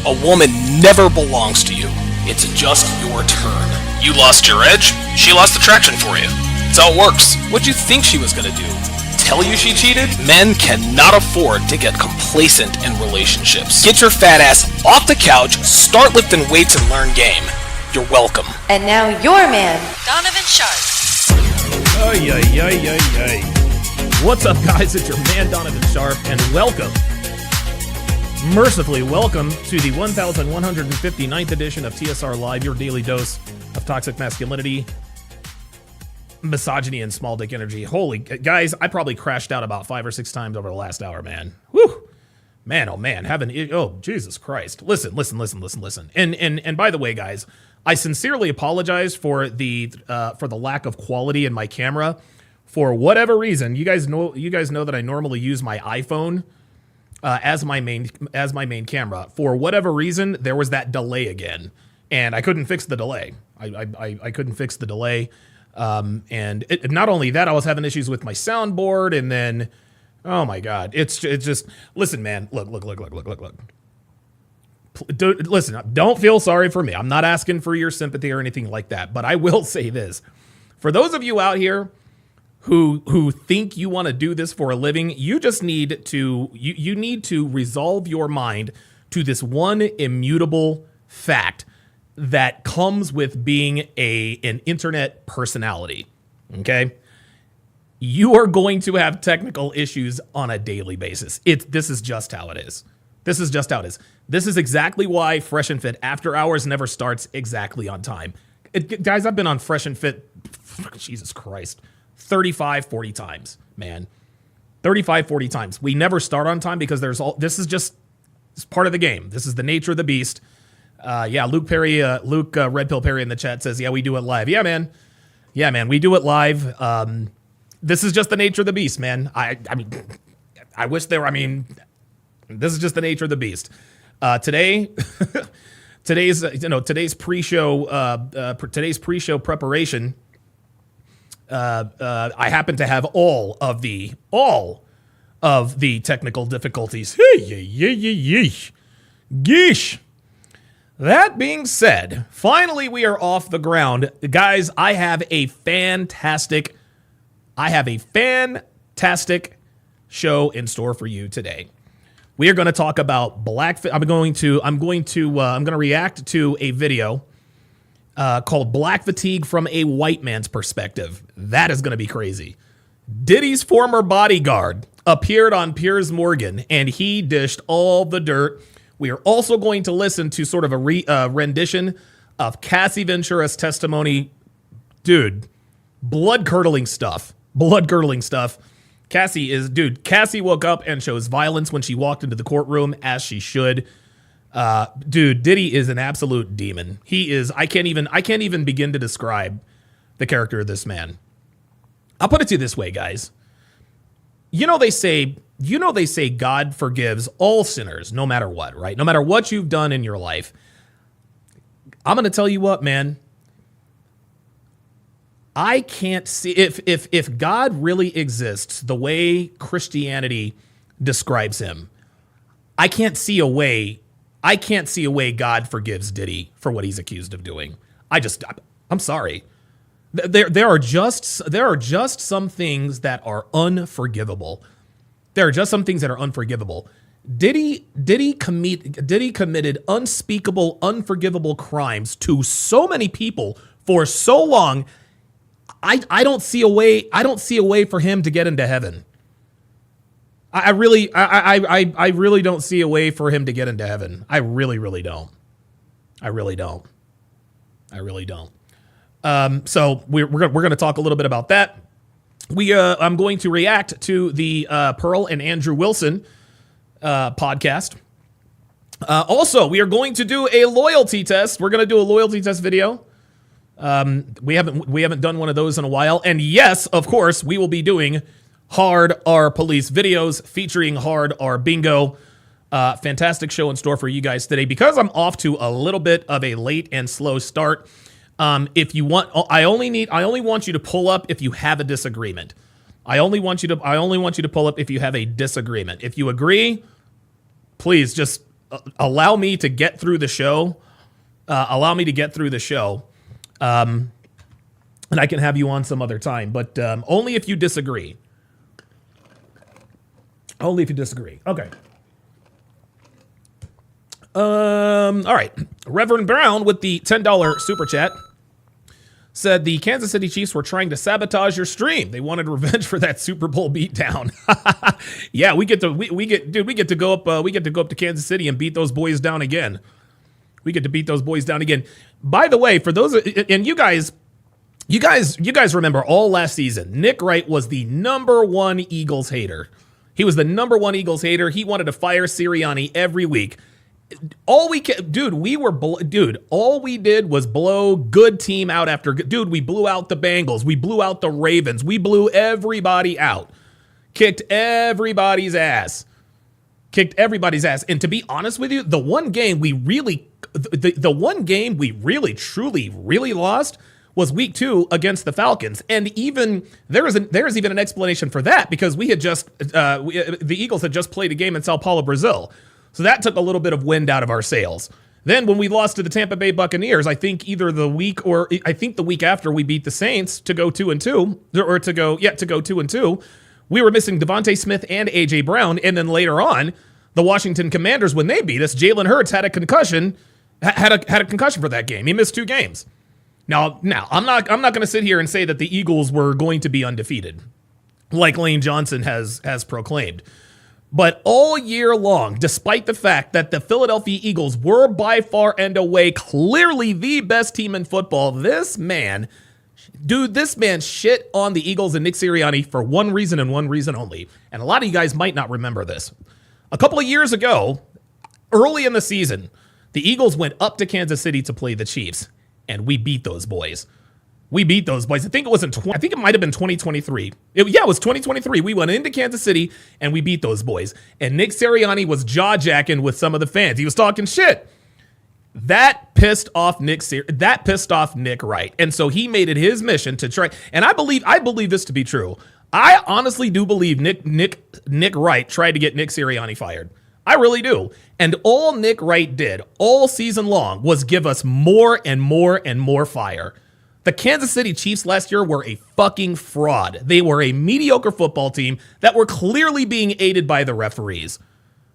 A woman never belongs to you. It's just your turn. You lost your edge, she lost attraction for you. That's how it works. What'd you think she was gonna do? Tell you she cheated? Men cannot afford to get complacent in relationships. Get your fat ass off the couch, start lifting weights and learn game. You're welcome. And now your man, Donovan Sharpe. Ay, ay, ay, ay, ay. What's up, guys? It's your man, Donovan Sharpe, and welcome, mercifully welcome, to the 1159th edition of TSR Live, your daily dose of toxic masculinity, misogyny, and small dick energy. Holy, guys, I probably crashed out about 5 or 6 times over the last hour, man. Whew. Man, oh man, oh, Jesus Christ. Listen. And by the way, guys, I sincerely apologize for the lack of quality in my camera. For whatever reason, you guys know that I normally use my iPhone as my main camera. For whatever reason, there was that delay again, and I couldn't fix the delay. I couldn't fix the delay, and not only that, I was having issues with my soundboard, and then, oh my God, it's just, listen, man, look. Listen, don't feel sorry for me. I'm not asking for your sympathy or anything like that, but I will say this: for those of you out here who think you want to do this for a living, you just need to you need to resolve your mind to this one immutable fact that comes with being an internet personality. Okay? You are going to have technical issues on a daily basis. This is just how it is. This is just how it is. This is exactly why Fresh and Fit After Hours never starts exactly on time. Guys, I've been on Fresh and Fit, Jesus Christ, 35, 40 times, man. 35, 40 times. We never start on time because this is just, it's part of the game. This is the nature of the beast. Luke Red Pill Perry in the chat says, yeah, we do it live. Yeah, man, we do it live. This is just the nature of the beast, man. I mean, I wish there were, this is just the nature of the beast. Today's pre-show preparation. I happen to have all of the technical difficulties. Geesh. That being said, finally we are off the ground, guys. I have a fantastic show in store for you today. We are going to talk about I'm going to react to a video called Black Fatigue from a White Man's Perspective. That is going to be crazy. Diddy's former bodyguard appeared on Piers Morgan, and he dished all the dirt. We are also going to listen to sort of a rendition of Cassie Ventura's testimony. Dude, blood-curdling stuff. Cassie woke up and chose violence when she walked into the courtroom, as she should. Diddy is an absolute demon. He is. I can't even begin to describe the character of this man. I'll put it to you this way, guys. They say God forgives all sinners, no matter what, right? No matter what you've done in your life. I'm going to tell you what, man. I can't see if God really exists the way Christianity describes him. I can't see a way God forgives Diddy for what he's accused of doing. I'm sorry. There are just some things that are unforgivable. Diddy committed unspeakable, unforgivable crimes to so many people for so long. I don't see a way for him to get into heaven. I really don't see a way for him to get into heaven. I really don't. So we're going to talk a little bit about that. I'm going to react to the Pearl and Andrew Wilson podcast. Also, we are going to do a loyalty test. We're going to do a loyalty test video. We haven't done one of those in a while. And yes, of course, we will be doing Hard R Police videos featuring Hard R Bingo. Fantastic show in store for you guys today. Because I'm off to a little bit of a late and slow start. If you want, I only want you to pull up if you have a disagreement. I only want you to pull up if you have a disagreement. If you agree, please just allow me to get through the show. And I can have you on some other time, but only if you disagree. Only if you disagree. Okay. All right. Reverend Brown with the $10 super chat said the Kansas City Chiefs were trying to sabotage your stream. They wanted revenge for that Super Bowl beatdown. Yeah, we get to go up to Kansas City and beat those boys down again. We get to beat those boys down again. By the way, for those, and you guys remember all last season, Nick Wright was the #1 Eagles hater. He was the #1 Eagles hater. He wanted to fire Sirianni every week. All we did was blow good team out after good. Dude, we blew out the Bengals. We blew out the Ravens. We blew everybody out. Kicked everybody's ass. And to be honest with you, the one game we really truly lost was week 2 against the Falcons. And even there is even an explanation for that, because we had just the Eagles had just played a game in Sao Paulo, Brazil. So that took a little bit of wind out of our sails. Then when we lost to the Tampa Bay Buccaneers, I think the week after we beat the Saints to go 2-2, or to go 2-2, we were missing Devontae Smith and A.J. Brown. And then later on, the Washington Commanders, when they beat us, Jalen Hurts had a concussion for that game. He missed 2 games. Now I'm not going to sit here and say that the Eagles were going to be undefeated, like Lane Johnson has proclaimed. But all year long, despite the fact that the Philadelphia Eagles were by far and away clearly the best team in football, this man shit on the Eagles and Nick Sirianni for one reason and one reason only. And a lot of you guys might not remember this. A couple of years ago, early in the season, the Eagles went up to Kansas City to play the Chiefs, and we beat those boys. I think it might have been 2023. It was 2023. We went into Kansas City and we beat those boys. And Nick Sirianni was jaw-jacking with some of the fans. He was talking shit. That pissed off Nick Wright. And so he made it his mission to try. And I believe this to be true. I honestly do believe Nick Wright tried to get Nick Sirianni fired. I really do. And all Nick Wright did all season long was give us more and more and more fire. The Kansas City Chiefs last year were a fucking fraud. They were a mediocre football team that were clearly being aided by the referees.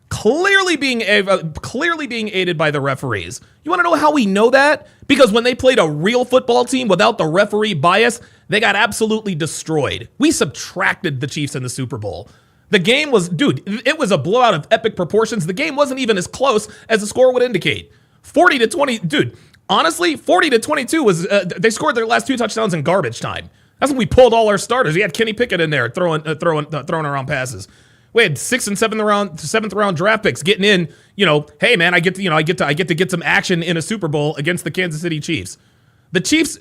Clearly being aided by the referees. You want to know how we know that? Because when they played a real football team without the referee bias, they got absolutely destroyed. We subtracted the Chiefs in the Super Bowl. The game was, it was a blowout of epic proportions. The game wasn't even as close as the score would indicate. 40-20, honestly, 40-22 was, they scored their last 2 touchdowns in garbage time. That's when we pulled all our starters. We had Kenny Pickett in there throwing around passes. We had 6th and 7th round draft picks getting in. Hey man, I get to get some action in a Super Bowl against the Kansas City Chiefs. The Chiefs,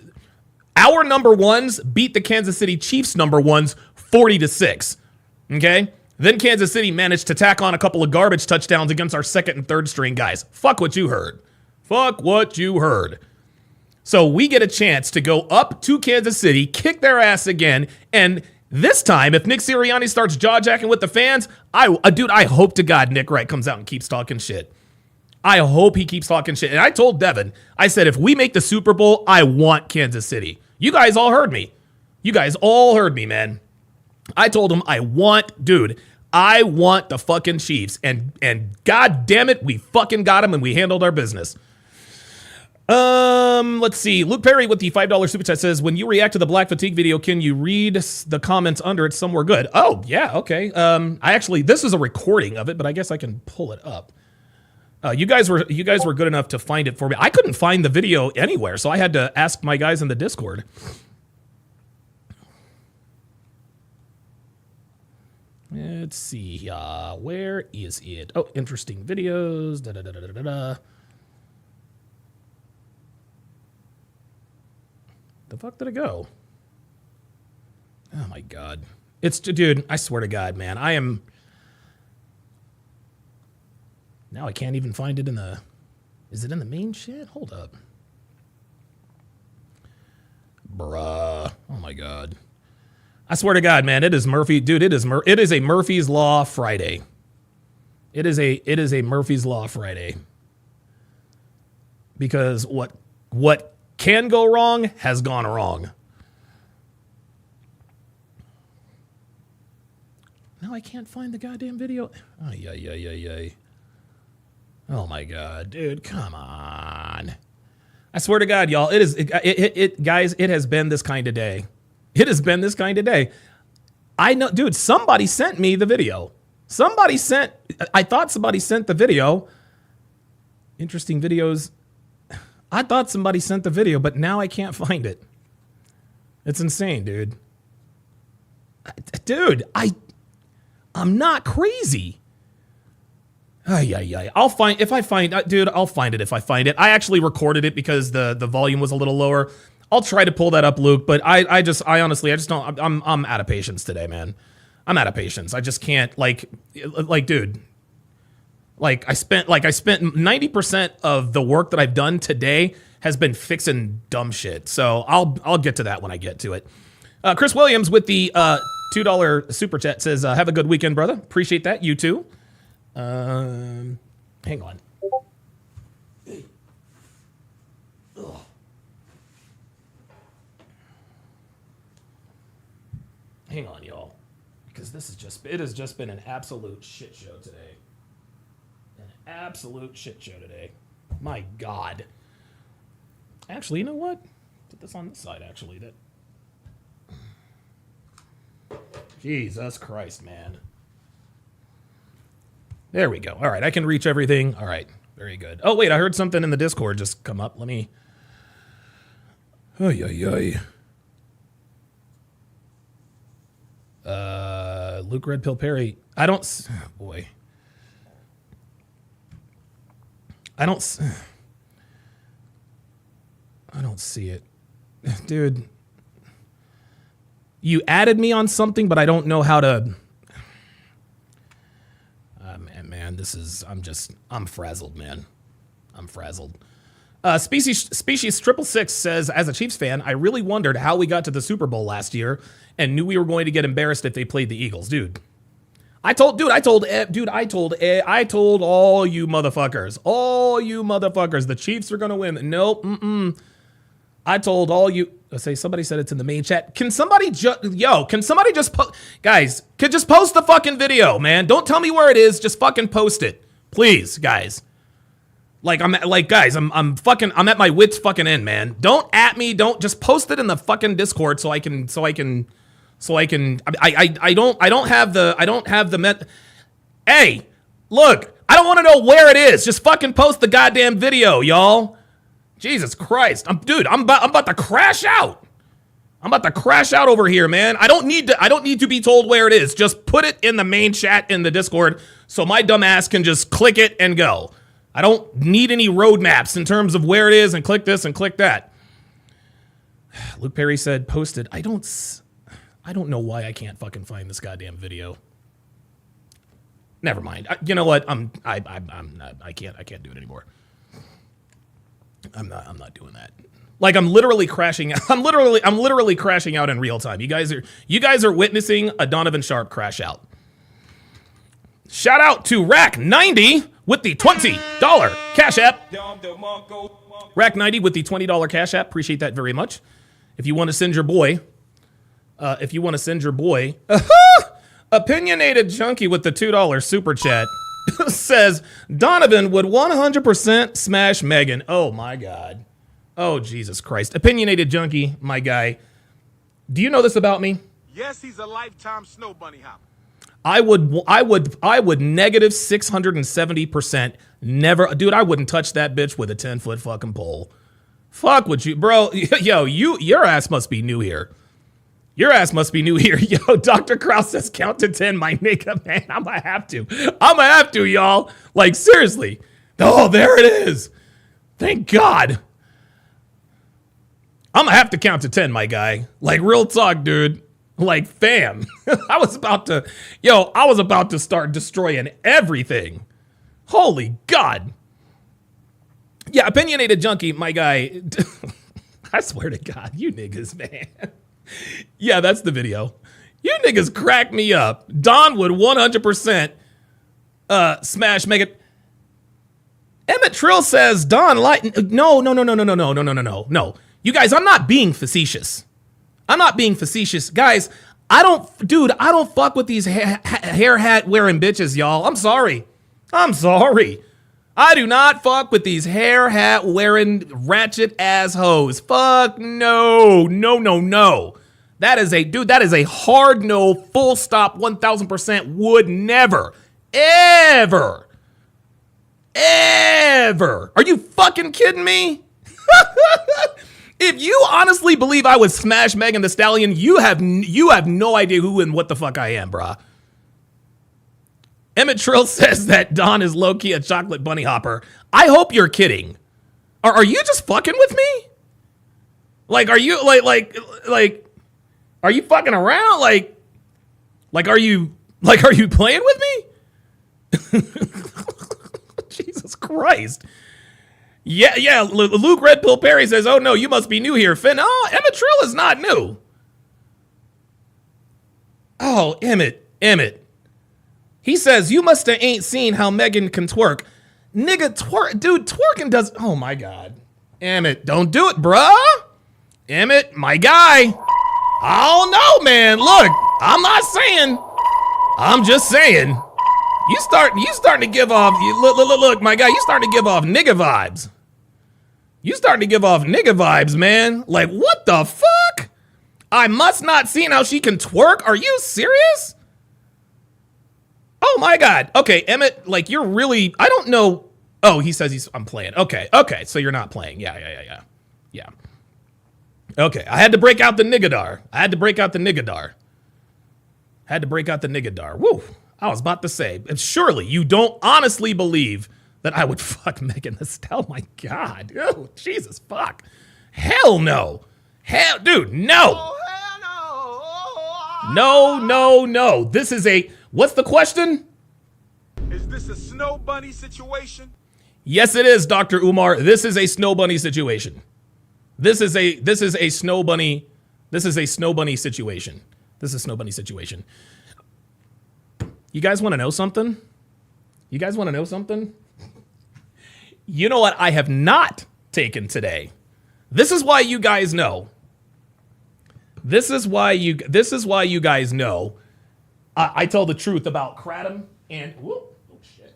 our number ones beat the Kansas City Chiefs number ones 40-6. Okay. Then Kansas City managed to tack on a couple of garbage touchdowns against our 2nd and 3rd string guys. Fuck what you heard. So we get a chance to go up to Kansas City, kick their ass again, and this time, if Nick Sirianni starts jaw-jacking with the fans, I hope to God Nick Wright comes out and keeps talking shit. I hope he keeps talking shit. And I told Devin, I said, if we make the Super Bowl, I want Kansas City. You guys all heard me. Man. I told him I want the fucking Chiefs. And God damn it, we fucking got him and we handled our business. Let's see. Luke Perry with the $5 super chat says, when you react to the Black Fatigue video, can you read the comments under it somewhere good? Oh, yeah, okay. This is a recording of it, but I guess I can pull it up. You guys were good enough to find it for me. I couldn't find the video anywhere, so I had to ask my guys in the Discord. Let's see. Where is it? Oh, interesting videos. The fuck did it go? Oh my God. Dude, I swear to God, man. Now I can't even find it is it in the main shit? Hold up. Bruh. Oh my God. I swear to God, man, it is Murphy. Dude, it is a Murphy's Law Friday. It is a Murphy's Law Friday. Because what can go wrong has gone wrong. Now I can't find the goddamn video. Ay. Oh my God, dude, come on. I swear to God, y'all, guys, it has been this kind of day. It has been this kind of day. I know, dude, somebody sent me the video. I thought somebody sent the video. Interesting videos. I thought somebody sent the video, but now I can't find it. It's insane, dude. Dude, I'm not crazy. I'll find if I find dude, I'll find it if I find it. I actually recorded it because the volume was a little lower. I'll try to pull that up, Luke, but I honestly don't. I'm out of patience today, man. I'm out of patience. I just can't like dude. I spent 90% of the work that I've done today has been fixing dumb shit. So I'll get to that when I get to it. Chris Williams with the $2 super chat says, have a good weekend, brother. Appreciate that. You too. Hang on. Ugh. Hang on, y'all. Because it has just been an absolute shit show today. An absolute shit show today. My God. Actually, you know what? Put this on this side, actually. Jesus Christ, man. There we go. All right, I can reach everything. All right, very good. Oh, wait, I heard something in the Discord just come up. Let me... Luke Red Pill Perry. I don't... Oh, boy. I don't see it. Dude. You added me on something, but I don't know how to... Man, I'm frazzled, man. I'm frazzled. Species 666 says, as a Chiefs fan, I really wondered how we got to the Super Bowl last year and knew we were going to get embarrassed if they played the Eagles. Dude, I told all you motherfuckers, the Chiefs are going to win. Nope. I told all you, somebody said it's in the main chat. Can somebody just guys, just post the fucking video, man. Don't tell me where it is. Just fucking post it. Please, guys. I'm at my wits fucking end, man. Don't at me. Don't just post it in the fucking Discord so I don't have the Hey, look, I don't want to know where it is. Just fucking post the goddamn video, y'all. Jesus Christ. I'm about to crash out. I'm about to crash out over here, man. I don't need to be told where it is. Just put it in the main chat in the Discord so my dumb ass can just click it and go. I don't need any roadmaps in terms of where it is and click this and click that. Luke Perry said posted. I don't know why I can't fucking find this goddamn video. Never mind. You know what? I can't do it anymore. I'm not doing that. Like I'm literally crashing. I'm literally crashing out in real time. You guys are witnessing a Donovan Sharpe crash out. Shout out to Rack90 with the $20 Cash App. Rack90 with the $20 Cash App. Appreciate that very much. If you want to send your boy, Opinionated Junkie with the $2 super chat says Donovan would 100% smash Megan. Oh my God. Oh Jesus Christ. Opinionated Junkie, my guy. Do you know this about me? Yes, he's a lifetime snow bunny hopper. I would negative 670% never, dude, I wouldn't touch that bitch with a 10-foot fucking pole. Fuck with you, bro. Yo, your ass must be new here. Your ass must be new here. Yo, Dr. Kraus says count to 10, my nigga, man. I'm gonna have to, y'all. Like, seriously. Oh, there it is. Thank God. I'm gonna have to count to 10, my guy. Like, real talk, dude. Like, fam. I was about to start destroying everything. Holy God. Yeah, Opinionated Junkie, my guy. I swear to God, you niggas, man. Yeah, that's the video. You niggas crack me up. Don would 100%. Smash Megan. Emmett Trill says Don Light. No. You guys, I'm not being facetious. Guys, I don't fuck with these hair hat wearing bitches, y'all. I'm sorry. I do not fuck with these hair hat wearing ratchet ass hoes. Fuck no. That is a hard no, full stop, 1000%, would never, ever. Are you fucking kidding me? If you honestly believe I would smash Megan Thee Stallion, you have no idea who and what the fuck I am, brah. Emmett Trill says that Don is low-key a chocolate bunny hopper. I hope you're kidding. Are you just fucking with me? Like, are you like are you fucking around? Like are you playing with me? Jesus Christ. Yeah. Luke Red Pill Perry says, "Oh no, you must be new here, Finn." Oh, Emmett Trill is not new. Oh, Emmett. He says, "You must have ain't seen how Megan can twerk." Nigga, twerking does. Oh my God. Emmett, don't do it, bruh. Emmett, my guy. I don't know, man. Look, I'm not saying. I'm just saying. You starting to give off. Look, my guy. You starting to give off nigga vibes. Man. Like, what the fuck? I must not seen how she can twerk. Are you serious? Oh my God. Okay, Emmett, like, you're really, I don't know. Oh, he says I'm playing. Okay, so you're not playing. Yeah. Okay, I had to break out the niggadar. Woo. I was about to say, and surely you don't honestly believe that I would fuck Megan Thee Stallion. Oh my God. Oh, Jesus fuck. Hell no. Dude, no. Oh, hell No. This is what's the question? Is this a snow bunny situation? Yes, it is, Dr. Umar. This is a snow bunny situation. This is a snow bunny situation. You guys want to know something? You know what I have not taken today? This is why you guys know. I tell the truth about kratom and shit.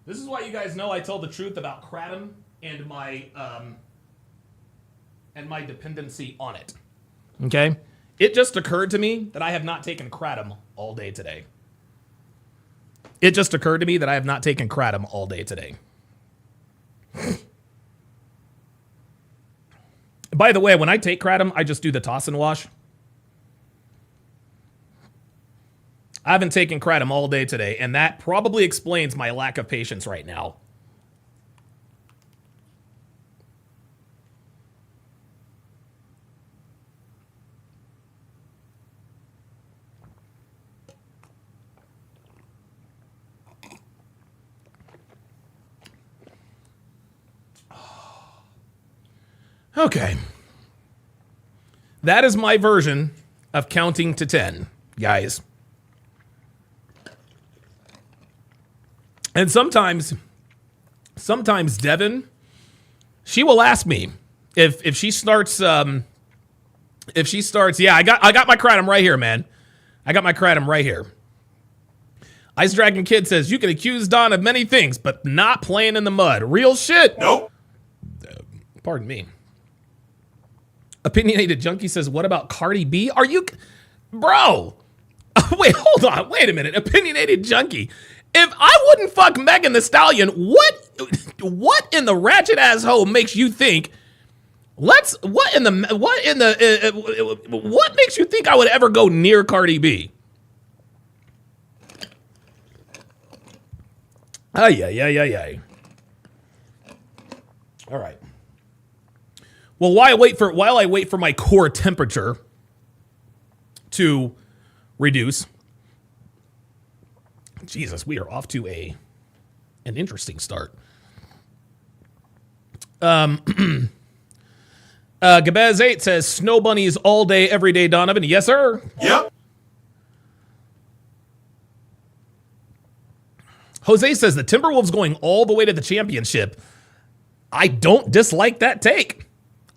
This is why you guys know I tell the truth about kratom and my dependency on it. Okay? It just occurred to me that I have not taken kratom all day today. By the way, when I take kratom, I just do the toss and wash. I haven't taken kratom all day today, and that probably explains my lack of patience right now. Okay. That is my version of counting to 10, guys. And sometimes Devin, she will ask me if she starts, yeah, I got my kratom right here, man. I got my kratom right here. Ice Dragon Kid says, you can accuse Don of many things, but not playing in the mud. Real shit. Nope. Pardon me. Opinionated Junkie says, what about Cardi B? Are you, bro? Wait, hold on. Wait a minute. Opinionated Junkie. If I wouldn't fuck Megan Thee Stallion, what in the ratchet ass hole makes you think? What makes you think I would ever go near Cardi B? Yeah. All right. Well, while I wait for my core temperature to reduce. Jesus, we are off to an interesting start. Gabez 8 says snow bunnies all day, every day, Donovan. Yes, sir. Yep. Jose says the Timberwolves going all the way to the championship. I don't dislike that take.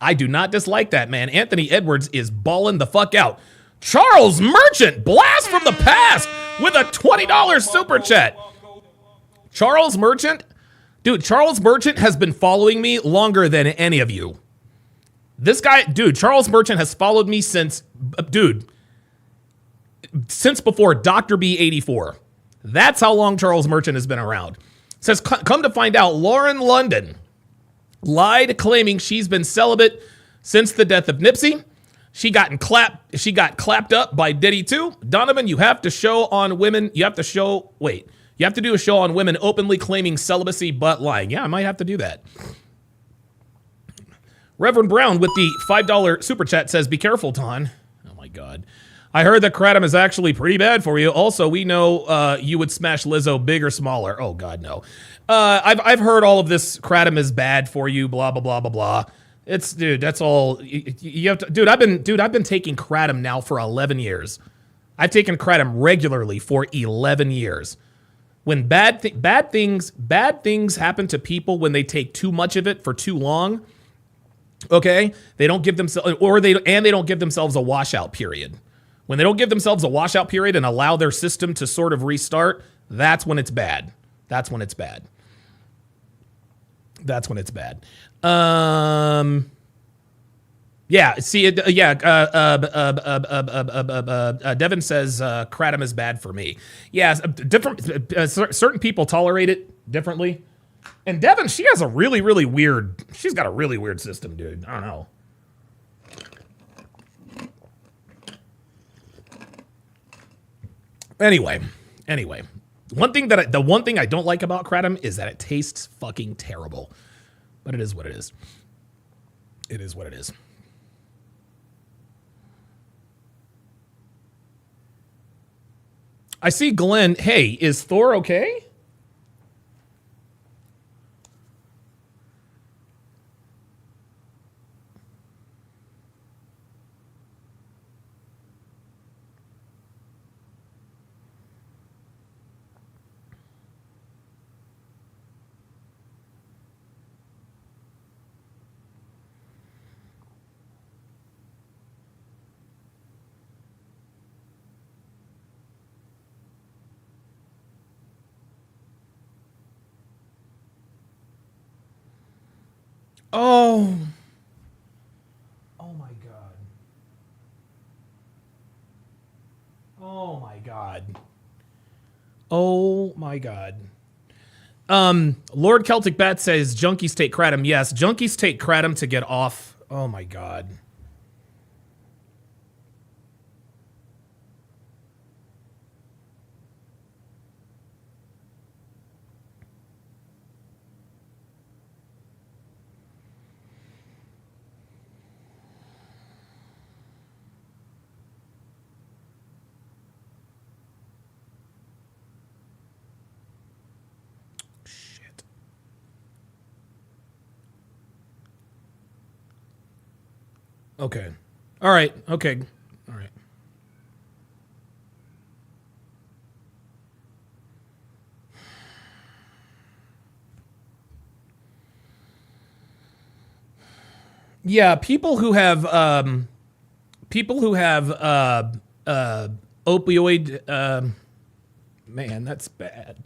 I do not dislike that, man. Anthony Edwards is balling the fuck out. Charles Merchant, blast from the past with a $20 super chat. Charles Merchant, dude, Charles Merchant has been following me longer than any of you. This guy, dude, Charles Merchant has followed me since before Dr. B84. That's how long Charles Merchant has been around. Says, come to find out, Lauren London lied claiming she's been celibate since the death of Nipsey. She got clapped up by Diddy too. Donovan, you have to show on women. You have to do a show on women openly claiming celibacy but lying. Yeah, I might have to do that. Reverend Brown with the $5 super chat says, be careful, Ton. Oh my God. I heard that kratom is actually pretty bad for you. Also, we know you would smash Lizzo big or smaller. Oh God, no. I've heard all of this kratom is bad for you, blah, blah, blah, blah, blah. It's, dude, that's all you have to, I've been taking kratom now for 11 years. I've taken kratom regularly for 11 years. When bad things happen to people when they take too much of it for too long, okay? They don't give themselves, they don't give themselves a washout period. When they don't give themselves a washout period and allow their system to sort of restart, that's when it's bad. That's when it's bad. Yeah, see, Devin says kratom is bad for me. Yeah, certain people tolerate it differently. And Devin, she's got a really weird system, dude. I don't know. Anyway, the one thing I don't like about kratom is that it tastes fucking terrible. But it is what it is. It is what it is. I see Glenn. Hey, is Thor okay? Oh my God. Oh my God. Oh my God. Lord Celtic Bat says junkies take kratom. Yes, junkies take kratom to get off. Oh my God. Okay. All right. Okay. All right. Yeah, people who have opioid man, that's bad.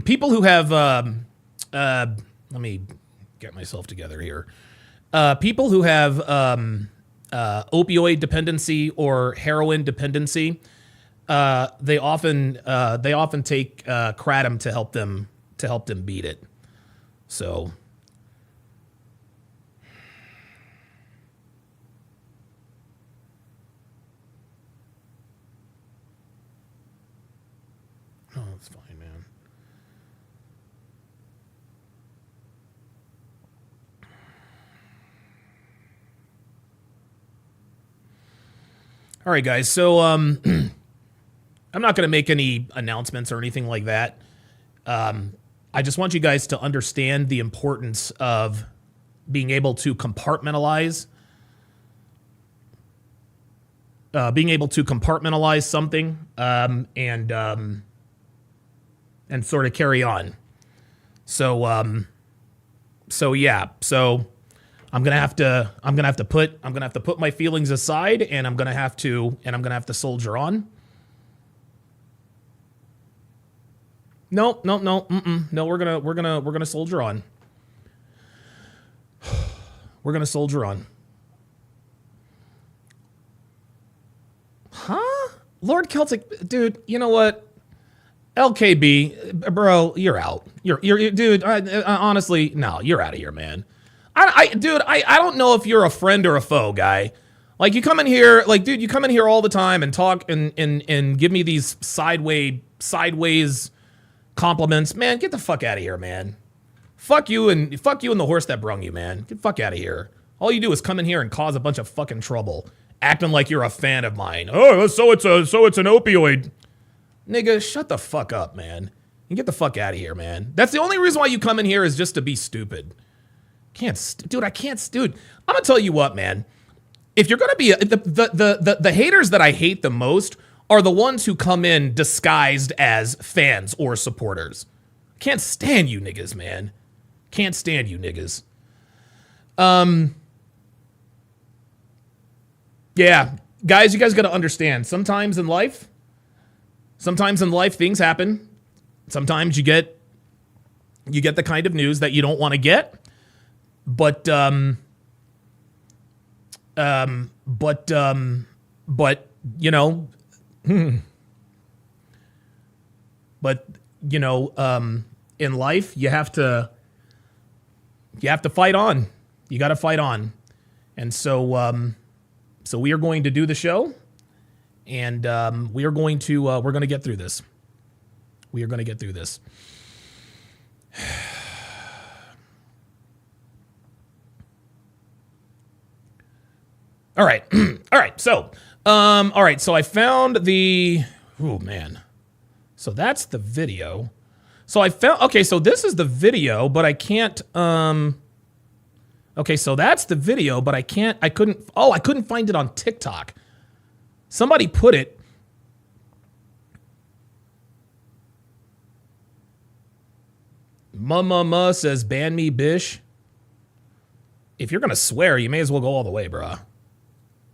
People who have, let me get myself together here. People who have opioid dependency or heroin dependency, they often take kratom to help them beat it. So. Oh, that's fine, man. All right, guys. So I'm not going to make any announcements or anything like that. I just want you guys to understand the importance of being able to compartmentalize something and sort of carry on. So yeah. So I'm gonna have to put my feelings aside, and I'm gonna have to soldier on. No. We're gonna soldier on. We're gonna soldier on. Huh? Lord Celtic, dude. You know what? LKB, bro, you're out. You're dude. Honestly, no, you're out of here, man. Dude, I don't know if you're a friend or a foe, guy. Like, you come in here, like, dude, you come in here all the time and talk and give me these sideways compliments. Man, get the fuck out of here, man. Fuck you and the horse that brung you, man. Get the fuck out of here. All you do is come in here and cause a bunch of fucking trouble, acting like you're a fan of mine. Oh, so it's an opioid. Nigga, shut the fuck up, man. And get the fuck out of here, man. That's the only reason why you come in here, is just to be stupid. Dude, I'm gonna tell you what, man. If you're gonna be the haters that I hate the most are the ones who come in disguised as fans or supporters. Can't stand you niggas, man. Can't stand you niggas. Yeah, guys, you guys gotta understand. Sometimes in life, things happen. Sometimes you get the kind of news that you don't want to get. But you know, in life you have to fight on. You got to fight on. And so we are going to do the show, and we're going to get through this. We are going to get through this. All right. All right. So I found the, oh man. So that's the video. So I found, okay, so this is the video, but I can't, okay, so that's the video, but I couldn't find it on TikTok. Somebody put it. Mama says, ban me, bish. If you're going to swear, you may as well go all the way, bruh.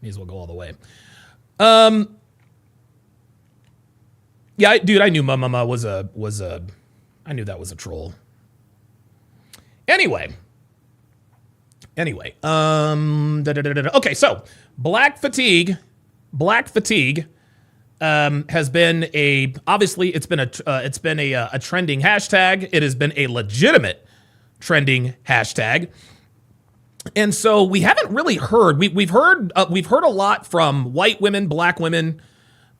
May as well go all the way. Yeah, dude, I knew Mama was a, I knew that was a troll. Anyway. Okay, so Black Fatigue has been obviously it's been a trending hashtag. It has been a legitimate trending hashtag. And so we haven't really heard. We've heard a lot from white women, black women,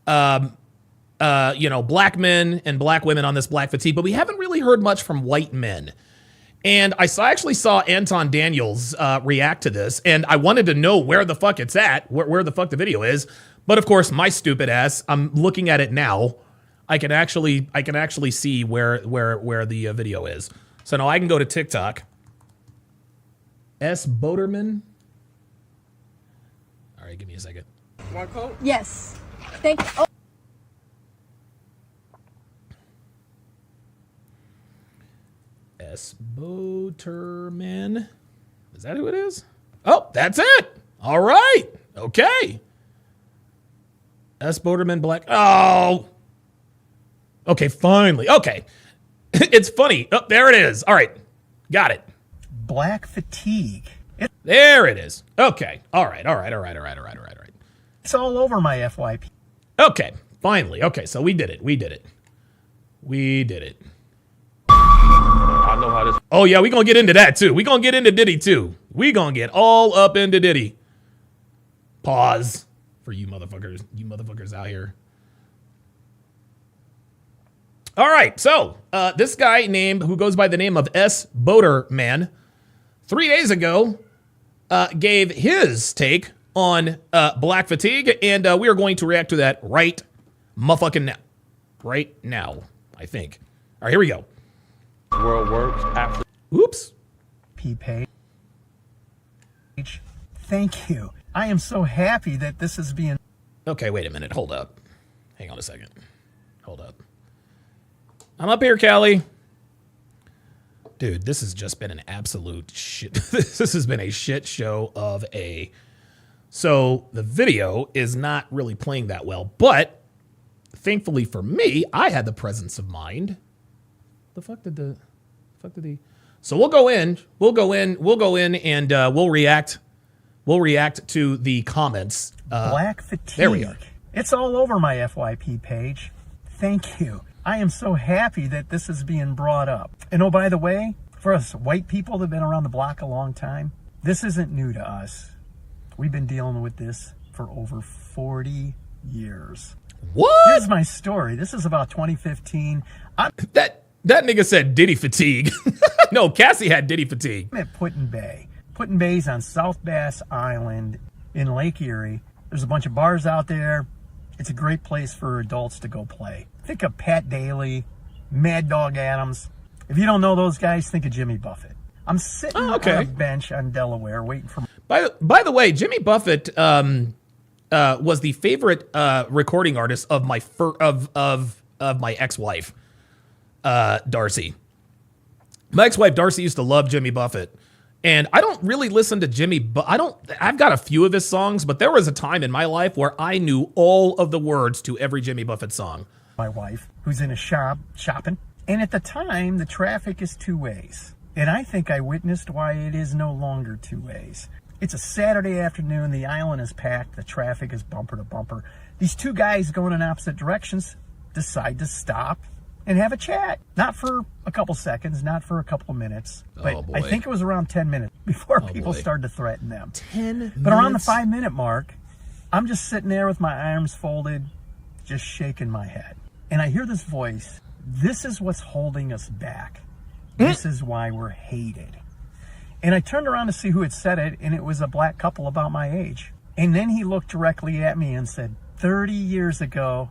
black men and black women on this Black Fatigue, but we haven't really heard much from white men. And I actually saw Anton Daniels react to this, and I wanted to know where the fuck it's at, where the fuck the video is. But of course, my stupid ass, I'm looking at it now. I can actually see where the video is. So now I can go to TikTok. S. Boderman. All right, give me a second. Want coat? Yes. Thank you. Oh. S. Boterman. Is that who it is? Oh, that's it. All right. Okay. S. Boderman Black. Oh. Okay, finally. Okay. It's funny. Oh, there it is. All right. Got it. Black Fatigue. There it is. Okay. All right. It's all over my FYP. Okay. Finally. Okay. So we did it. I know how this. Oh yeah, we gonna get into that too. We gonna get into Diddy too. We gonna get all up into Diddy. Pause for you motherfuckers out here. All right, so this guy who goes by the name of S. Boderman, 3 days ago, gave his take on Black Fatigue, and we are going to react to that right now, I think. All right, here we go. world works after. Oops. page. Thank you. I am so happy that this is being... Okay, wait a minute. Hold up. Hang on a second. Hold up. I'm up here, Callie. Dude, this has just been an absolute shit. This has been a shit show of a... So the video is not really playing that well, but thankfully for me, I had the presence of mind. The fuck did he... So we'll go in and we'll react to the comments. Black fatigue. There we are. It's all over my FYP page. Thank you. I am so happy that this is being brought up. And oh, by the way, for us white people that have been around the block a long time, this isn't new to us. We've been dealing with this for over 40 years. What? Here's my story. This is about 2015. That nigga said Diddy fatigue. No, Cassie had Diddy fatigue. I'm at Put-in Bay. Put-in Bay's on South Bass Island in Lake Erie. There's a bunch of bars out there. It's a great place for adults to go play. Think of Pat Daly, Mad Dog Adams. If you don't know those guys, think of Jimmy Buffett. I'm sitting on a bench on Delaware waiting for... By the way, Jimmy Buffett was the favorite recording artist of my my ex-wife, Darcy. My ex-wife Darcy used to love Jimmy Buffett. And I don't really listen to Jimmy, but I've got a few of his songs, but there was a time in my life where I knew all of the words to every Jimmy Buffett song. My wife, who's in a shop, shopping. And at the time, the traffic is two ways. And I think I witnessed why it is no longer two ways. It's a Saturday afternoon, the island is packed, the traffic is bumper to bumper. These two guys going in opposite directions decide to stop and have a chat. Not for a couple seconds, not for a couple of minutes, but I think it was around 10 minutes before people started to threaten them. 10 minutes? But around the 5-minute mark, I'm just sitting there with my arms folded, just shaking my head. And I hear this voice, this is what's holding us back. This is why we're hated. And I turned around to see who had said it, and it was a black couple about my age. And then he looked directly at me and said, 30 years ago,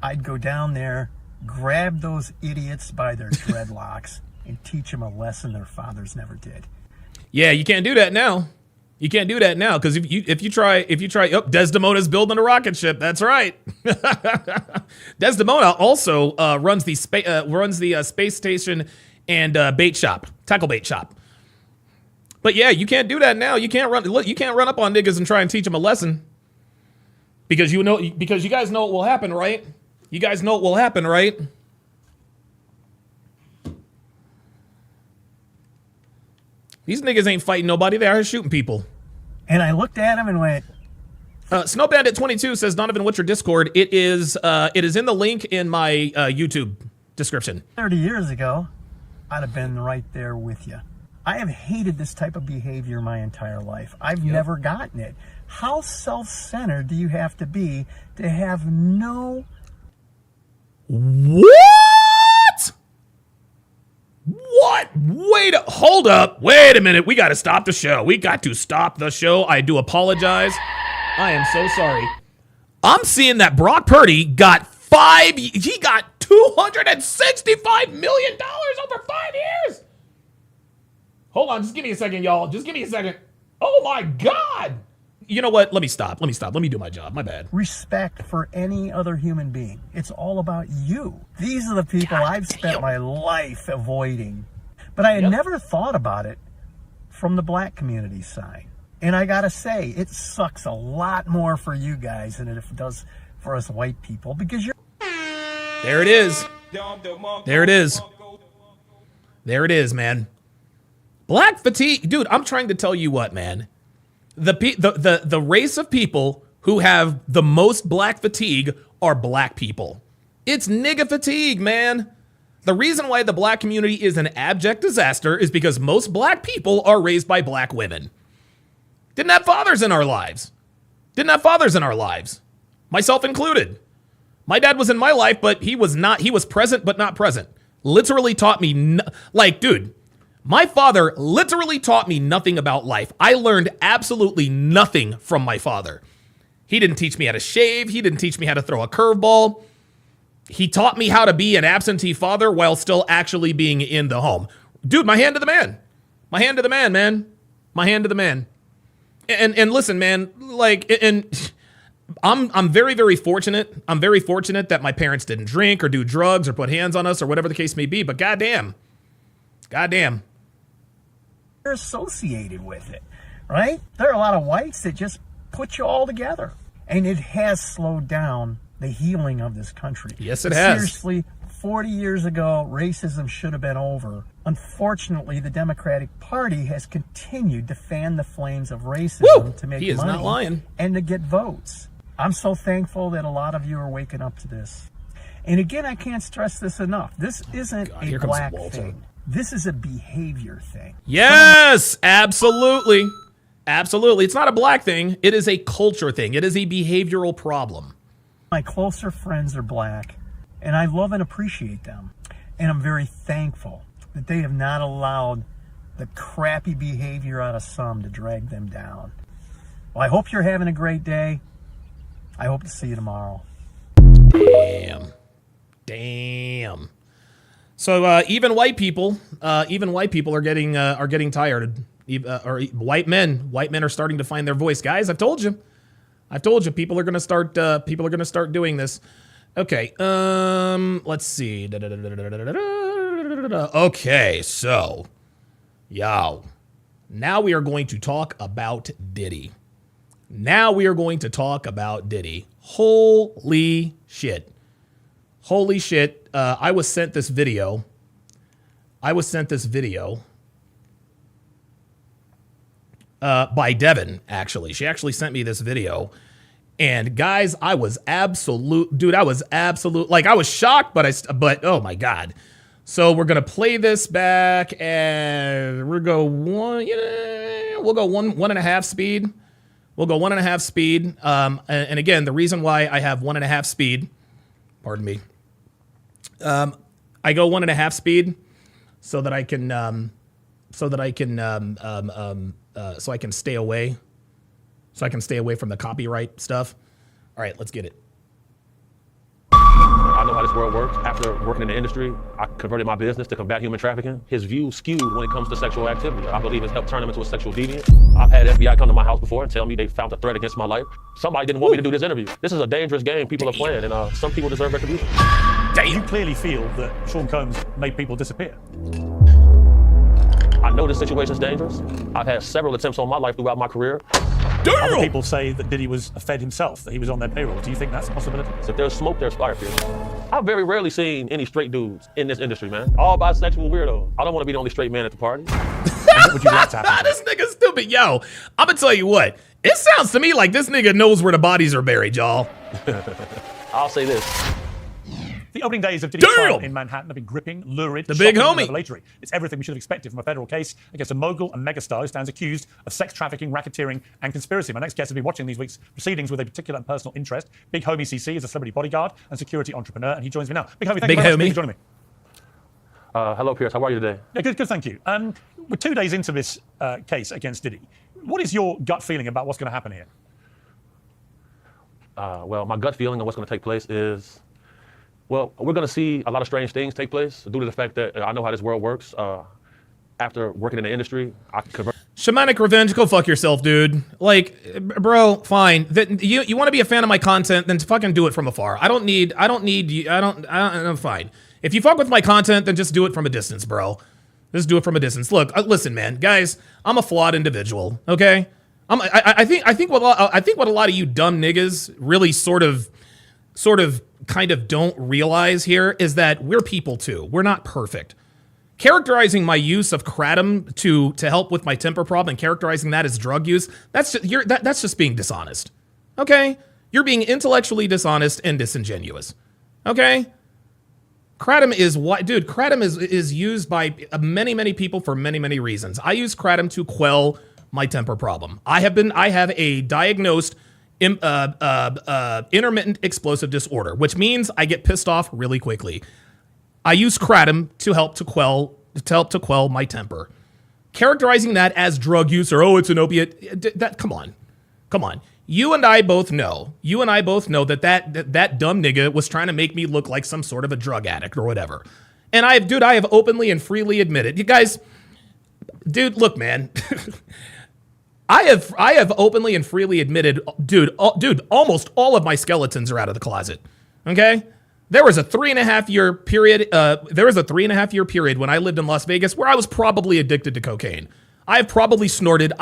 I'd go down there, grab those idiots by their dreadlocks and teach them a lesson their fathers never did. Yeah, you can't do that now. You can't do that now because if you try, Desdemona's building a rocket ship. That's right. Desdemona also runs the space station and tackle bait shop. But yeah, you can't do that now. You can't run up on niggas and try and teach them a lesson because you guys know what will happen, right? You guys know what will happen, right? These niggas ain't fighting nobody. They are shooting people. And I looked at him and went... Snow Bandit 22 says, Donovan, what's your Discord? It is in the link in my YouTube description. 30 years ago, I'd have been right there with you. I have hated this type of behavior my entire life. I've never gotten it. How self-centered do you have to be to have no... What? Hold up. Wait a minute. We got to stop the show. I do apologize. I am so sorry. I'm seeing that Brock Purdy got $265 million over 5 years. Hold on. Just give me a second, y'all. Just give me a second. Oh my God. You know what? Let me stop. Let me do my job. My bad. Respect for any other human being. It's all about you. These are the people I've spent my life avoiding. But I had never thought about it from the black community side. And I gotta say, it sucks a lot more for you guys than it does for us white people because you're... There it is. There it is. There it is, man. Black fatigue. Dude, I'm trying to tell you what, man. The race of people who have the most black fatigue are black people. It's nigga fatigue, man. The reason why the black community is an abject disaster is because most black people are raised by black women. Didn't have fathers in our lives. Myself included. My dad was in my life, but he was present, but not present. Literally taught me, dude, my father literally taught me nothing about life. I learned absolutely nothing from my father. He didn't teach me how to shave. He didn't teach me how to throw a curveball. He taught me how to be an absentee father while still actually being in the home. Dude, my hand to the man. My hand to the man, man. My hand to the man. And listen, man, like, and I'm very, very fortunate. I'm very fortunate that my parents didn't drink or do drugs or put hands on us or whatever the case may be. But goddamn. They're associated with it, right? There are a lot of whites that just put you all together. And it has slowed down the healing of this country. Yes, it has. Seriously, 40 years ago, racism should have been over. Unfortunately, the Democratic Party has continued to fan the flames of racism to make he is money not lying. and to get votes. I'm so thankful that a lot of you are waking up to this. And again, I can't stress this enough. This isn't a black thing. This is a behavior thing. Yes, absolutely. Absolutely. It's not a black thing. It is a culture thing. It is a behavioral problem. My closer friends are black, and I love and appreciate them. And I'm very thankful that they have not allowed the crappy behavior out of some to drag them down. Well, I hope you're having a great day. I hope to see you tomorrow. Damn. So even white people are getting tired. Or white men are starting to find their voice. Guys, I've told you. People are gonna start doing this. Okay. Let's see. Okay, so, now we are going to talk about Diddy. Holy shit. I was sent this video. By Devin, actually. She actually sent me this video. And guys, I was shocked, but oh my God. So we're going to play this back and we'll go 1.5 speed. We'll go 1.5 speed. And again, the reason why I have 1.5 speed, pardon me. I go 1.5 speed so that I can stay away. So I can stay away from the copyright stuff. All right, let's get it. I know how this world works. After working in the industry, I converted my business to combat human trafficking. His view skewed when it comes to sexual activity. I believe it's helped turn him into a sexual deviant. I've had FBI come to my house before and tell me they found a threat against my life. Somebody didn't want me to do this interview. This is a dangerous game people are playing, and some people deserve retribution. You clearly feel that Sean Combs made people disappear. I know this situation's dangerous. I've had several attempts on my life throughout my career. Other people say that Diddy was a Fed himself, that he was on their payroll. Do you think that's a possibility? So if there's smoke, there's fire, Pierce. I've very rarely seen any straight dudes in this industry, man. All bisexual weirdos. I don't want to be the only straight man at the party. What would you like to happen? This nigga's stupid. Yo, I'm gonna tell you what. It sounds to me like this nigga knows where the bodies are buried, y'all. I'll say this. The opening days of Diddy's trial in Manhattan have been gripping, lurid, the big shocking, homie. and revelatory. It's everything we should have expected from a federal case against a mogul and megastar who stands accused of sex trafficking, racketeering, and conspiracy. My next guest has been watching these week's proceedings with a particular and personal interest. Big Homie CC is a celebrity bodyguard and security entrepreneur, and he joins me now. Big Homie, thank you very much for joining me. Hello, Pierce. How are you today? Yeah, good, thank you. We're 2 days into this case against Diddy. What is your gut feeling about what's going to happen here? Well, my gut feeling on what's going to take place is, well, we're going to see a lot of strange things take place due to the fact that I know how this world works. After working in the industry, I convert. Shamanic revenge, go fuck yourself, dude. Like, bro, fine. You want to be a fan of my content, then fucking do it from afar. I don't need you. I'm fine. If you fuck with my content, then just do it from a distance, bro. Just do it from a distance. Look, listen, man, guys, I'm a flawed individual, okay? I think what a lot of you dumb niggas really sort of kind of don't realize here is that we're people too. We're not perfect. Characterizing my use of kratom to help with my temper problem and characterizing that as drug use, that's just being dishonest. Okay? You're being intellectually dishonest and disingenuous. Okay? Kratom is what, dude, kratom is used by many people for many reasons. I use kratom to quell my temper problem. I have a diagnosed intermittent explosive disorder, which means I get pissed off really quickly. I use kratom to help to quell my temper. Characterizing that as drug use or it's an opiate, come on. You and I both know that that dumb nigga was trying to make me look like some sort of a drug addict or whatever. And I have openly and freely admitted, you guys, dude, look, man, I have openly and freely admitted, dude, almost all of my skeletons are out of the closet. Okay. There was a 3.5 year period. There was a 3.5 year period when I lived in Las Vegas where I was probably addicted to cocaine. I have probably snorted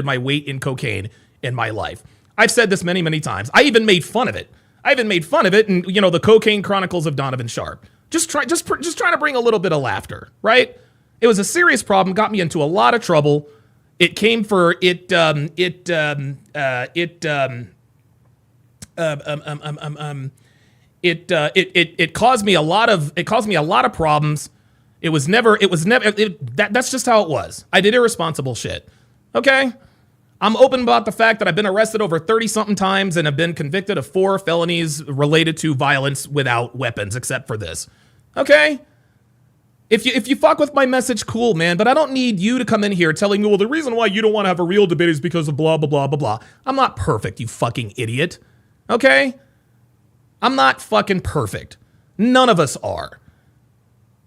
my weight in cocaine in my life. I've said this many, many times. I even made fun of it. In, the Cocaine Chronicles of Donovan Sharpe. Just trying to bring a little bit of laughter, right? It was a serious problem, got me into a lot of trouble. It came for it caused me a lot of problems. That's just how it was. I did irresponsible shit. Okay? I'm open about the fact that I've been arrested over 30-something times and have been convicted of 4 felonies related to violence without weapons, except for this. Okay? If you fuck with my message, cool, man, but I don't need you to come in here telling me, well, the reason why you don't want to have a real debate is because of blah, blah, blah, blah, blah. I'm not perfect, you fucking idiot. Okay? I'm not fucking perfect. None of us are.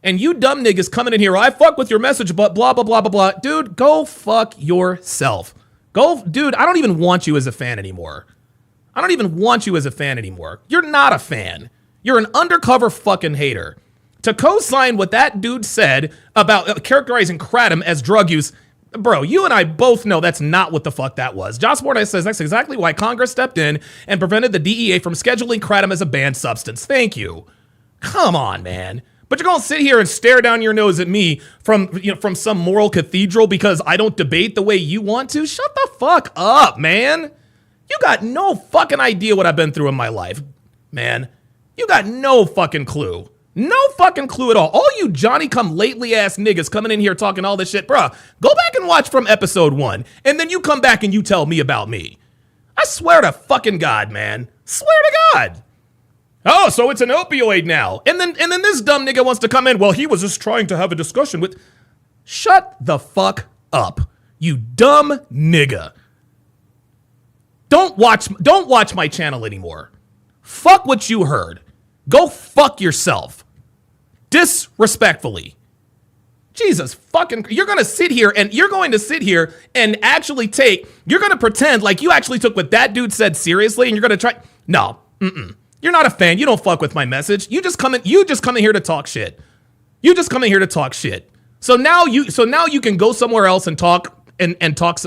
And you dumb niggas coming in here, I fuck with your message, but blah, blah, blah, blah, blah. Dude, go fuck yourself. Dude, I don't even want you as a fan anymore. You're not a fan. You're an undercover fucking hater. To co-sign what that dude said about characterizing kratom as drug use, bro, you and I both know that's not what the fuck that was. Josh Fordyce says that's exactly why Congress stepped in and prevented the DEA from scheduling kratom as a banned substance. Thank you. Come on, man. But you're gonna sit here and stare down your nose at me from some moral cathedral because I don't debate the way you want to? Shut the fuck up, man. You got no fucking idea what I've been through in my life, man. You got no fucking clue. No fucking clue at all. All you Johnny-come-lately ass niggas coming in here talking all this shit, bruh, go back and watch from episode 1, and then you come back and you tell me about me. I swear to fucking God, man. Swear to God. Oh, so it's an opioid now. And then this dumb nigga wants to come in. Well, he was just trying to have a discussion with... Shut the fuck up, you dumb nigga. Don't watch my channel anymore. Fuck what you heard. Go fuck yourself. Disrespectfully. Jesus fucking... You're going to sit here and actually you're going to pretend like you actually took what that dude said seriously and you're going to try... No. You're not a fan. You don't fuck with my message. You just come in here to talk shit. So now you can go somewhere else and talk and talk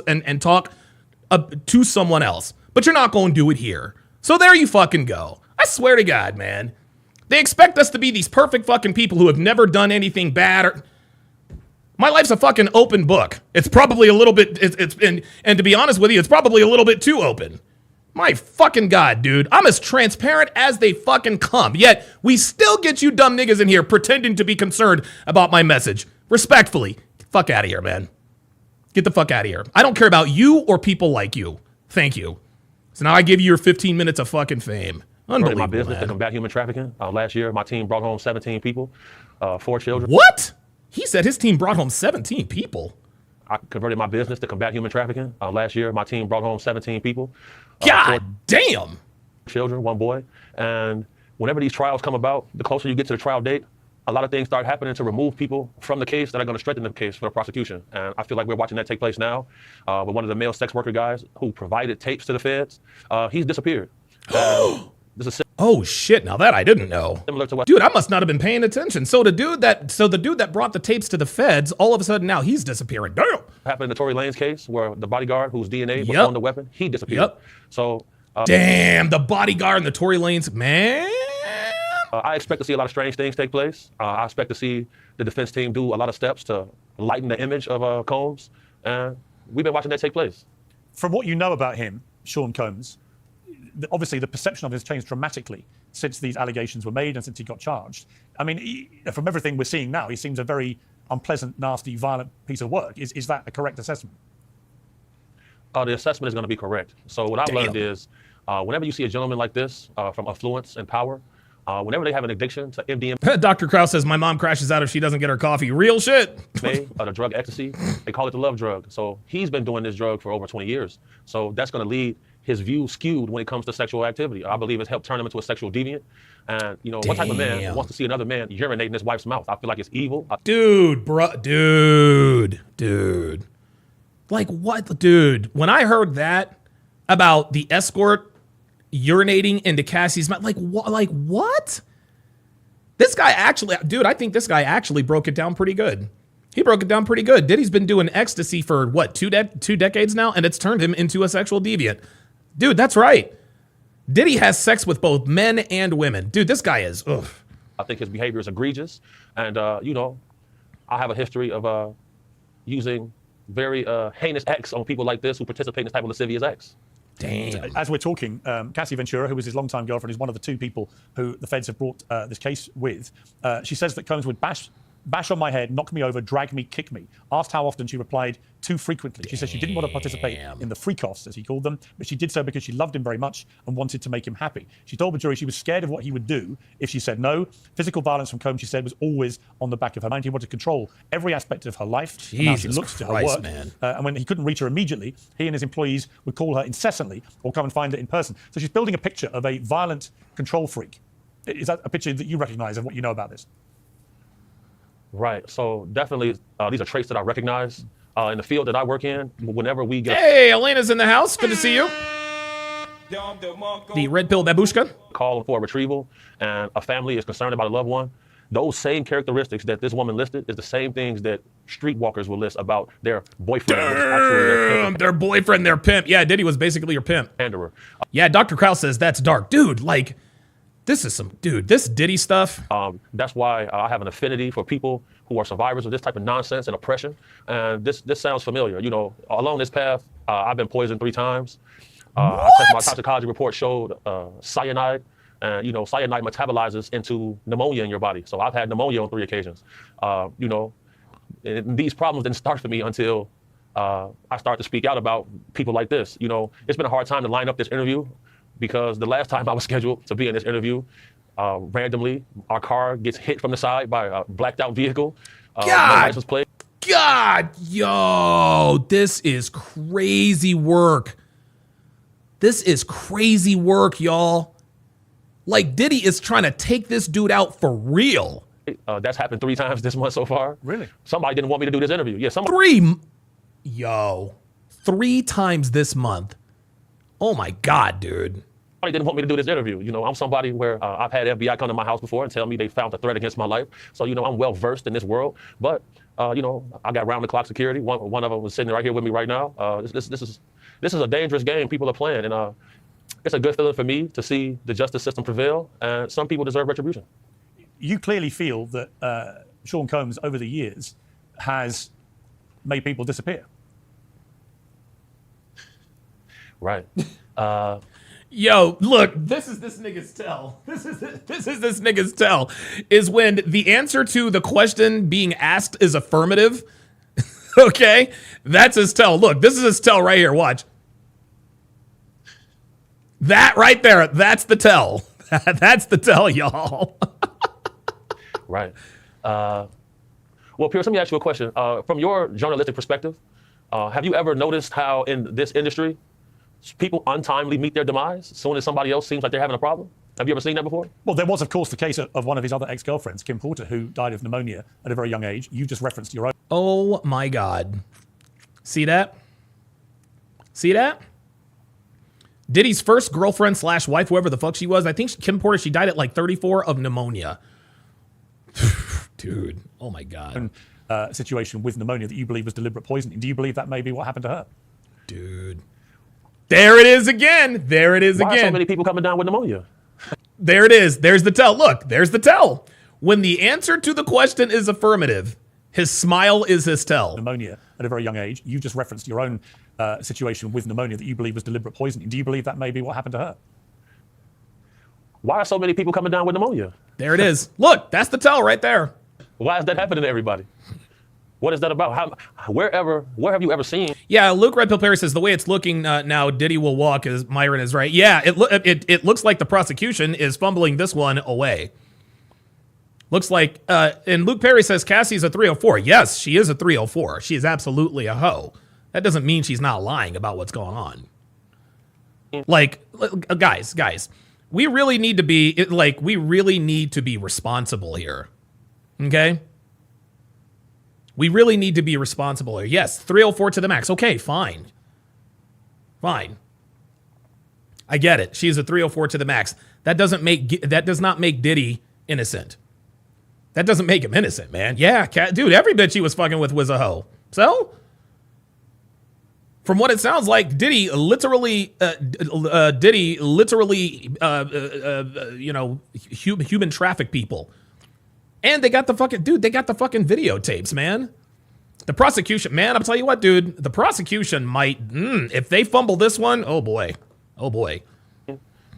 to someone else. But you're not going to do it here. So there you fucking go. I swear to God, man. They expect us to be these perfect fucking people who have never done anything bad. My life's a fucking open book. It's probably a little bit, and to be honest with you, it's probably a little bit too open. My fucking God, dude. I'm as transparent as they fucking come. Yet, we still get you dumb niggas in here pretending to be concerned about my message. Respectfully, get the fuck out of here, man. Get the fuck out of here. I don't care about you or people like you. Thank you. So now I give you your 15 minutes of fucking fame. Unbelievable, my business man. to combat human trafficking. Last year, my team brought home 17 people, 4 children. What? He said his team brought home 17 people. I converted my business to combat human trafficking. Last year, my team brought home 17 people. God damn. 4 children, 1 boy. And whenever these trials come about, the closer you get to the trial date, a lot of things start happening to remove people from the case that are going to strengthen the case for the prosecution. And I feel like we're watching that take place now with one of the male sex worker guys who provided tapes to the feds. He's disappeared. Oh shit! Now that I didn't know. Similar to what, dude, I must not have been paying attention. So the dude that brought the tapes to the feds, all of a sudden now he's disappearing. Damn. Happened in the Tory Lanez case where the bodyguard whose DNA was on the weapon, he disappeared. So damn, the bodyguard in the Tory Lanez, man. I expect to see a lot of strange things take place. I expect to see the defense team do a lot of steps to lighten the image of Combs, and we've been watching that take place. From what you know about him, Sean Combs, obviously the perception of him has changed dramatically since these allegations were made and since he got charged. I mean, from everything we're seeing now, he seems a very unpleasant, nasty, violent piece of work. Is that a correct assessment? The assessment is going to be correct. So what I've learned is whenever you see a gentleman like this from affluence and power, Whenever they have an addiction to MDMA Dr. Krause says, my mom crashes out if she doesn't get her coffee. Real shit. or the drug ecstasy, they call it the love drug. So he's been doing this drug for over 20 years. So that's going to lead his view skewed when it comes to sexual activity. I believe it's helped turn him into a sexual deviant. And, you know, what type of man wants to see another man urinate in his wife's mouth? I feel like it's evil. Dude, bro, dude. Like, what? Dude, when I heard that about the escort urinating into Cassie's mouth, like, what? Like, what? This guy actually, dude, I think this guy actually broke it down pretty good. He broke it down pretty good. Diddy's been doing ecstasy for, what, two decades now? And it's turned him into a sexual deviant. Dude, that's right. Diddy has sex with both men and women. Dude, this guy is, ugh. I think his behavior is egregious. And, you know, I have a history of using very heinous acts on people like this who participate in this type of lascivious acts. Damn. As we're talking, Cassie Ventura, who was his longtime girlfriend, is one of the two people who the feds have brought this case with. She says that Combs would bash on my head, knock me over, drag me, kick me. Asked how often, she replied, too frequently. She says she didn't want to participate in the freak-offs, as he called them, but she did so because she loved him very much and wanted to make him happy. She told the jury she was scared of what he would do if she said no. Physical violence from Combs, she said, was always on the back of her mind. He wanted to control every aspect of her life and how she looked to her work. Man. And when he couldn't reach her immediately, he and his employees would call her incessantly or come and find her in person. So she's building a picture of a violent control freak. Is that a picture that you recognize of what you know about this? Right. So definitely, these are traits that I recognize in the field that I work in. Whenever we get Hey, Elena's in the house. Good to see you. The red pill babushka. call for a retrieval and a family is concerned about a loved one, those same characteristics that this woman listed is the same things that streetwalkers will list about their boyfriend. which is actually their pimp. Their boyfriend, their pimp. Yeah, Diddy was basically your pimp. Panderer. Yeah, Dr. Krause says that's dark. Dude, like, this is some, dude, this Diddy stuff. That's why I have an affinity for people who are survivors of this type of nonsense and oppression. And this sounds familiar. You know, along this path, I've been poisoned 3 times. My toxicology report showed cyanide. And, you know, cyanide metabolizes into pneumonia in your body. So I've had pneumonia on 3 occasions. You know, and these problems didn't start for me until I started to speak out about people like this. You know, it's been a hard time to line up this interview because the last time I was scheduled to be in this interview, randomly, our car gets hit from the side by a blacked out vehicle. No license plate. God, yo, this is crazy work. This is crazy work, y'all. Like, Diddy is trying to take this dude out for real. That's happened 3 times this month so far. Really? Somebody didn't want me to do this interview. Yeah, somebody. 3 times this month. Oh my God, dude. Somebody didn't want me to do this interview. You know, I'm somebody where I've had FBI come to my house before and tell me they found a threat against my life. So, you know, I'm well versed in this world. But, you know, I got round the clock security. One of them was sitting right here with me right now. This is a dangerous game people are playing. And it's a good feeling for me to see the justice system prevail. And some people deserve retribution. You clearly feel that Sean Combs, over the years, has made people disappear. Right. Yo, look, this is this nigga's tell. This is this nigga's tell. Is when the answer to the question being asked is affirmative. Okay? That's his tell. Look, this is his tell right here. Watch. That right there, that's the tell. That's the tell, y'all. Right. Well, Pierce, let me ask you a question. From your journalistic perspective, have you ever noticed how in this industry, people untimely meet their demise as soon as somebody else seems like they're having a problem? Have you ever seen that before? Well, there was, of course, the case of one of his other ex-girlfriends, Kim Porter, who died of pneumonia at a very young age. You just referenced your own. Oh, my God. See that? See that? Diddy's first girlfriend / wife, whoever the fuck she was, I think Kim Porter, she died at like 34 of pneumonia. Dude, oh my God. Situation with pneumonia that you believe was deliberate poisoning. Do you believe that may be what happened to her? Dude. There it is again. There it is Why again. are so many people coming down with pneumonia? There it is. There's the tell. Look, there's the tell. When the answer to the question is affirmative, his smile is his tell. Pneumonia at a very young age. You just referenced your own situation with pneumonia that you believe was deliberate poisoning. Do you believe that may be what happened to her? Why are so many people coming down with pneumonia? There it is. Look, that's the tell right there. Why is that happening to everybody? What is that about? Where have you ever seen? Yeah, Luke Red Pill Perry says the way it's looking now, Diddy will walk. As Myron is right. Yeah, it looks like the prosecution is fumbling this one away. Looks like, and Luke Perry says Cassie's a 304. Yes, she is a 304. She is absolutely a hoe. That doesn't mean she's not lying about what's going on. Like, guys, we really need to be responsible here. Okay? We really need to be responsible here. Yes, 304 to the max. Okay, fine. Fine. I get it. She's a 304 to the max. That does not make Diddy innocent. That doesn't make him innocent, man. Yeah, dude, every bitch he was fucking with was a hoe. So, from what it sounds like, Diddy literally, human traffic people. And they got the fucking videotapes, man. The prosecution, man, I'm telling you what, dude, the prosecution might, if they fumble this one, oh boy.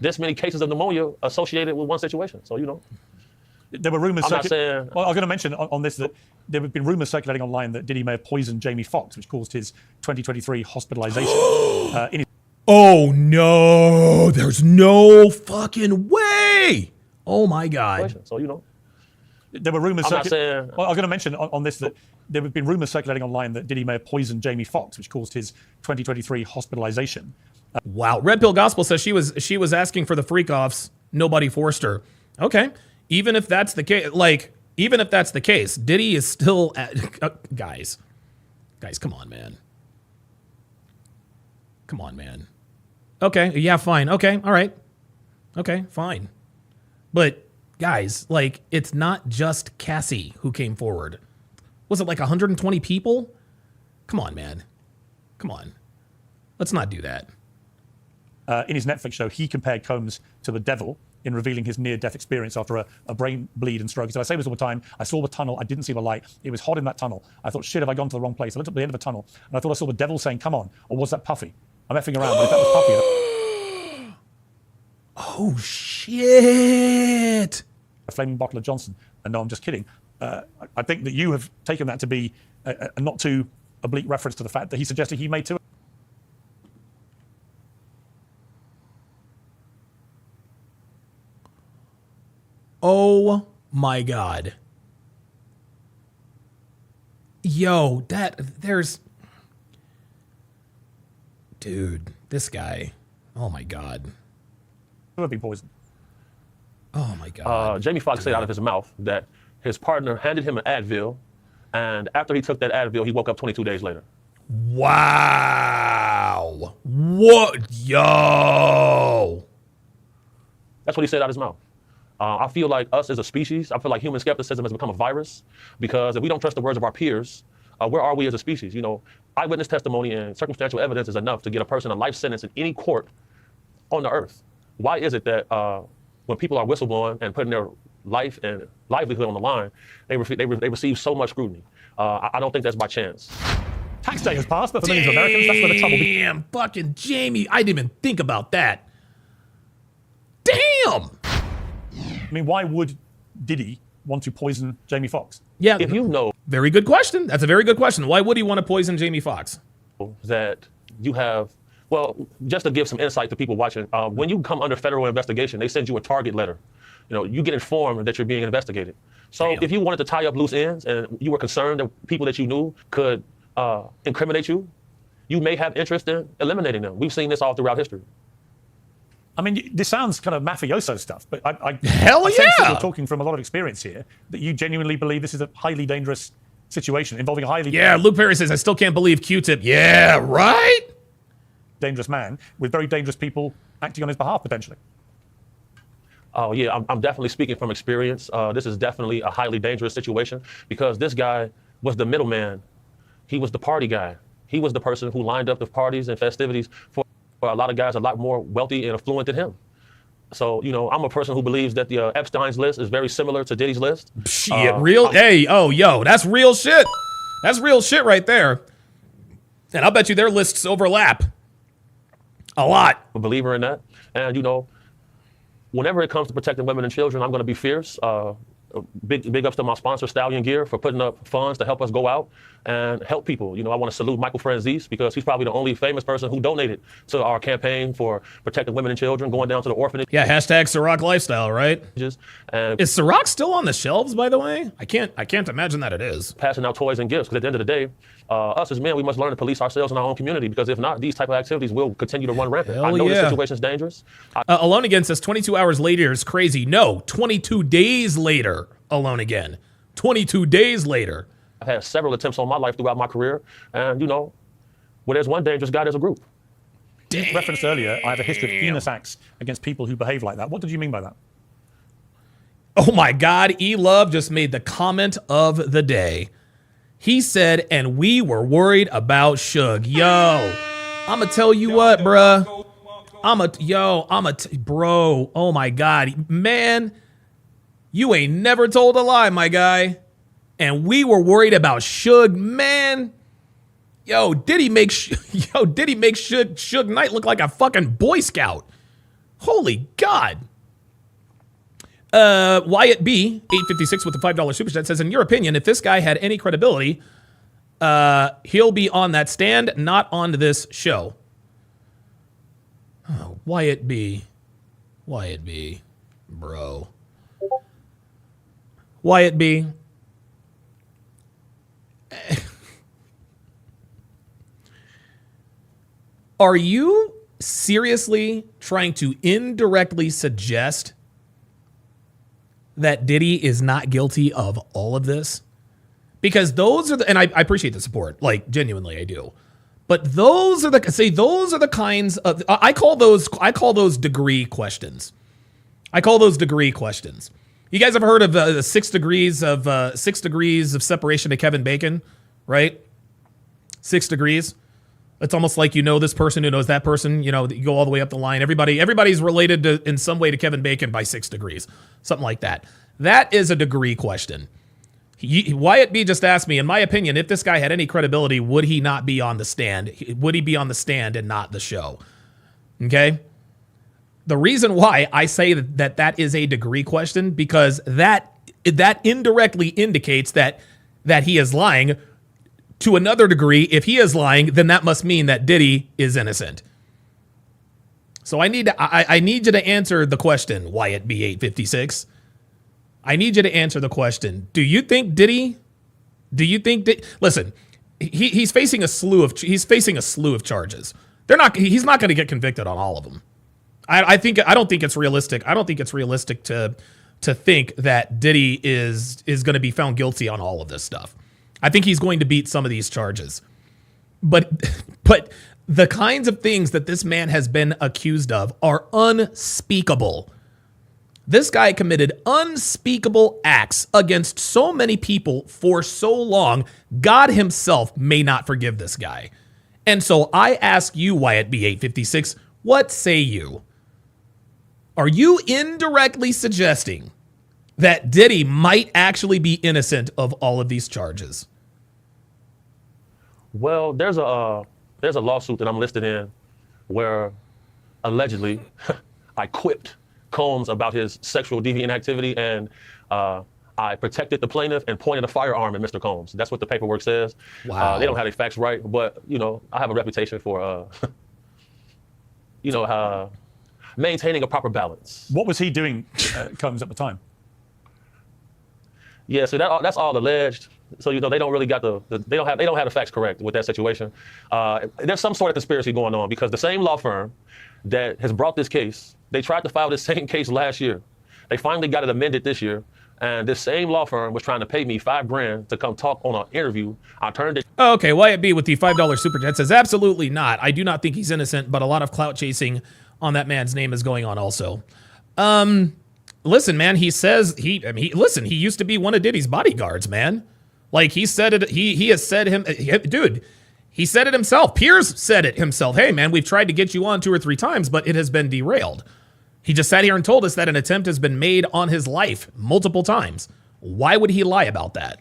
This many cases of pneumonia associated with one situation. So, There were rumors. I'm not saying. Well, I was going to mention on this that there have been rumors circulating online that Diddy may have poisoned Jamie Foxx, which caused his 2023 hospitalization. Oh no! There's no fucking way! Oh my god! So there were rumors. I'm not saying. Well, I was going to mention on this that there have been rumors circulating online that Diddy may have poisoned Jamie Foxx, which caused his 2023 hospitalization. Wow! Red Pill Gospel says she was asking for the freak offs. Nobody forced her. Okay. Even if that's the case, Diddy is still guys, come on, man. Okay, yeah, fine. Okay, all right. Okay, fine. But guys, it's not just Cassie who came forward. Was it 120 people? Come on, man. Come on. Let's not do that. In his Netflix show, he compared Combs to the devil in revealing his near-death experience after a brain bleed and stroke. He said, I say this all the time. I saw the tunnel. I didn't see the light. It was hot in that tunnel. I thought, shit, have I gone to the wrong place? I looked up the end of the tunnel, and I thought I saw the devil saying, come on. Or was that Puffy? I'm effing around, but if that was Puffy... Oh, shit. A flaming bottle of Johnson. And no, I'm just kidding. I think that you have taken that to be a not too oblique reference to the fact that he suggested he made two. Oh my God. Yo, dude, this guy. Oh my God. Would be poisoned. Oh my God. Jamie Foxx said out of his mouth that his partner handed him an Advil, and after he took that Advil, he woke up 22 days later. Wow. What? Yo. That's what he said out of his mouth. I feel like us as a species, I feel like human skepticism has become a virus, because if we don't trust the words of our peers, where are we as a species? Eyewitness testimony and circumstantial evidence is enough to get a person a life sentence in any court on the earth. Why is it that when people are whistleblowing and putting their life and livelihood on the line, they receive so much scrutiny? I don't think that's by chance. Tax day has passed, but for millions of Americans, that's where the trouble begins. Damn, fucking Jamie. I didn't even think about that. Damn. I mean, why would Diddy want to poison Jamie Foxx? Yeah. If you know. Very good question. That's a very good question. Why would he want to poison Jamie Foxx? That you have, well, just to give some insight to people watching, when you come under federal investigation, they send you a target letter. You get informed that you're being investigated. So If you wanted to tie up loose ends and you were concerned that people that you knew could incriminate you, you may have interest in eliminating them. We've seen this all throughout history. I mean, this sounds kind of mafioso stuff, but I Hell sense that yeah! you're talking from a lot of experience here, that you genuinely believe this is a highly dangerous situation involving a highly Luke Perry says, I still can't believe Q-Tip. Yeah, right? dangerous man with very dangerous people acting on his behalf, potentially. Oh, yeah, I'm definitely speaking from experience. This is definitely a highly dangerous situation because this guy was the middleman. He was the party guy. He was the person who lined up the parties and festivities for a lot of guys a lot more wealthy and affluent than him. So, I'm a person who believes that the Epstein's list is very similar to Diddy's list. Shit, that's real shit. That's real shit right there. And I'll bet you their lists overlap a lot. I'm a believer in that. And, whenever it comes to protecting women and children, I'm going to be fierce. big ups to my sponsor, Stallion Gear, for putting up funds to help us go out and help people. You know, I want to salute Michael Franzese because he's probably the only famous person who donated to our campaign for protecting women and children, going down to the orphanage. Yeah, hashtag Ciroc lifestyle, right? And Is Ciroc still on the shelves, by the way? I can't imagine that it is. passing out toys and gifts, because at the end of the day, us as men, we must learn to police ourselves in our own community, because if not, these type of activities will continue to run rampant. Hell I know yeah. this situation is dangerous. Alone Again says 22 hours later is crazy. No, 22 days later, Alone Again. 22 days later. I've had several attempts on my life throughout my career, and you know, where there's one dangerous guy, there's a group. You referenced earlier, I have a history of heinous acts against people who behave like that. What did you mean by that? Oh my God, E-Love just made the comment of the day. He said, and we were worried about Suge. Yo, I'ma tell you what, bruh. Bro, oh my God. Man, you ain't never told a lie, my guy. And we were worried about Suge, man. Yo, Diddy make Suge Knight look like a fucking Boy Scout. Holy God. Wyatt B, 856 with the $5 super chat says, in your opinion, if this guy had any credibility, he'll be on that stand, not on this show. Oh, Wyatt B, bro. Wyatt B. Are you seriously trying to indirectly suggest that Diddy is not guilty of all of this? Because those are the, and I appreciate the support, like genuinely I do. But those are the kinds of, I call those degree questions. You guys have heard of the 6 degrees of separation to Kevin Bacon, right? 6 degrees. It's almost like you know this person who knows that person. You know, you go all the way up the line. Everybody's related to, in some way, to Kevin Bacon by 6 degrees, something like that. That is a degree question. Wyatt B just asked me, in my opinion, if this guy had any credibility, would he not be on the stand? Would he be on the stand and not the show? Okay. The reason why I say that is a degree question, because that indirectly indicates that he is lying. To another degree, if he is lying, then that must mean that Diddy is innocent. So I need you to answer the question, Wyatt B856. I need you to answer the question. Do you think Diddy? Listen, he's facing a slew of charges. He's not going to get convicted on all of them. I don't think it's realistic. I don't think it's realistic to think that Diddy is going to be found guilty on all of this stuff. I think he's going to beat some of these charges. But the kinds of things that this man has been accused of are unspeakable. This guy committed unspeakable acts against so many people for so long, God himself may not forgive this guy. And so I ask you, Wyatt B856, what say you? Are you indirectly suggesting that Diddy might actually be innocent of all of these charges? Well, there's a lawsuit that I'm listed in where allegedly I quipped Combs about his sexual deviant activity, and I protected the plaintiff and pointed a firearm at Mr. Combs. That's what the paperwork says. Wow. They don't have the facts right, but you know, I have a reputation for maintaining a proper balance. What was he doing, Combs, at the time? Yeah, so that's all alleged. So you know they don't really got they don't have the facts correct with that situation. There's some sort of conspiracy going on, because the same law firm that has brought this case, they tried to file this same case last year. They finally got it amended this year, and this same law firm was trying to pay me $5,000 to come talk on an interview. I turned it. Okay, Wyatt B with the $5 super chat says, absolutely not. I do not think he's innocent, but a lot of clout chasing on that man's name is going on also. Listen, man, he says he used to be one of Diddy's bodyguards, man. Like he said it, he has said dude, he said it himself. Piers said it himself. Hey, man, we've tried to get you on 2 or 3 times, but it has been derailed. He just sat here and told us that an attempt has been made on his life multiple times. Why would he lie about that?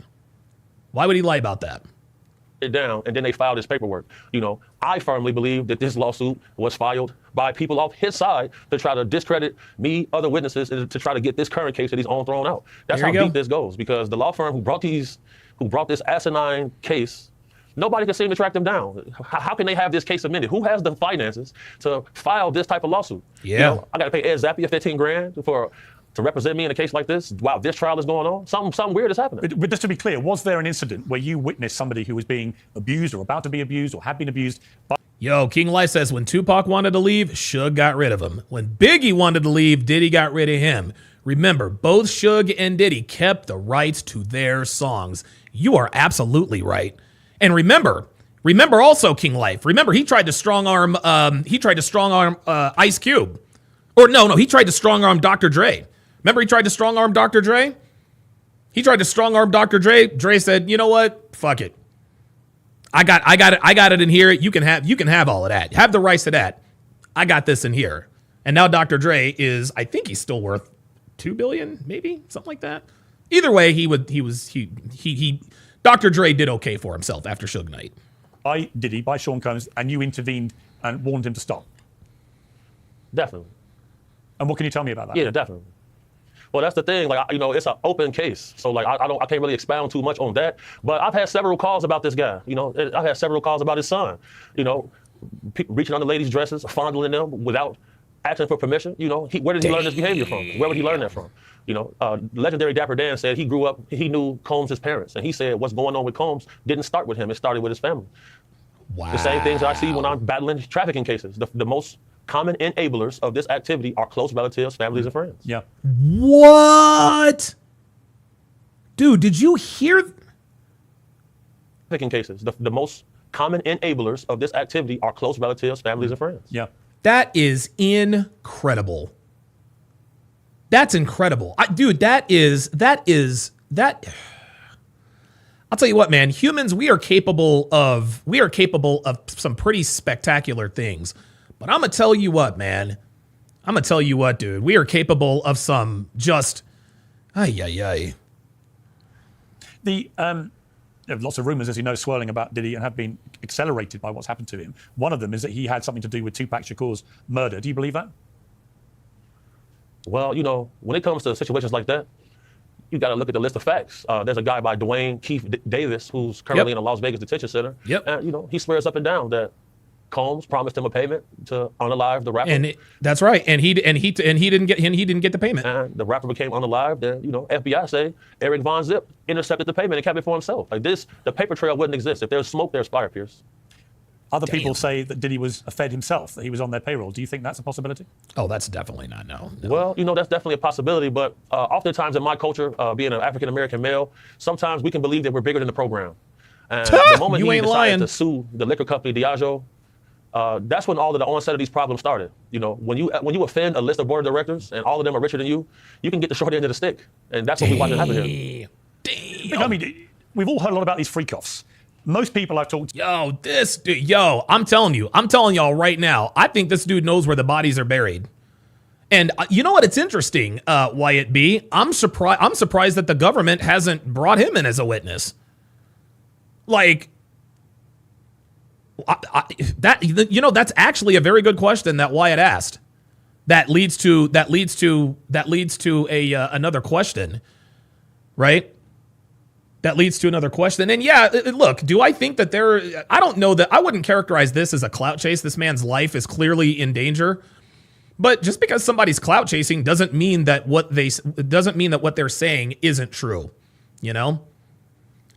Why would he lie about that? it down, and then they filed this paperwork. You know, I firmly believe that this lawsuit was filed by people off his side to try to discredit me, other witnesses, and to try to get this current case that he's on thrown out. That's how deep this goes, because the law firm who brought this asinine case, nobody can seem to track them down. How can they have this case amended? Who has the finances to file this type of lawsuit? Yeah. You know, I got to pay Ed Zappia 15 grand to represent me in a case like this while this trial is going on. Something weird is happening. But just to be clear, was there an incident where you witnessed somebody who was being abused or about to be abused or had been abused by... Yo, King Life says, when Tupac wanted to leave, Suge got rid of him. When Biggie wanted to leave, Diddy got rid of him. Remember, both Suge and Diddy kept the rights to their songs. You are absolutely right. And remember also, King Life, remember he tried to strong arm Ice Cube. Or no, he tried to strong arm Dr. Dre. Remember he tried to strong arm Dr. Dre? He tried to strong arm Dr. Dre. Dre said, you know what? Fuck it. I got it in here. You can have all of that. Have the rights to that. I got this in here. And now Dr. Dre is, I think he's still worth $2 billion, maybe something like that. Either way, Dr. Dre did okay for himself after Suge Knight. By Diddy, by Sean Combs, and you intervened and warned him to stop. Definitely. And what can you tell me about that? Yeah, definitely. Well, that's the thing. Like, you know, it's an open case, so like I can't really expound too much on that. But I've had several calls about this guy. You know, I've had several calls about his son. You know, reaching under ladies' dresses, fondling them without asking for permission. You know, where did he learn this behavior from? Where would he learn that from? You know, legendary Dapper Dan said he grew up, he knew Combs' parents, and he said what's going on with Combs didn't start with him. It started with his family. Wow. The same things I see when I'm battling trafficking cases. The most common enablers of this activity are close relatives, families, and friends. Yeah. What? Dude, did you hear? Trafficking cases. The most common enablers of this activity are close relatives, families, and friends. Yeah. That is incredible. That's incredible. Dude, that. I'll tell you what, man, humans, we are capable of some pretty spectacular things. But I'm going to tell you what, man. I'm going to tell you what, dude. We are capable of some just, ay. There are lots of rumors, as you know, swirling about Diddy and have been accelerated by what's happened to him. One of them is that he had something to do with Tupac Shakur's murder. Do you believe that? Well, you know, when it comes to situations like that, you got to look at the list of facts. There's a guy by Dwayne Keith Davis who's currently in a Las Vegas detention center. Yep. And, you know, he swears up and down that Combs promised him a payment to unalive the rapper. And that's right. And he didn't get the payment. And the rapper became unalive. Then, you know, FBI say Eric Von Zip intercepted the payment and kept it for himself. Like this, the paper trail wouldn't exist. If there's smoke, there's fire, Pierce. Other people say that Diddy was a Fed himself, that he was on their payroll. Do you think that's a possibility? Oh, that's definitely not, no. Well, you know, that's definitely a possibility. But oftentimes in my culture, being an African-American male, sometimes we can believe that we're bigger than the program. And the moment he decided to sue the liquor company Diageo, that's when all of the onset of these problems started. You know, when you offend a list of board of directors and all of them are richer than you can get the short end of the stick. And that's what we watch happen here. I mean, we've all heard a lot about these freak-offs. Most people I've talked to... I'm telling y'all right now, I think this dude knows where the bodies are buried. And you know what? It's interesting, Wyatt B. I'm surprised that the government hasn't brought him in as a witness. Like, that's actually a very good question that Wyatt asked. That leads to another question, right? That leads to another question. And yeah, look, do I think that I don't know that I wouldn't characterize this as a clout chase. This man's life is clearly in danger. But just because somebody's clout chasing doesn't mean that what they're saying isn't true. You know?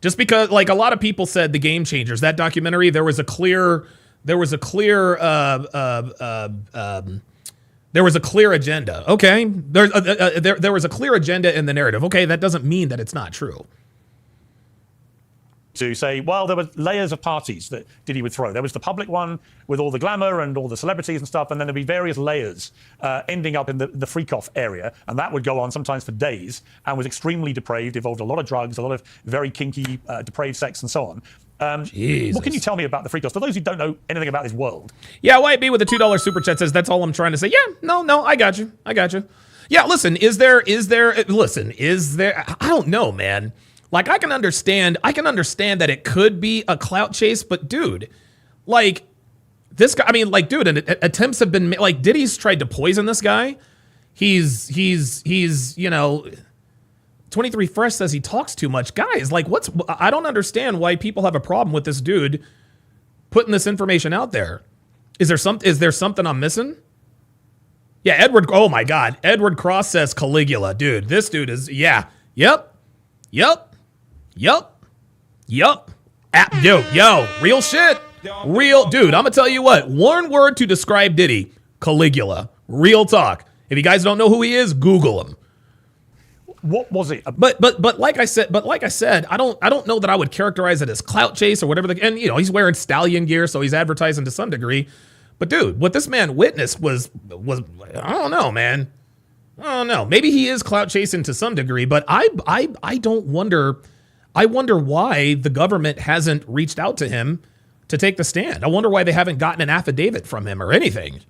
Just because, like, a lot of people said The Game Changers, that documentary, there was a clear agenda. Okay, there was a clear agenda in the narrative. Okay, that doesn't mean that it's not true. To say, well, there were layers of parties that Diddy would throw. There was the public one with all the glamour and all the celebrities and stuff, and then there'd be various layers ending up in the freak-off area, and that would go on sometimes for days and was extremely depraved, involved a lot of drugs, a lot of very kinky, depraved sex, and so on. What can you tell me about the freak-offs? For those who don't know anything about this world. Yeah, White B with a $2 super chat says, that's all I'm trying to say. Yeah, no, I got you. Yeah, listen, is there, I don't know, man. Like, I can understand that it could be a clout chase, but dude, like, this guy, I mean, like, dude, and attempts have been made. Like, Diddy's tried to poison this guy. He's, you know, 23 Fresh says he talks too much. Guys, like, I don't understand why people have a problem with this dude putting this information out there. Is there something I'm missing? Yeah, Edward, oh my God. Edward Cross says Caligula. Dude, this dude is, yeah. Yep. Yo, real shit. Real, dude, I'm gonna tell you what. One word to describe Diddy, Caligula. Real talk. If you guys don't know who he is, Google him. What was it? But like I said, I don't know that I would characterize it as clout chase or whatever. And you know, he's wearing Stallion gear, so he's advertising to some degree. But dude, what this man witnessed was I don't know, man. I don't know. Maybe he is clout chasing to some degree, but I don't wonder. I wonder why the government hasn't reached out to him to take the stand. I wonder why they haven't gotten an affidavit from him or anything.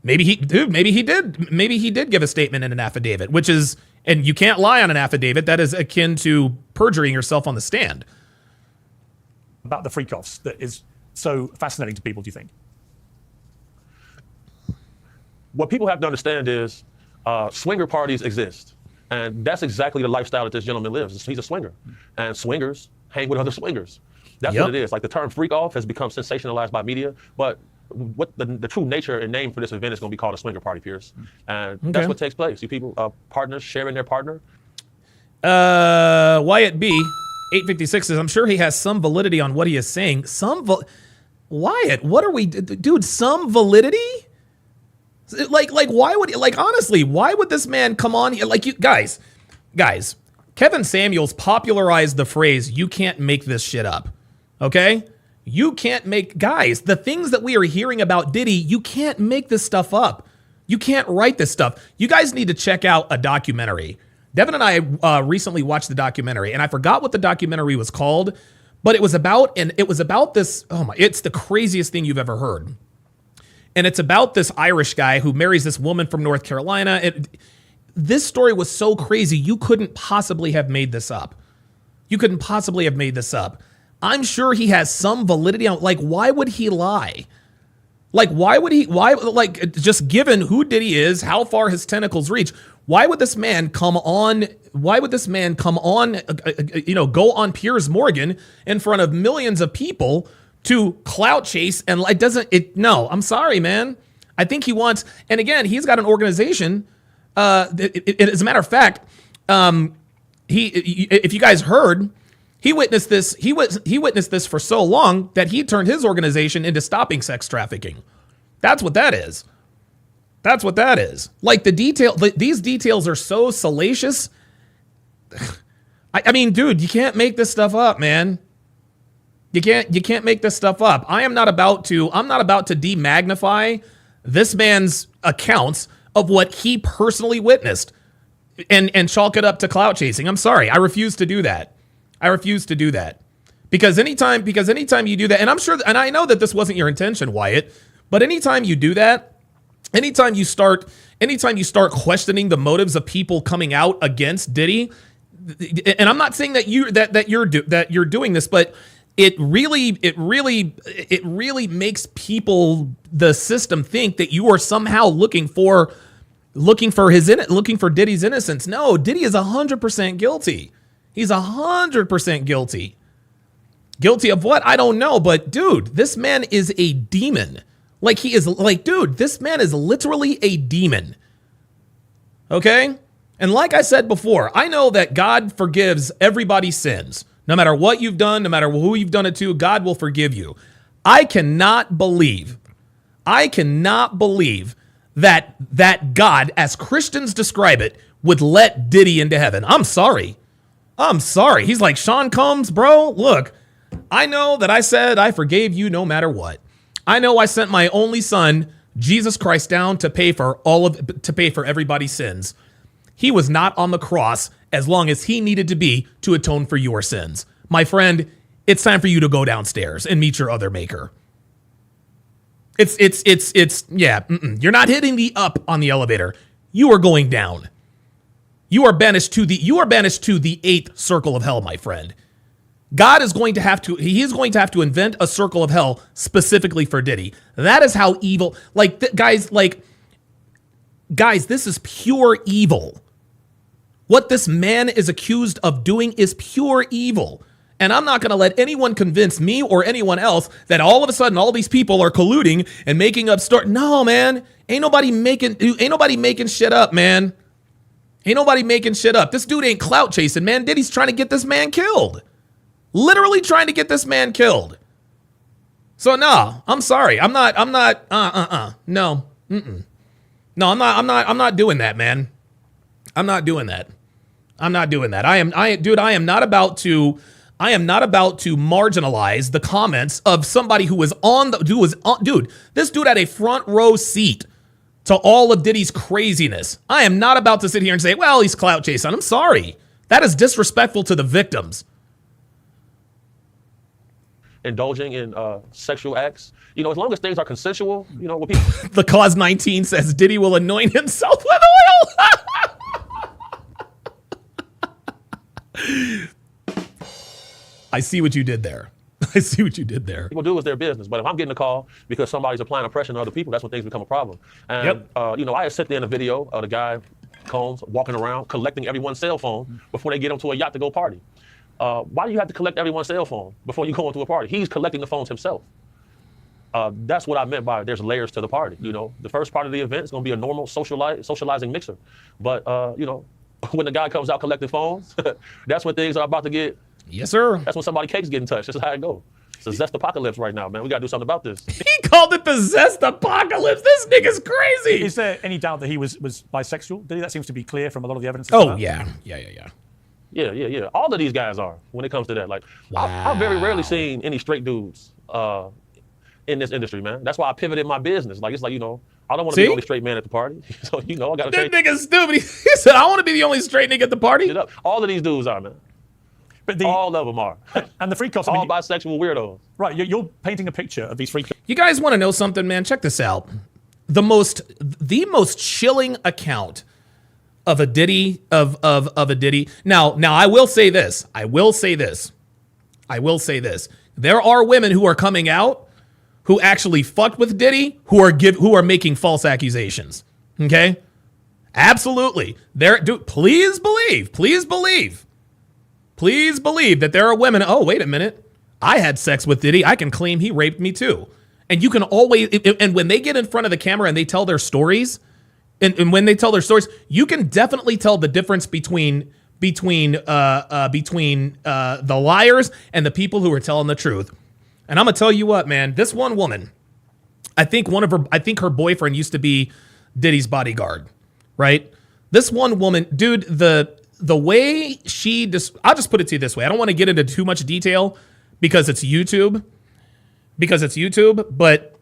Maybe he did give a statement in an affidavit, which is, and you can't lie on an affidavit. That is akin to perjuring yourself on the stand. About the freak-offs that is so fascinating to people, do you think? What people have to understand is swinger parties exist. And that's exactly the lifestyle that this gentleman lives. He's a swinger. And swingers hang with other swingers. That's what it is. Like, the term freak off has become sensationalized by media, but what the true nature and name for this event is going to be called a swinger party, Pierce. And that's what takes place. You people, partners sharing their partner. Wyatt B, 856 says, I'm sure he has some validity on what he is saying. Wyatt, what are we, dude, some validity? Like, why would, like, honestly, why would this man come on here? Like, you guys, Kevin Samuels popularized the phrase, you can't make this shit up. Okay? You can't make, guys, the things that we are hearing about Diddy, you can't make this stuff up. You can't write this stuff. You guys need to check out a documentary. Devin and I recently watched the documentary, and I forgot what the documentary was called, but it was about this, it's the craziest thing you've ever heard. And it's about this Irish guy who marries this woman from North Carolina. This story was so crazy, you couldn't possibly have made this up. I'm sure he has some validity on, like, why would he lie? Like, just given who Diddy is, how far his tentacles reach, why would this man come on, go on Piers Morgan in front of millions of people to clout chase and no, I'm sorry, man. I think he wants, and again, he's got an organization. As a matter of fact, if you guys heard, he witnessed this. He witnessed this for so long that he turned his organization into stopping sex trafficking. That's what that is. Like, these details are so salacious. I mean, dude, you can't make this stuff up, man. You can't make this stuff up. I'm not about to demagnify this man's accounts of what he personally witnessed and chalk it up to clout chasing. I'm sorry. I refuse to do that. Because anytime you do that, and I'm sure, and I know that this wasn't your intention, Wyatt, but anytime you do that, anytime you start questioning the motives of people coming out against Diddy, and I'm not saying that you're doing this, but it really makes people, the system, think that you are somehow looking for Diddy's innocence. No, Diddy is 100% guilty. He's 100% guilty. Guilty of what? I don't know. But dude, this man is a demon. This man is literally a demon. Okay? And like I said before, I know that God forgives everybody's sins. No matter what you've done, no matter who you've done it to, God will forgive you. I cannot believe that God, as Christians describe it, would let Diddy into heaven. I'm sorry. He's like, Sean Combs, bro, look, I know that I said I forgave you no matter what. I know I sent my only son, Jesus Christ, down to pay for everybody's sins. He was not on the cross as long as he needed to be to atone for your sins. My friend, it's time for you to go downstairs and meet your other maker. You're not hitting the up on the elevator. You are going down. You are banished to the eighth circle of hell, my friend. God is going to have to, he is going to have to invent a circle of hell specifically for Diddy. That is how evil, guys, this is pure evil. What this man is accused of doing is pure evil. And I'm not going to let anyone convince me or anyone else that all of a sudden all these people are colluding and making up stories. No, man. Ain't nobody making shit up, man. Ain't nobody making shit up. This dude ain't clout chasing, man. Diddy's trying to get this man killed. Literally trying to get this man killed. So no, I'm sorry. I'm not, no. No, I'm not doing that, man. I'm not doing that. I'm not doing that. I am not about to marginalize the comments of somebody who was dude, this dude had a front row seat to all of Diddy's craziness. I am not about to sit here and say, well, he's clout chasing. I'm sorry. That is disrespectful to the victims. Indulging in sexual acts, as long as things are consensual, what people. The Cause 19 says Diddy will anoint himself with oil. I see what you did there. I see what you did there. People do is their business, but if I'm getting a call because somebody's applying oppression on other people, that's when things become a problem. And I had sit there in a video of the guy Combs walking around collecting everyone's cell phone before they get onto a yacht to go party. Why do you have to collect everyone's cell phone before you go into a party? He's collecting the phones himself. That's what I meant by there's layers to the party. The first part of the event is going to be a normal socializing mixer. But, when the guy comes out collecting phones, that's when things are about to get. Yes, sir. That's when somebody's cake's getting touched. That's how it goes. It's a zest apocalypse right now, man. We got to do something about this. He called it the zest apocalypse. This nigga's crazy. Is there any doubt that he was bisexual? That seems to be clear from a lot of the evidence. Oh, yeah. Yeah. All of these guys are when it comes to that. Like, wow. I've very rarely seen any straight dudes in this industry, man. That's why I pivoted my business. Like, it's like, I don't want to be the only straight man at the party. So, I got to change. That nigga's stupid. He said, I want to be the only straight nigga at the party. All of these dudes are, man. But all of them are. And the freak offs. All bisexual weirdos. Right, you're painting a picture of these freak. You guys want to know something, man? Check this out. The most chilling account of a Diddy, of a Diddy. Now, I will say this. There are women who are coming out who actually fucked with Diddy, who are making false accusations. Okay? Absolutely. Please believe that there are women. Oh, wait a minute. I had sex with Diddy. I can claim he raped me too. And you can always, and when they get in front of the camera and they tell their stories, and when they tell their stories, you can definitely tell the difference between the liars and the people who are telling the truth. And I'm gonna tell you what, man. This one woman, I think her boyfriend used to be Diddy's bodyguard, right? This one woman, dude, the way I'll just put it to you this way. I don't want to get into too much detail because it's YouTube. But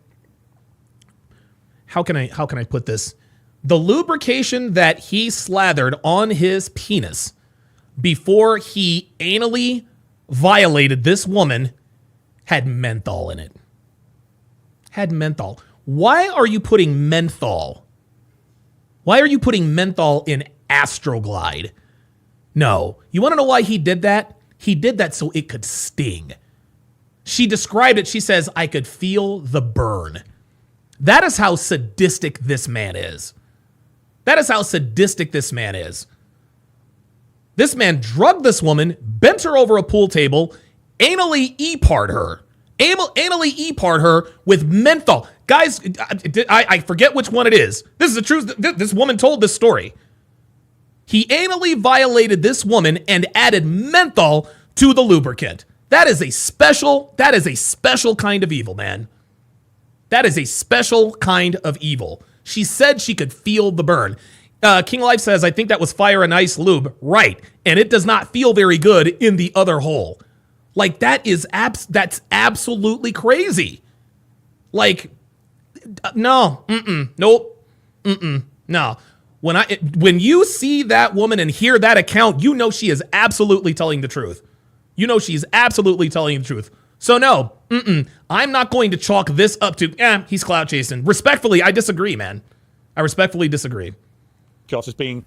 how can I put this? The lubrication that he slathered on his penis before he anally violated this woman had menthol in it. Had menthol. Why are you putting menthol? Why are you putting menthol in Astroglide? No. You want to know why he did that? He did that so it could sting. She described it. She says, I could feel the burn. That is how sadistic this man is. This man drugged this woman, bent her over a pool table, anally E-part her with menthol. Guys, I forget which one it is. This is the truth. This woman told this story. He anally violated this woman and added menthol to the lubricant. That is a special kind of evil, man. That is a special kind of evil. She said she could feel the burn. King Life says, I think that was fire and ice lube. Right. And it does not feel very good in the other hole. Like, that's absolutely crazy. Like, no. Nope. No. When you see that woman and hear that account, you know she is absolutely telling the truth. So no, I'm not going to chalk this up to, he's clout chasing. Respectfully, I disagree, man. I respectfully disagree. As being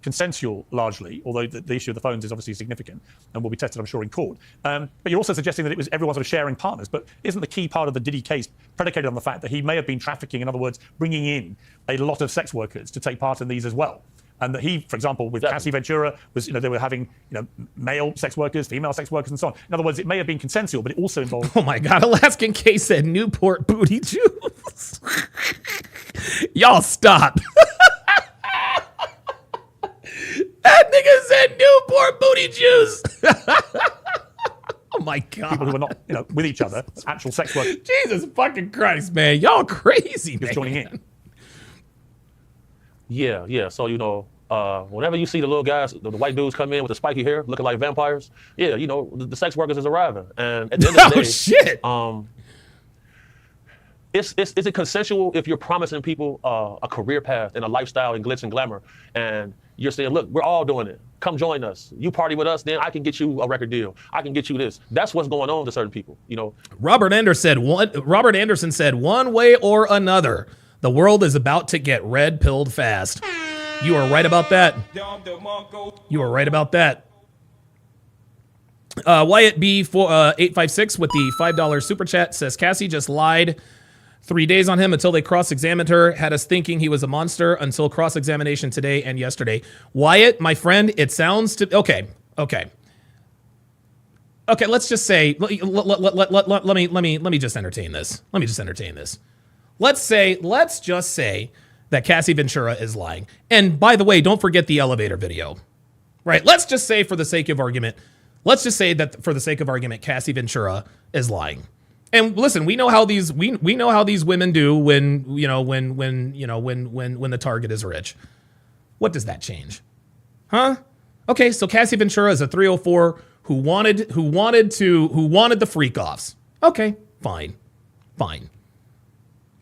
consensual largely, although the issue of the phones is obviously significant and will be tested, I'm sure, in court. But you're also suggesting that it was everyone sort of sharing partners. But isn't the key part of the Diddy case predicated on the fact that he may have been trafficking, in other words, bringing in a lot of sex workers to take part in these as well? And that he, for example, with Cassie Ventura, was, they were having, male sex workers, female sex workers, and so on. In other words, it may have been consensual, but it also involved. Oh my God, Alaskan K said Newport booty juice. Y'all stop. That nigga said Newport booty juice. Oh my God. People who are not, with each other, actual sex workers. Jesus fucking Christ, man. Y'all crazy, man. Joining in. Yeah. So, whenever you see the little guys, the white dudes come in with the spiky hair looking like vampires, the sex workers is arriving. And at the end of the day, shit. Is it consensual if you're promising people a career path and a lifestyle and glitz and glamour, and you're saying, look, we're all doing it. Come join us. You party with us, then I can get you a record deal. I can get you this. That's what's going on to certain people, Robert Anderson said, one way or another, the world is about to get red-pilled fast. You are right about that. You are right about that. Wyatt B 856 with the $5 super chat says, Cassie just lied 3 days on him until they cross-examined her, had us thinking he was a monster until cross-examination today and yesterday. Wyatt, my friend, it sounds to... Okay, let's just say... Let me just entertain this. Let's just say that Cassie Ventura is lying. And by the way, don't forget the elevator video, right? Let's just say for the sake of argument, Cassie Ventura is lying. And listen, we know how these women do when the target is rich. What does that change? Huh? Okay, so Cassie Ventura is a 304 who wanted the freak offs. Okay, fine.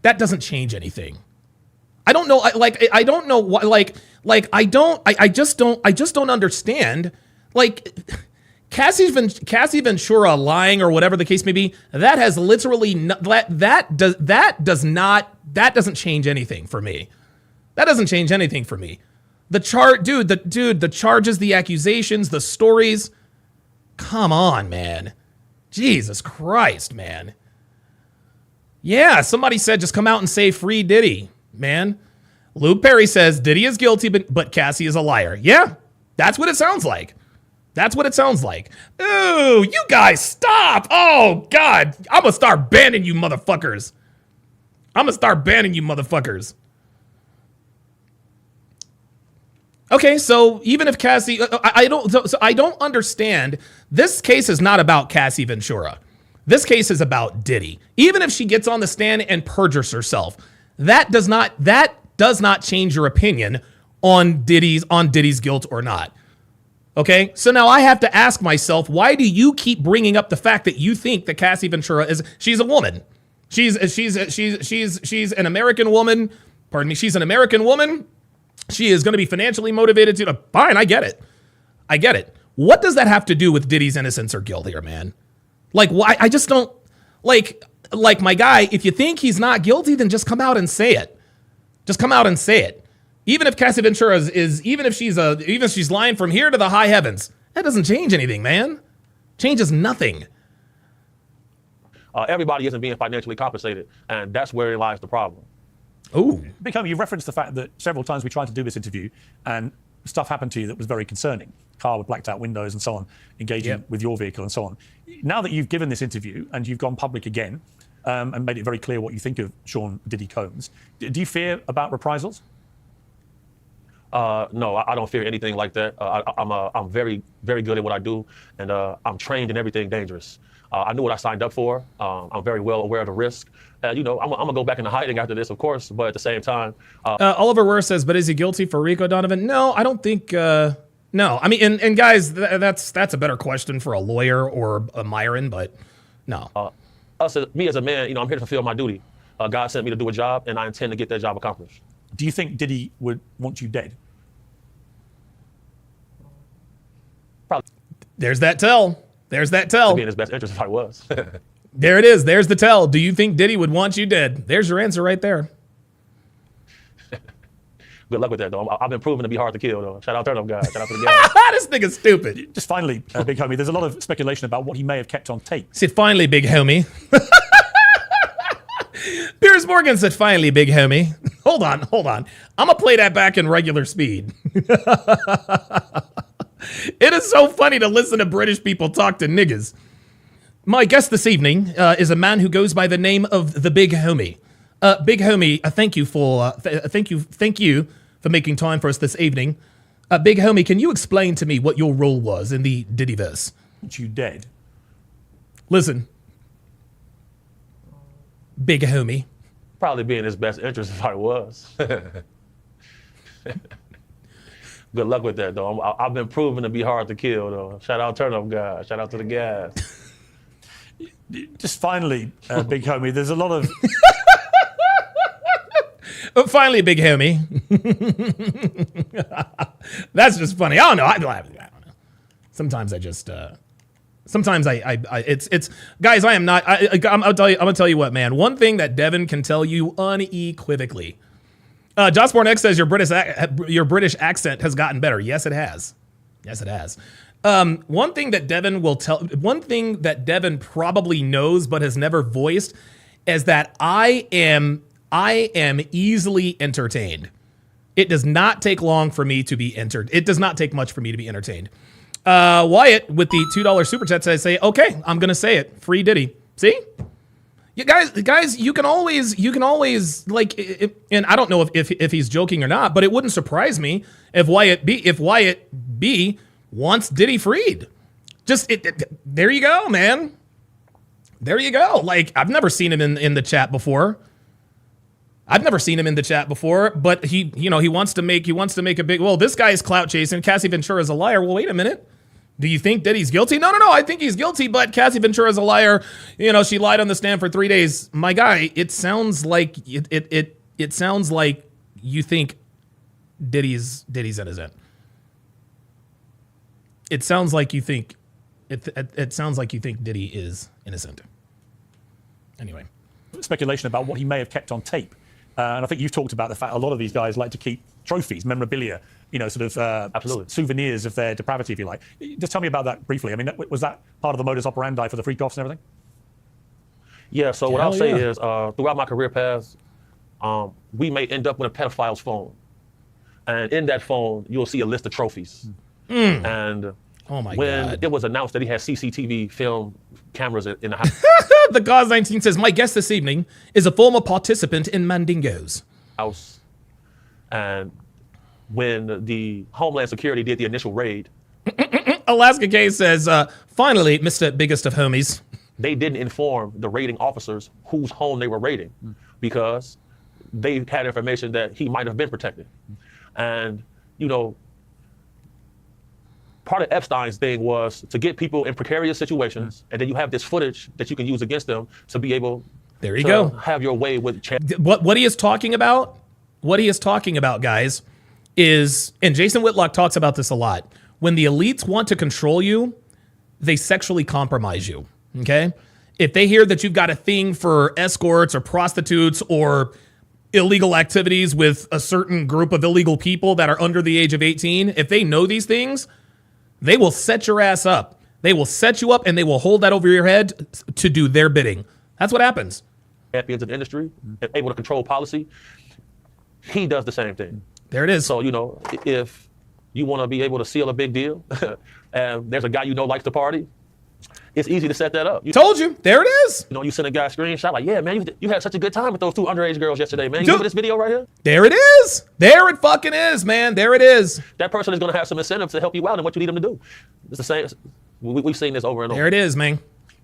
That doesn't change anything. I don't know. I don't know why. I just don't understand. Cassie Ventura lying or whatever the case may be. That has literally that doesn't change anything for me. That doesn't change anything for me. The charges, the accusations, the stories. Come on, man. Jesus Christ, man. Yeah, somebody said just come out and say free Diddy, man. Luke Perry says Diddy is guilty, but Cassie is a liar. Yeah, that's what it sounds like. Ooh, you guys stop. Oh, God. I'm going to start banning you motherfuckers. Okay, so even if Cassie, I don't understand. This case is not about Cassie Ventura. This case is about Diddy. Even if she gets on the stand and perjures herself, that does not change your opinion on Diddy's guilt or not. Okay, so now I have to ask myself, why do you keep bringing up the fact that you think that Cassie Ventura she's a woman? She's an American woman. Pardon me. She's an American woman. She is going to be financially motivated to. Fine, I get it. What does that have to do with Diddy's innocence or guilt here, man? Why? I just don't like my guy. If you think he's not guilty, then just come out and say it. Even if Cassie Ventura even if she's lying from here to the high heavens, that doesn't change anything, man. Changes nothing. Everybody isn't being financially compensated, and that's where lies the problem. Ooh. You referenced the fact that several times we tried to do this interview and stuff happened to you that was very concerning. Car with blacked out windows and so on, engaging with your vehicle and so on. Now that you've given this interview and you've gone public again and made it very clear what you think of Sean Diddy Combs, do you fear about reprisals? No, I don't fear anything like that. I'm very, very good at what I do, and I'm trained in everything dangerous. I knew what I signed up for. I'm very well aware of the risk. I'm gonna go back into hiding after this, of course, but at the same time. Oliver Wurr says, but is he guilty for Rico Donovan? No, I don't think. No, I mean, and guys, that's a better question for a lawyer or a Myron, but no. Me as a man, I'm here to fulfill my duty. God sent me to do a job, and I intend to get that job accomplished. Do you think Diddy would want you dead? Probably. There's that tell. It'd be in his best interest if I was. There it is. There's the tell. Do you think Diddy would want you dead? There's your answer right there. Good luck with that, though. I've been proven to be hard to kill, though. Shout out Turn Up guys. Shout out to the guys. This nigga's stupid. Just finally, big homie, there's a lot of speculation about what he may have kept on tape. Said finally, big homie. Piers Morgan said finally, big homie. Hold on. I'm gonna play that back in regular speed. It is so funny to listen to British people talk to niggas. My guest this evening is a man who goes by the name of the Big Homie. Big Homie, thank you for making time for us this evening. Big Homie, can you explain to me what your role was in the Diddyverse? You dead. Listen, Big Homie. Probably be in his best interest if I was. Good luck with that, though. I've been proven to be hard to kill, though. Shout out Turn Up guys. Shout out to the guys. Just finally, big homie, there's a lot of... Finally, Big Homie. That's just funny. I don't know. I don't know. Sometimes I just... Sometimes it's guys. I am not. I'm gonna tell you what, man. One thing that Devin can tell you unequivocally. Jossborn X says your British accent has gotten better. Yes, it has. Yes, it has. One thing that Devin will tell. One thing that Devin probably knows but has never voiced is that I am easily entertained. It does not take long for me to be entered. It does not take much for me to be entertained. Wyatt with the $2 super chat says, "Say okay, I'm gonna say it. Free Diddy." See, you guys, you can always like, and I don't know if he's joking or not, but it wouldn't surprise me if Wyatt B wants Diddy freed. Just there you go, man. There you go. Like, I've never seen him in the chat before. But he wants to make a big, well, this guy's clout chasing. Cassie Ventura's a liar. Well, wait a minute. Do you think Diddy's guilty? No. I think he's guilty, but Cassie Ventura's a liar. She lied on the stand for 3 days. My guy, it sounds like it sounds like you think Diddy's innocent. It sounds like you think Diddy is innocent. Anyway, speculation about what he may have kept on tape. And I think you've talked about the fact a lot of these guys like to keep trophies, memorabilia, Absolutely. souvenirs of their depravity, if you like. Just tell me about that briefly. I mean, was that part of the modus operandi for the freak offs and everything? Yeah, so what I'll say is, throughout my career path, we may end up with a pedophile's phone. And in that phone, you'll see a list of trophies. And oh my when God. it was announced that he had CCTV film cameras in the house, the Gauze19 says, my guest this evening is a former participant in Mandingos. And when the Homeland Security did the initial raid, Alaska K says, finally, Mr. Biggest of Homies. They didn't inform the raiding officers whose home they were raiding because they had information that he might have been protected. And, part of Epstein's thing was to get people in precarious situations, and then you have this footage that you can use against them to be able to have your way with what he is talking about. What he is talking about, guys, is, and Jason Whitlock talks about this a lot, when the elites want to control you, they sexually compromise you, okay? If they hear that you've got a thing for escorts or prostitutes or illegal activities with a certain group of illegal people that are under the age of 18, if they know these things, they will set your ass up. They will set you up and they will hold that over your head to do their bidding. That's what happens. Champions of the industry, able to control policy. He does the same thing. There it is. So, if you want to be able to seal a big deal and there's a guy likes to party, it's easy to set that up. Told you. There it is. You send a guy a screenshot like, yeah, man, you had such a good time with those 2 underage girls yesterday, man. You remember this video right here? There it is. There it fucking is, man. There it is. That person is going to have some incentive to help you out in what you need them to do. It's the same. We've seen this over and over. There it is, man.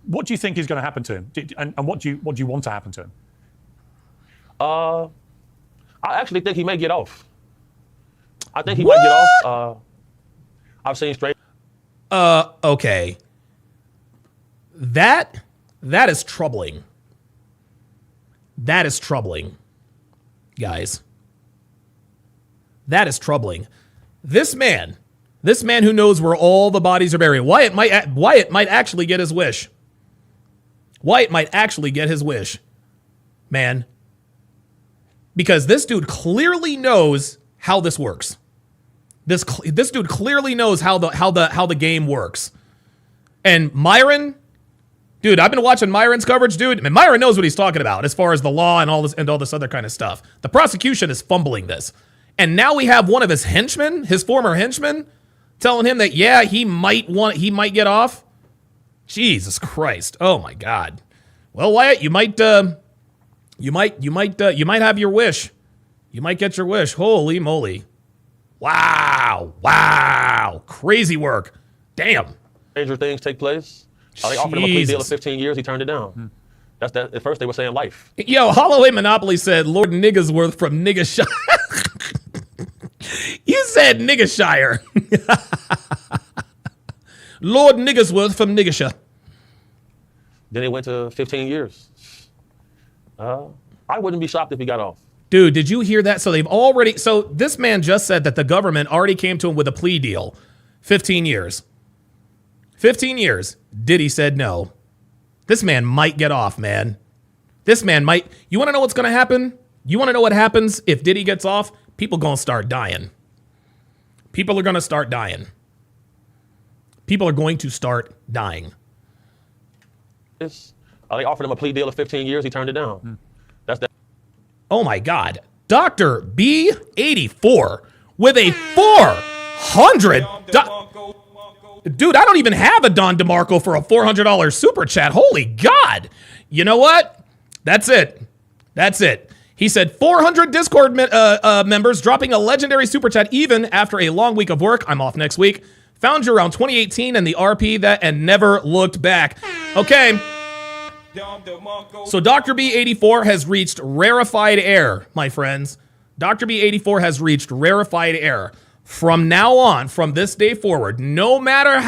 What do you think is going to happen to him? And what do you want to happen to him? I actually think he may get off. I think he might get off. I've seen straight. Okay. That is troubling. That is troubling, guys. That is troubling. This man who knows where all the bodies are buried. Wyatt might actually get his wish. Wyatt might actually get his wish, man. Because this dude clearly knows how this works. This dude clearly knows how the game works. And Myron, dude, I've been watching Myron's coverage, dude. I mean, Myron knows what he's talking about as far as the law and all this other kind of stuff. The prosecution is fumbling this. And now we have one of his henchmen, his former henchman, telling him that, yeah, he might get off. Jesus Christ. Oh my God. Well, Wyatt, you might have your wish. You might get your wish. Holy moly. Wow. Crazy work. Damn. Stranger things take place. They offered him a plea deal of 15 years. He turned it down. That's that. At first, they were saying life. Yo, Holloway Monopoly said Lord Niggasworth from Niggershire. You said Niggershire. Lord Niggasworth from Niggershire. Then he went to 15 years. I wouldn't be shocked if he got off. Dude, did you hear that? So this man just said that the government already came to him with a plea deal. 15 years. 15 years. Diddy said no. This man might get off, man. This man might. You want to know what's going to happen? You want to know what happens if Diddy gets off? People going to start dying. People are going to start dying. People are going to start dying. They offered him a plea deal of 15 years. He turned it down. That's that. Oh my God. Dr. B84 with a 400. Dude, I don't even have a Don DeMarco for a $400 super chat. Holy God. You know what? That's it. He said 400 Discord members dropping a legendary super chat even after a long week of work. I'm off next week. Found you around 2018 and the RP and never looked back. Okay. So Dr. B84 has reached rarefied air, my friends. Dr. B84 has reached rarefied air. From now on, from this day forward, no matter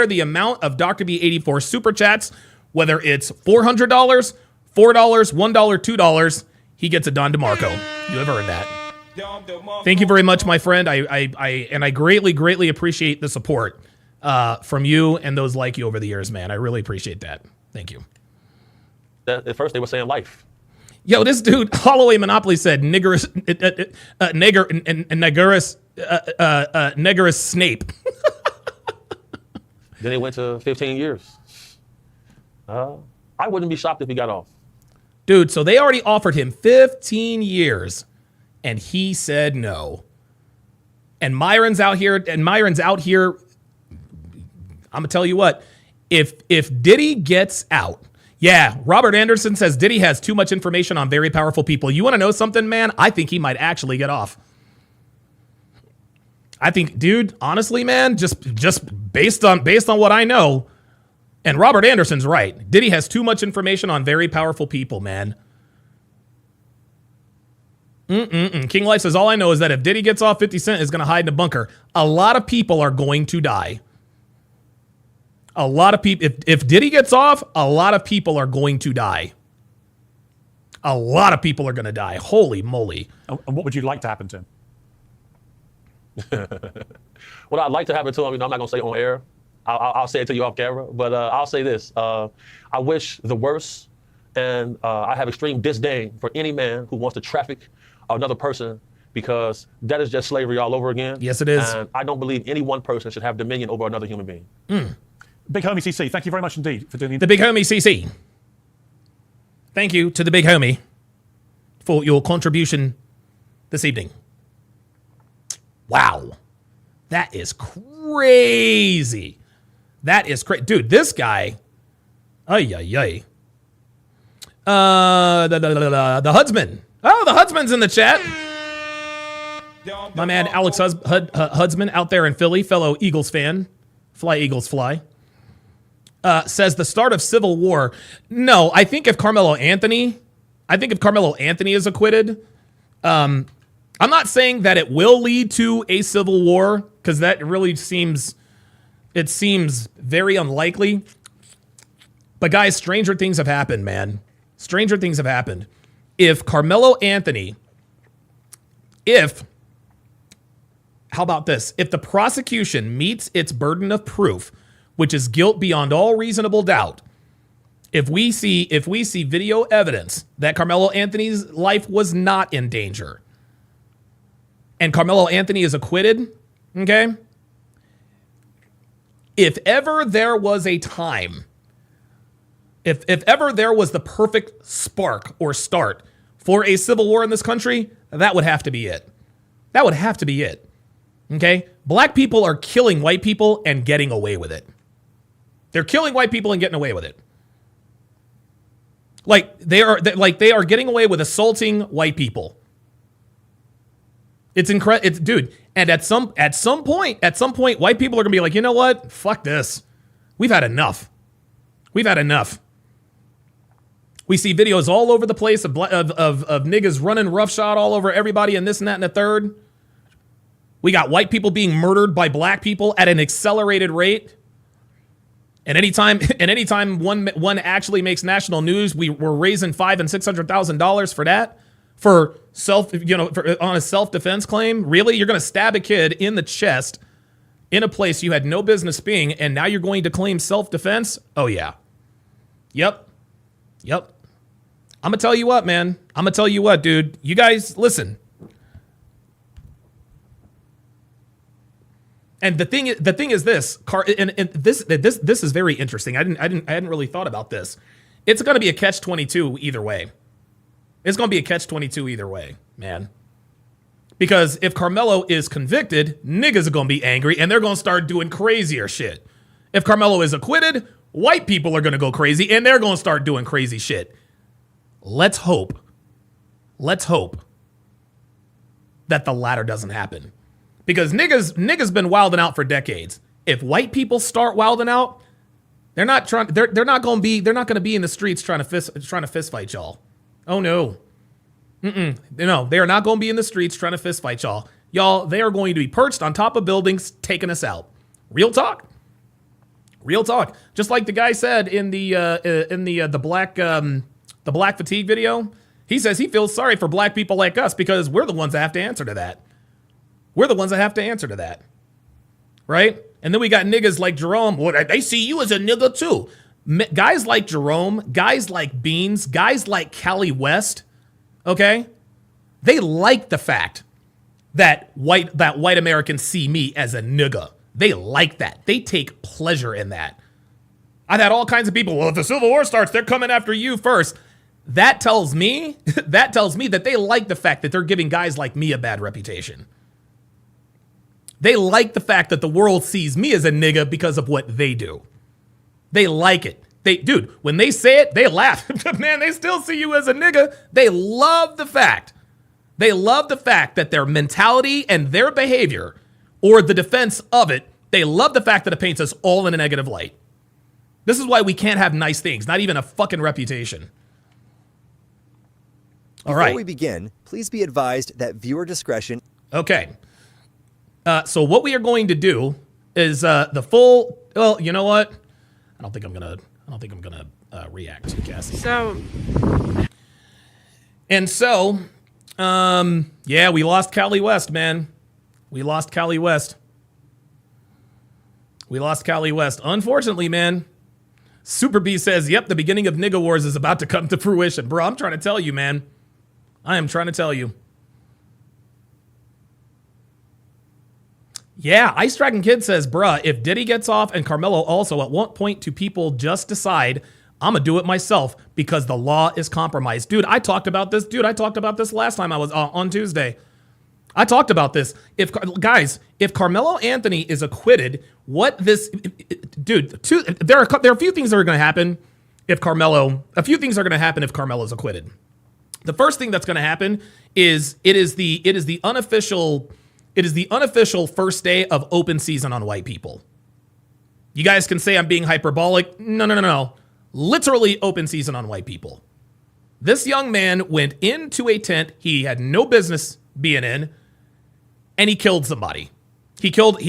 the amount of Dr. B84 super chats, whether it's $400, $4, $1, $2, he gets a Don DeMarco. You have earned that. Thank you very much, my friend. I greatly appreciate the support from you and those like you over the years, man. I really appreciate that. Thank you. At first, they were saying life. Yo, this dude, Holloway Monopoly said Negerus Snape. Then he went to 15 years. I wouldn't be shocked if he got off. Dude, so they already offered him 15 years, and he said no. And Myron's out here. I'm gonna tell you what. If Diddy gets out, yeah, Robert Anderson says Diddy has too much information on very powerful people. You want to know something, man? I think he might actually get off. I think, dude, honestly, man, just based on what I know, and Robert Anderson's right. Diddy has too much information on very powerful people, man. King Life says, all I know is that if Diddy gets off, 50 Cent is going to hide in a bunker. A lot of people are going to die. A lot of people, if Diddy gets off, a lot of people are going to die. A lot of people are going to die. Holy moly. And what would you like to happen to him? What I'd like to happen to him, I'm not going to say on air. I'll say it to you off camera, but I'll say this. I wish the worst, and I have extreme disdain for any man who wants to traffic another person, because that is just slavery all over again. Yes, it is. And I don't believe any one person should have dominion over another human being. Big Homie CC, thank you very much indeed for doing the Big Homie CC. Thank you to the Big Homie for your contribution this evening. Wow. That is crazy. That is crazy. Dude, this guy. The Hudsman. Oh, the Hudsman's in the chat. My man Alex Hudsman out there in Philly, fellow Eagles fan. Fly, Eagles, fly. Says the start of civil war. No, I think if Carmelo Anthony is acquitted, I'm not saying that it will lead to a civil war, because that really seems very unlikely. But guys, stranger things have happened, man. Stranger things have happened. If Carmelo Anthony, how about this? If the prosecution meets its burden of proof, which is guilt beyond all reasonable doubt, if we see video evidence that Carmelo Anthony's life was not in danger, and Carmelo Anthony is acquitted, okay? If ever there was a time, if ever there was the perfect spark or start for a civil war in this country, that would have to be it. That would have to be it. Okay? Black people are killing white people and getting away with it. They're killing white people and getting away with it. Like they are getting away with assaulting white people. It's incredible. It's dude. And at some point, white people are gonna be like, you know what? Fuck this. We've had enough. We've had enough. We see videos all over the place of niggas running roughshod all over everybody and this and that and the third. We got white people being murdered by black people at an accelerated rate. And anytime one actually makes national news, we're raising $500,000 and $600,000 for that, for on a self-defense claim. Really, you're going to stab a kid in the chest in a place you had no business being, and now you're going to claim self-defense? Oh yeah, yep. I'm gonna tell you what, man. I'm gonna tell you what, dude. You guys listen. And the thing is this, this is very interesting. I hadn't really thought about this. It's going to be a catch-22 either way. It's going to be a catch-22 either way, man. Because if Carmelo is convicted, niggas are going to be angry and they're going to start doing crazier shit. If Carmelo is acquitted, white people are going to go crazy and they're going to start doing crazy shit. Let's hope that the latter doesn't happen. Because niggas been wilding out for decades. If white people start wilding out, they're not going to be in the streets trying to fist fight y'all. Oh no. No, they are not going to be in the streets trying to fist fight y'all. Y'all, they are going to be perched on top of buildings taking us out. Real talk. Just like the guy said in the black fatigue video. He says he feels sorry for black people like us because we're the ones that have to answer to that. Right? And then we got niggas like Jerome. Well, they see you as a nigga too. Guys like Jerome, guys like Beans, guys like Cali West, okay? They like the fact that white Americans see me as a nigga. They like that. They take pleasure in that. I've had all kinds of people, well, if the Civil War starts, they're coming after you first. That tells me that they like the fact that they're giving guys like me a bad reputation. They like the fact that the world sees me as a nigga because of what they do. They like it. Dude, when they say it, they laugh. Man, they still see you as a nigga. They love the fact. That their mentality and their behavior, or the defense of it, they love the fact that it paints us all in a negative light. This is why we can't have nice things, not even a fucking reputation. All right. Before we begin, please be advised that viewer discretion. Okay. So what we are going to do is the full. Well, you know what? I don't think I'm gonna react to Cassie. Yeah, we lost Cali West, man. We lost Cali West. Unfortunately, man. Super B says, "Yep, the beginning of nigga wars is about to come to fruition, bro." I'm trying to tell you, man. I am trying to tell you. Yeah, Ice Dragon Kid says, bruh, if Diddy gets off and Carmelo also, at what point do people just decide, I'm going to do it myself because the law is compromised? Dude, I talked about this last time I was on Tuesday. I talked about this. If Carmelo Anthony is acquitted, there are a few things that are going to happen if Carmelo is acquitted. The first thing that's going to happen is it is the unofficial first day of open season on white people. You guys can say I'm being hyperbolic. No. Literally open season on white people. This young man went into a tent he had no business being in, and he killed somebody. He killed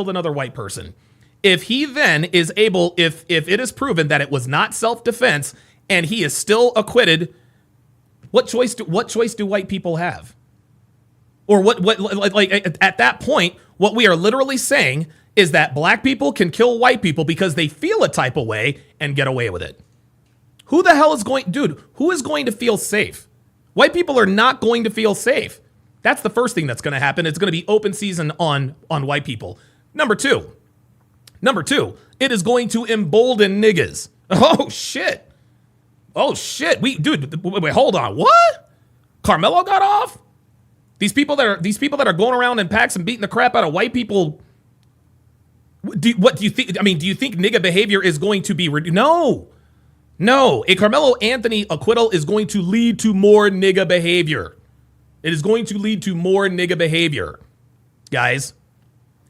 another white person. If he then is able, if it is proven that it was not self-defense and he is still acquitted, what choice do white people have? Or like at that point, what we are literally saying is that black people can kill white people because they feel a type of way and get away with it. Who the hell is going to feel safe? White people are not going to feel safe. That's the first thing that's going to happen. It's going to be open season on white people. Number two, it is going to embolden niggas. Oh shit. Wait, hold on. What? Carmelo got off? These people that are going around in packs and beating the crap out of white people. What do you think? I mean, do you think nigga behavior is going to be No. A Carmelo Anthony acquittal is going to lead to more nigga behavior. It is going to lead to more nigga behavior, guys.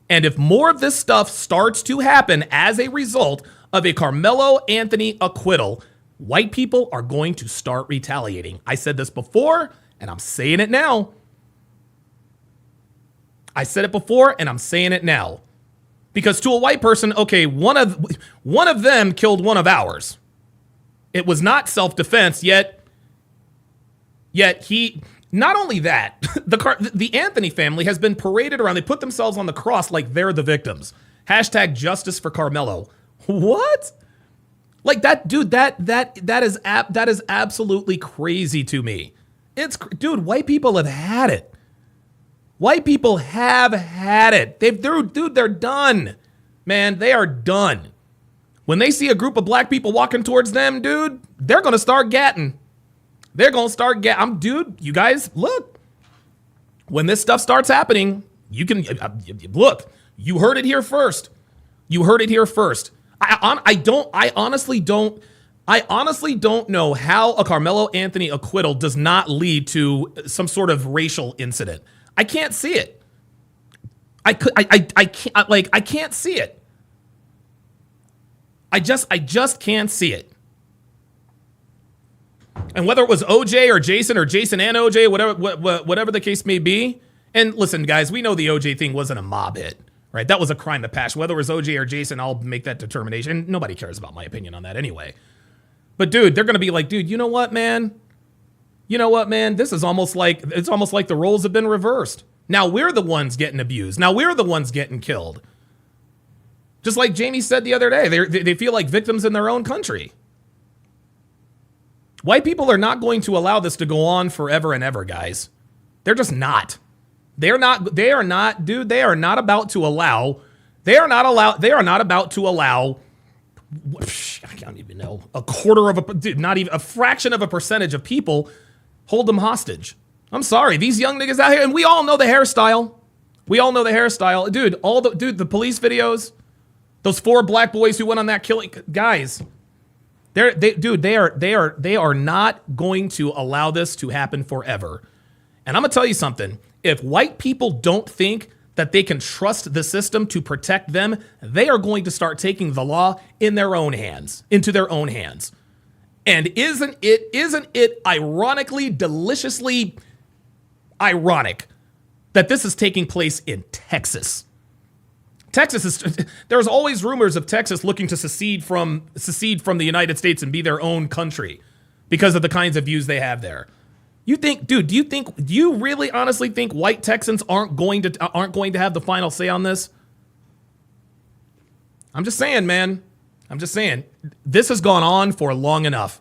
And if more of this stuff starts to happen as a result of a Carmelo Anthony acquittal, white people are going to start retaliating. I said this before, and I'm saying it now. I said it before, and I'm saying it now. Because to a white person, okay, one of them killed one of ours. It was not self-defense, yet he... Not only that, the Anthony family has been paraded around. They put themselves on the cross like they're the victims. Hashtag justice for Carmelo. What? Like that, dude, that is absolutely crazy to me. Dude, white people have had it. White people have had it. They're done. Man, they are done. When they see a group of black people walking towards them, dude, they're going to start gatting. They're going to start dude, you guys, look. When this stuff starts happening, you can, look, you heard it here first. I honestly don't know how a Carmelo Anthony acquittal does not lead to some sort of racial incident. I can't see it. I can't see it. I just can't see it. And whether it was OJ or Jason and OJ, whatever the case may be. And listen, guys, we know the OJ thing wasn't a mob hit, right? That was a crime of passion. Whether it was OJ or Jason, I'll make that determination. Nobody cares about my opinion on that anyway. But dude, they're going to be like, dude, you know what, man? This is almost like the roles have been reversed. Now we're the ones getting abused. Now we're the ones getting killed. Just like Jamie said the other day, they feel like victims in their own country. White people are not going to allow this to go on forever and ever, guys. They're just not. They are not about to allow, I don't even know, not even a fraction of a percentage of people hold them hostage. I'm sorry, these young niggas out here, and we all know the hairstyle. Dude, the police videos, those 4 black boys who went on that killing, guys, they are not going to allow this to happen forever. And I'm gonna tell you something. If white people don't think that they can trust the system to protect them, they are going to start taking the law into their own hands. And isn't it ironically, deliciously ironic that this is taking place in Texas? There's always rumors of Texas looking to secede from the United States and be their own country because of the kinds of views they have there. Do you really honestly think white Texans aren't going to have the final say on this? I'm just saying, man. This has gone on for long enough.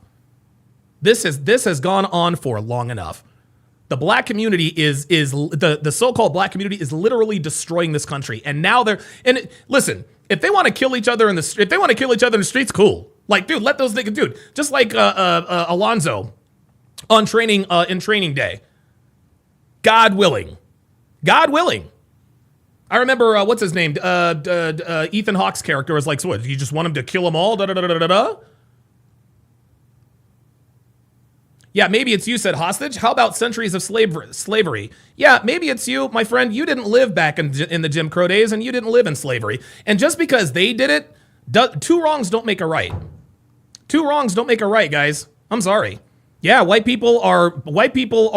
This has gone on for long enough. The black community is the so-called black community is literally destroying this country. And now listen, if they want to kill each other in the streets, cool. Like, dude, let those niggas, dude, just like Alonzo on training in training day. God willing. I remember what's his name? Ethan Hawke's character was like, so what, you just want him to kill them all? Yeah, maybe it's you, said Hostage. How about centuries of slavery? Yeah, maybe it's you, my friend. You didn't live back in the Jim Crow days, and you didn't live in slavery. And just because they did it, 2 wrongs don't make a right. 2 wrongs don't make a right, guys. I'm sorry. Yeah, white people are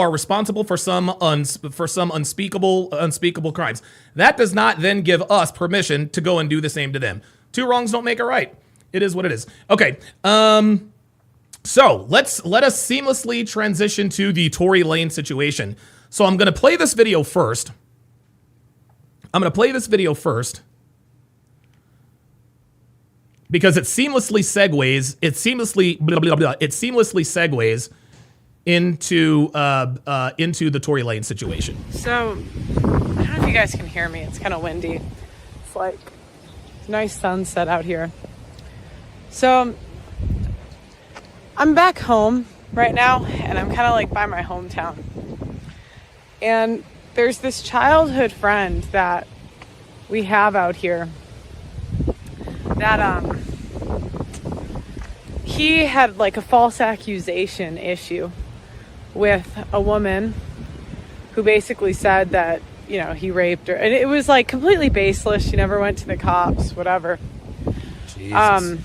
responsible for some unspeakable crimes. That does not then give us permission to go and do the same to them. 2 wrongs don't make a right. It is what it is. Okay. So let us seamlessly transition to the Tory Lanez situation. So I'm going to play this video first. Because it seamlessly segues. It seamlessly segues into the Tory Lanez situation. So, I don't know if you guys can hear me. It's kind of windy. It's like nice sunset out here. So, I'm back home right now, and I'm kind of like by my hometown. And there's this childhood friend that we have out here that he had like a false accusation issue with a woman who basically said that, you know, he raped her, and it was like completely baseless. She never went to the cops, whatever. Jesus.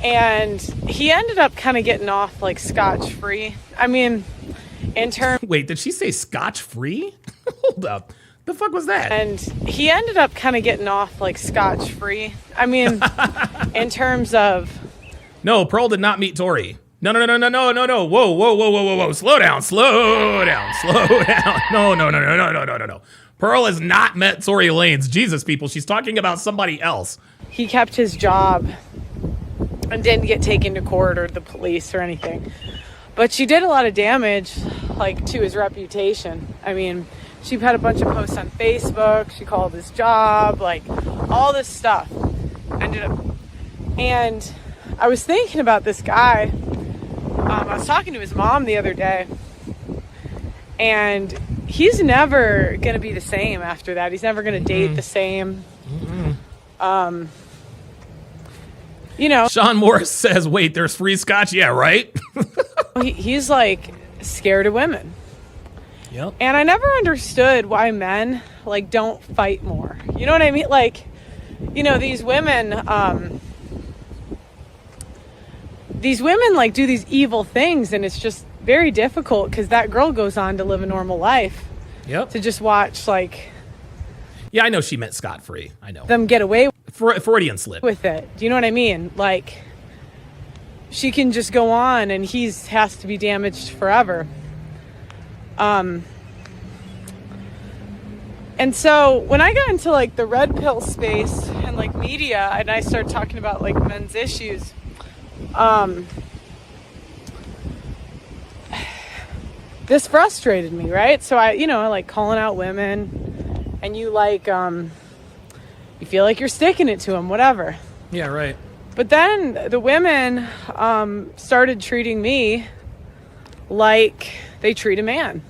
And he ended up kind of getting off like scotch-free. I mean, in terms... Wait, did she say scotch-free? Hold up. The fuck was that? And he ended up kind of getting off like scotch-free. I mean, in terms of... No, Pearl did not meet Tory. No. Whoa. Slow down. No. Pearl has not met Tory Lanez. Jesus, people. She's talking about somebody else. He kept his job and didn't get taken to court or the police or anything. But she did a lot of damage, like, to his reputation. I mean, she had a bunch of posts on Facebook. She called his job, like, all this stuff. And I was thinking about this guy. I was talking to his mom the other day. And he's never going to be the same after that. He's never going to date the same. You know, Sean Morris says, wait, there's free scotch? Yeah, right? he's like scared of women. Yep. And I never understood why men like don't fight more. You know what I mean? Like, you know, these women like do these evil things, and it's just very difficult because that girl goes on to live a normal life. Yep. To just watch like... Yeah, I know she meant scot-free. I know. Them get away Freudian slip. with it. Do you know what I mean? Like, she can just go on and has to be damaged forever. And so when I got into like the red pill space and like media, and I started talking about like men's issues, this frustrated me, right? So I like calling out women, and you like, you feel like you're sticking it to them, whatever. Yeah, right. But then the women started treating me like they treat a man.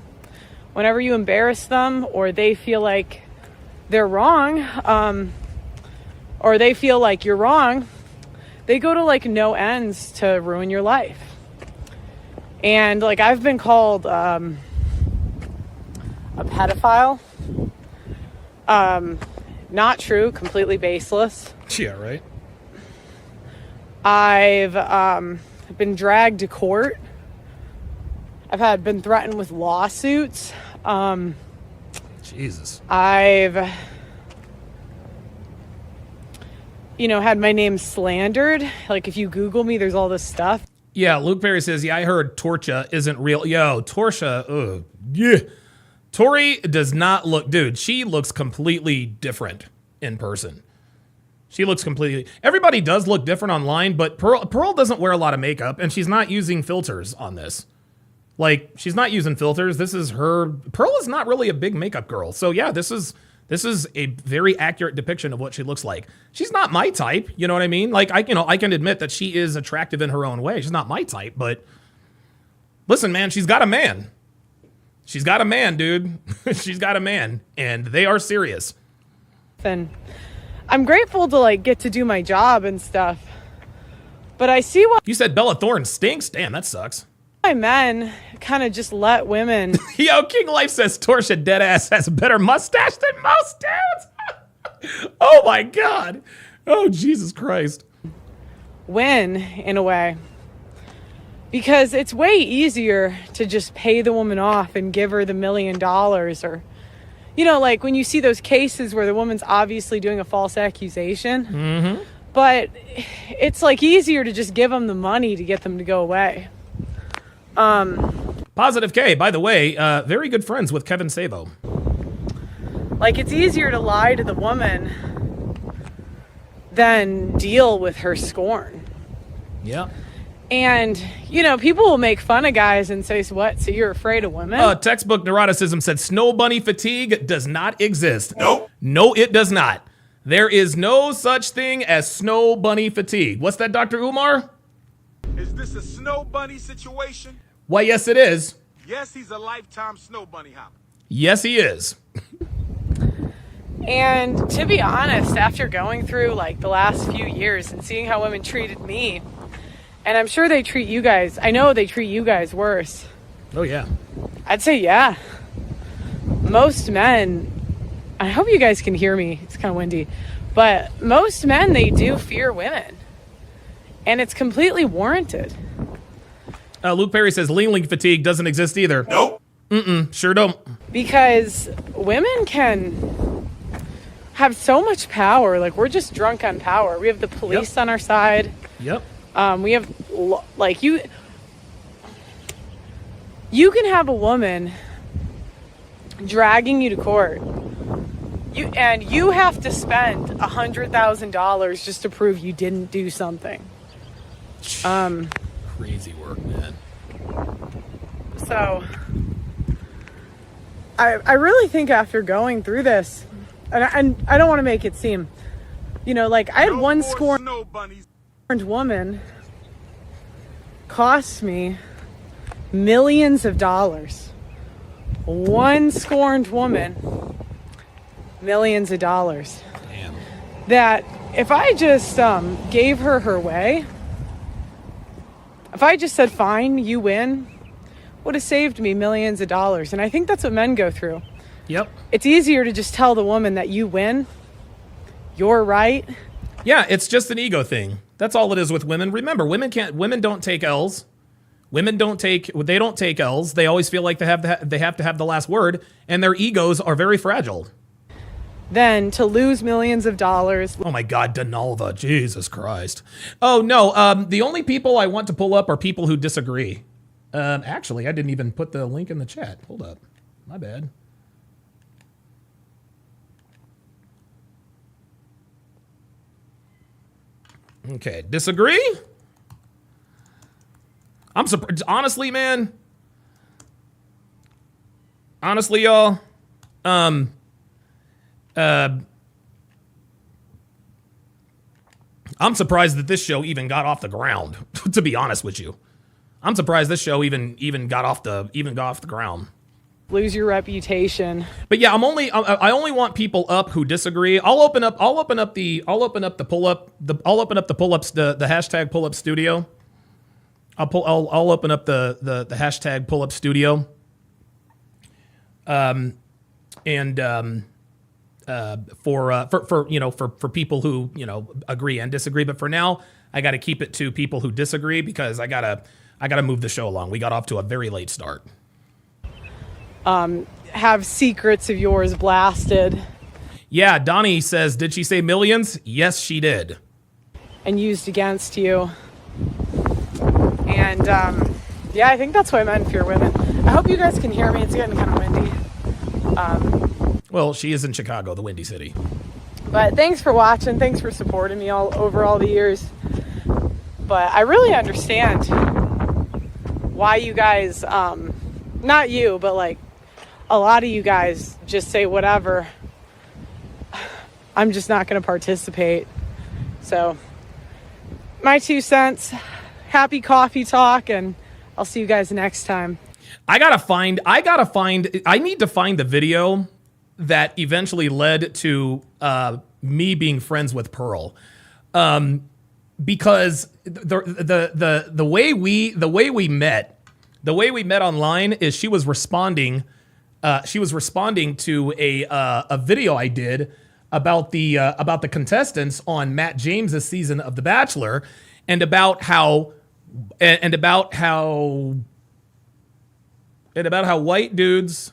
Whenever you embarrass them, or they feel like they're wrong, or they feel like you're wrong, they go to like no ends to ruin your life. And like I've been called a pedophile. Not true, completely baseless. Yeah, right. I've been dragged to court. I've been threatened with lawsuits. Jesus. I've, had my name slandered. Like if you Google me, there's all this stuff. Yeah, Luke Perry says, yeah, I heard Torcha isn't real. Yo, Torcha, yeah. Tory does not look, dude, she looks completely different in person. She looks completely, everybody does look different online, but Pearl doesn't wear a lot of makeup, and she's not using filters on this. Like, she's not using filters. This is her, Pearl is not really a big makeup girl. So yeah, this is a very accurate depiction of what she looks like. She's not my type, you know what I mean? Like, I can admit that she is attractive in her own way. She's not my type, but listen, man, she's got a man. She's got a man, dude. She's got a man, and they are serious. And I'm grateful to like get to do my job and stuff. But I see why you said Bella Thorne stinks. Damn, that sucks. Men kind of just let women. Yo, King Life says Torcha deadass has a better mustache than most dudes. Oh my God. Oh, Jesus Christ. Win in a way. Because it's way easier to just pay the woman off and give her the $1 million, or, like when you see those cases where the woman's obviously doing a false accusation. Mm-hmm. But it's like easier to just give them the money to get them to go away. Positive K, by the way, very good friends with Kevin Sabo. Like it's easier to lie to the woman than deal with her scorn. Yeah. And, you know, people will make fun of guys and say, what, so you're afraid of women? Textbook neuroticism said snow bunny fatigue does not exist. Nope. No, it does not. There is no such thing as snow bunny fatigue. What's that, Dr. Umar? Is this a snow bunny situation? Why, yes, it is. Yes, he's a lifetime snow bunny hopper. Yes, he is. And to be honest, after going through like the last few years and seeing how women treated me, and I'm sure they treat you guys, I know they treat you guys worse. Oh, yeah. I'd say, yeah. Most men, I hope you guys can hear me. It's kind of windy. But most men, they do fear women. And it's completely warranted. Luke Perry says Ling fatigue doesn't exist either. Nope. Sure don't. Because women can have so much power. Like, we're just drunk on power. We have the police on our side. Yep. We have, like, you can have a woman dragging you to court. You have to spend $100,000 just to prove you didn't do something. Crazy work, man. So, I really think after going through this, and I don't want to make it seem, you know, like I had No one more scorned snow bunnies. woman cost me millions of dollars. One scorned woman, millions of dollars. Damn. That if I just gave her her way, if I just said, fine, you win, would have saved me millions of dollars. And I think that's what men go through. Yep. It's easier to just tell the woman that you win, you're right. Yeah, it's just an ego thing. That's all it is with women. Remember, women don't take L's. They don't take L's. They always feel like they have to have the last word, and their egos are very fragile. Then to lose millions of dollars. Oh my God, Donalva, Jesus Christ. Oh no, the only people I want to pull up are people who disagree. Actually, I didn't even put the link in the chat. Hold up, my bad. Okay, disagree? I'm surprised, honestly, man. Honestly, y'all. I'm surprised that this show even got off the ground, to be honest with you. I'm surprised this show even got off the ground. Lose your reputation. But yeah, I only want people up who disagree. I'll open up the pull-ups, the hashtag pull-up studio. I'll open up the hashtag pull-up studio. For people who, agree and disagree. But for now, I got to keep it to people who disagree because I gotta move the show along. We got off to a very late start. Have secrets of yours blasted. Yeah, Donnie says, did she say millions? Yes, she did. And used against you. And, yeah, I think that's why men fear women. I hope you guys can hear me. It's getting kind of windy. Well, she is in Chicago, the Windy City. But thanks for watching. Thanks for supporting me all the years. But I really understand why you guys, not you, but like a lot of you guys just say whatever. I'm just not going to participate. So my 2 cents. Happy coffee talk, and I'll see you guys next time. I need to find the video that eventually led to me being friends with Pearl, because the way we met online is she was responding to a video I did about the contestants on Matt James's season of The Bachelor, and about how white dudes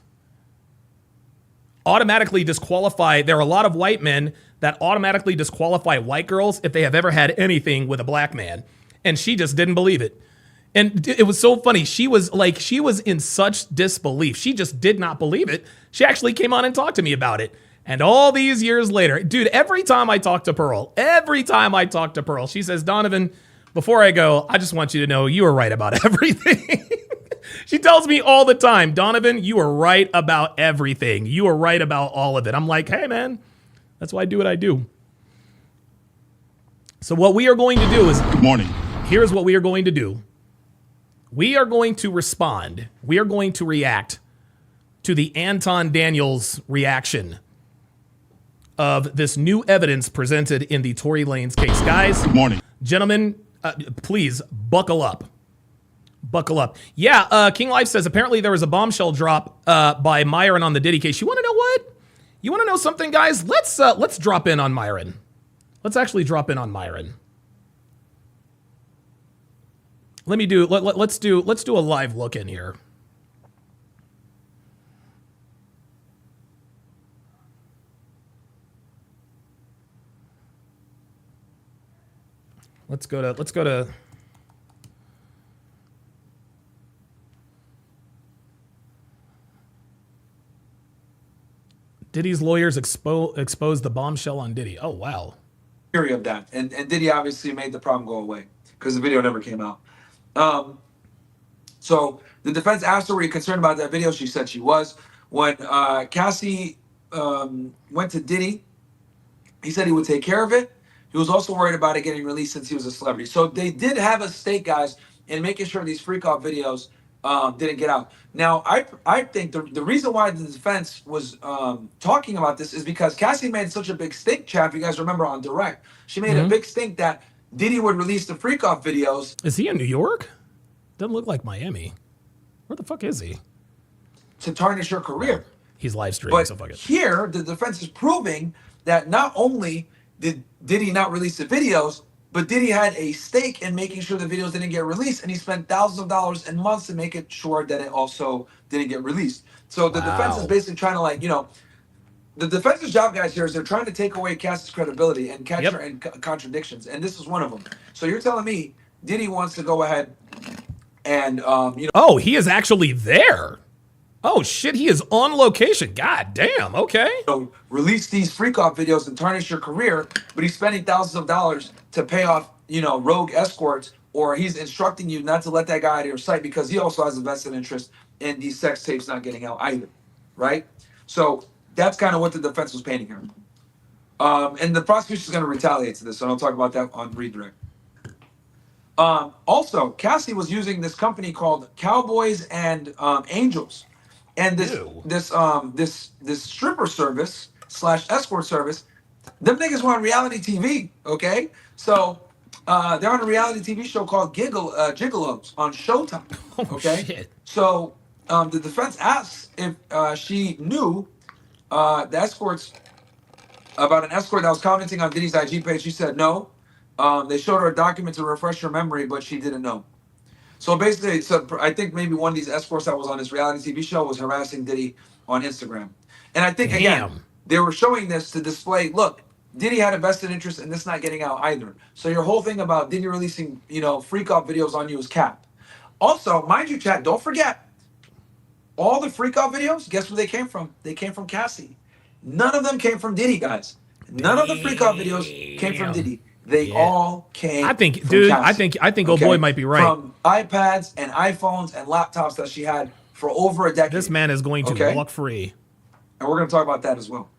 automatically disqualify. There are a lot of white men that automatically disqualify white girls if they have ever had anything with a black man. And she just didn't believe it. And it was so funny. She was in such disbelief. She just did not believe it. She actually came on and talked to me about it. And all these years later, dude, every time I talk to Pearl, she says, Donovan, before I go, I just want you to know you are right about everything. She tells me all the time, Donovan, you are right about everything. You are right about all of it. I'm like, hey, man, that's why I do what I do. So what we are going to do is, Good morning. Here's what we are going to do. We are going to respond. We are going to react to the Anton Daniels reaction of this new evidence presented in the Tory Lanez case. Guys, Good morning. gentlemen, please buckle up. Buckle up. Yeah, King Life says apparently there was a bombshell drop by Myron on the Diddy case. You want to know what? You want to know something, guys? Let's drop in on Myron. Let's actually drop in on Myron. Let's do a live look in here. Let's go to Diddy's lawyers expose the bombshell on Diddy. Oh, wow. Theory of that. And Diddy obviously made the problem go away because the video never came out. So the defense asked her, were you concerned about that video? She said she was. When Cassie went to Diddy, he said he would take care of it. He was also worried about it getting released since he was a celebrity. So they did have a stake, guys, in making sure these freak-off videos didn't get out. Now, I think the reason why the defense was talking about this is because Cassie made such a big stink, Chad, if you guys remember on Direct. She made a big stink that Diddy would release the freak-off videos. Is he in New York? Doesn't look like Miami. Where the fuck is he? To tarnish her career. He's live streaming, But so fuck it. here, the defense is proving that not only did Diddy not release the videos, but Diddy had a stake in making sure the videos didn't get released, and he spent thousands of dollars and months to make it sure that it also didn't get released. So the defense is basically trying to, like, you know, the defense's job, guys, here is they're trying to take away Cassie's credibility and catch her in contradictions, and this is one of them. So you're telling me Diddy wants to go ahead and, you know. Oh, he is actually there. Oh, shit, he is on location. God damn, okay. So release these freak-off videos and tarnish your career, but he's spending thousands of dollars to pay off, you know, rogue escorts, or he's instructing you not to let that guy out of your sight because he also has a vested interest in these sex tapes not getting out either, right? So that's kind of what the defense was painting here. And the prosecution is going to retaliate to this, so I'll talk about that on Redirect. Also, Cassie was using this company called Cowboys and Angels. And this stripper service / escort service, them niggas were on reality TV, okay? So they're on a reality TV show called Gigolos on Showtime, okay? Oh, shit. So the defense asks if she knew the escorts, about an escort that was commenting on Diddy's IG page. She said no. They showed her a document to refresh her memory, but she didn't know. So basically, I think maybe one of these escorts that was on this reality TV show was harassing Diddy on Instagram. And I think, again, they were showing this to display, look, Diddy had a vested interest in this not getting out either. So your whole thing about Diddy releasing, you know, freak-off videos on you is cap. Also, mind you, chat, don't forget, all the freak-off videos, guess where they came from? They came from Cassie. None of them came from Diddy, guys. None of the freak-off videos came from Diddy. They all came. I think, from dude. Cassie, I think old boy might be right. From iPads and iPhones and laptops that she had for over a decade. This man is going to walk free, and we're going to talk about that as well.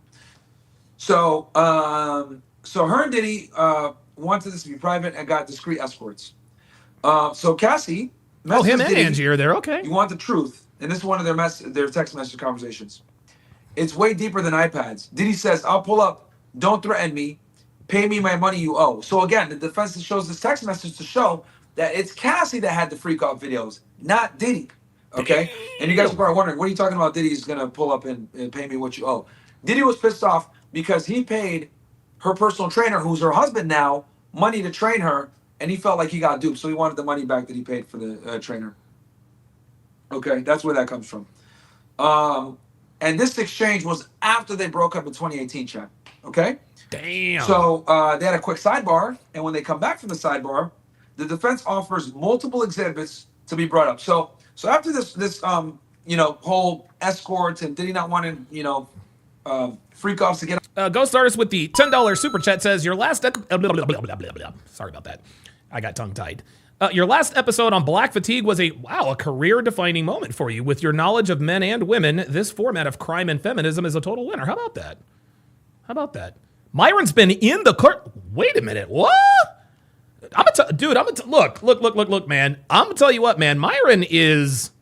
So, so her and Diddy wanted this to be private and got discreet escorts. So Cassie, him and Diddy, Angie are there. Okay, you want the truth, and this is one of their text message conversations. It's way deeper than iPads. Diddy says, "I'll pull up. Don't threaten me. Pay me my money you owe." So again, the defense shows this text message to show that it's Cassie that had the freak off videos, not Diddy. Okay? And you guys are probably wondering, what are you talking about? Diddy's gonna pull up and pay me what you owe. Diddy was pissed off because he paid her personal trainer, who's her husband now, money to train her, and he felt like he got duped, so he wanted the money back that he paid for the trainer. Okay, that's where that comes from. And this exchange was after they broke up in 2018, chat. Okay? Damn. So they had a quick sidebar, and when they come back from the sidebar, the defense offers multiple exhibits to be brought up. So after this you know, whole escorts and Diddy not wanting, you know, freak offs to get Ghost Artist with the $10 super chat says your last sorry about that. I got tongue-tied. Your last episode on black fatigue was a career-defining moment for you. With your knowledge of men and women, this format of crime and feminism is a total winner. How about that? How about that? Myron's been in the court. Wait a minute. What? Look, man. I'm gonna tell you what, man. Myron is,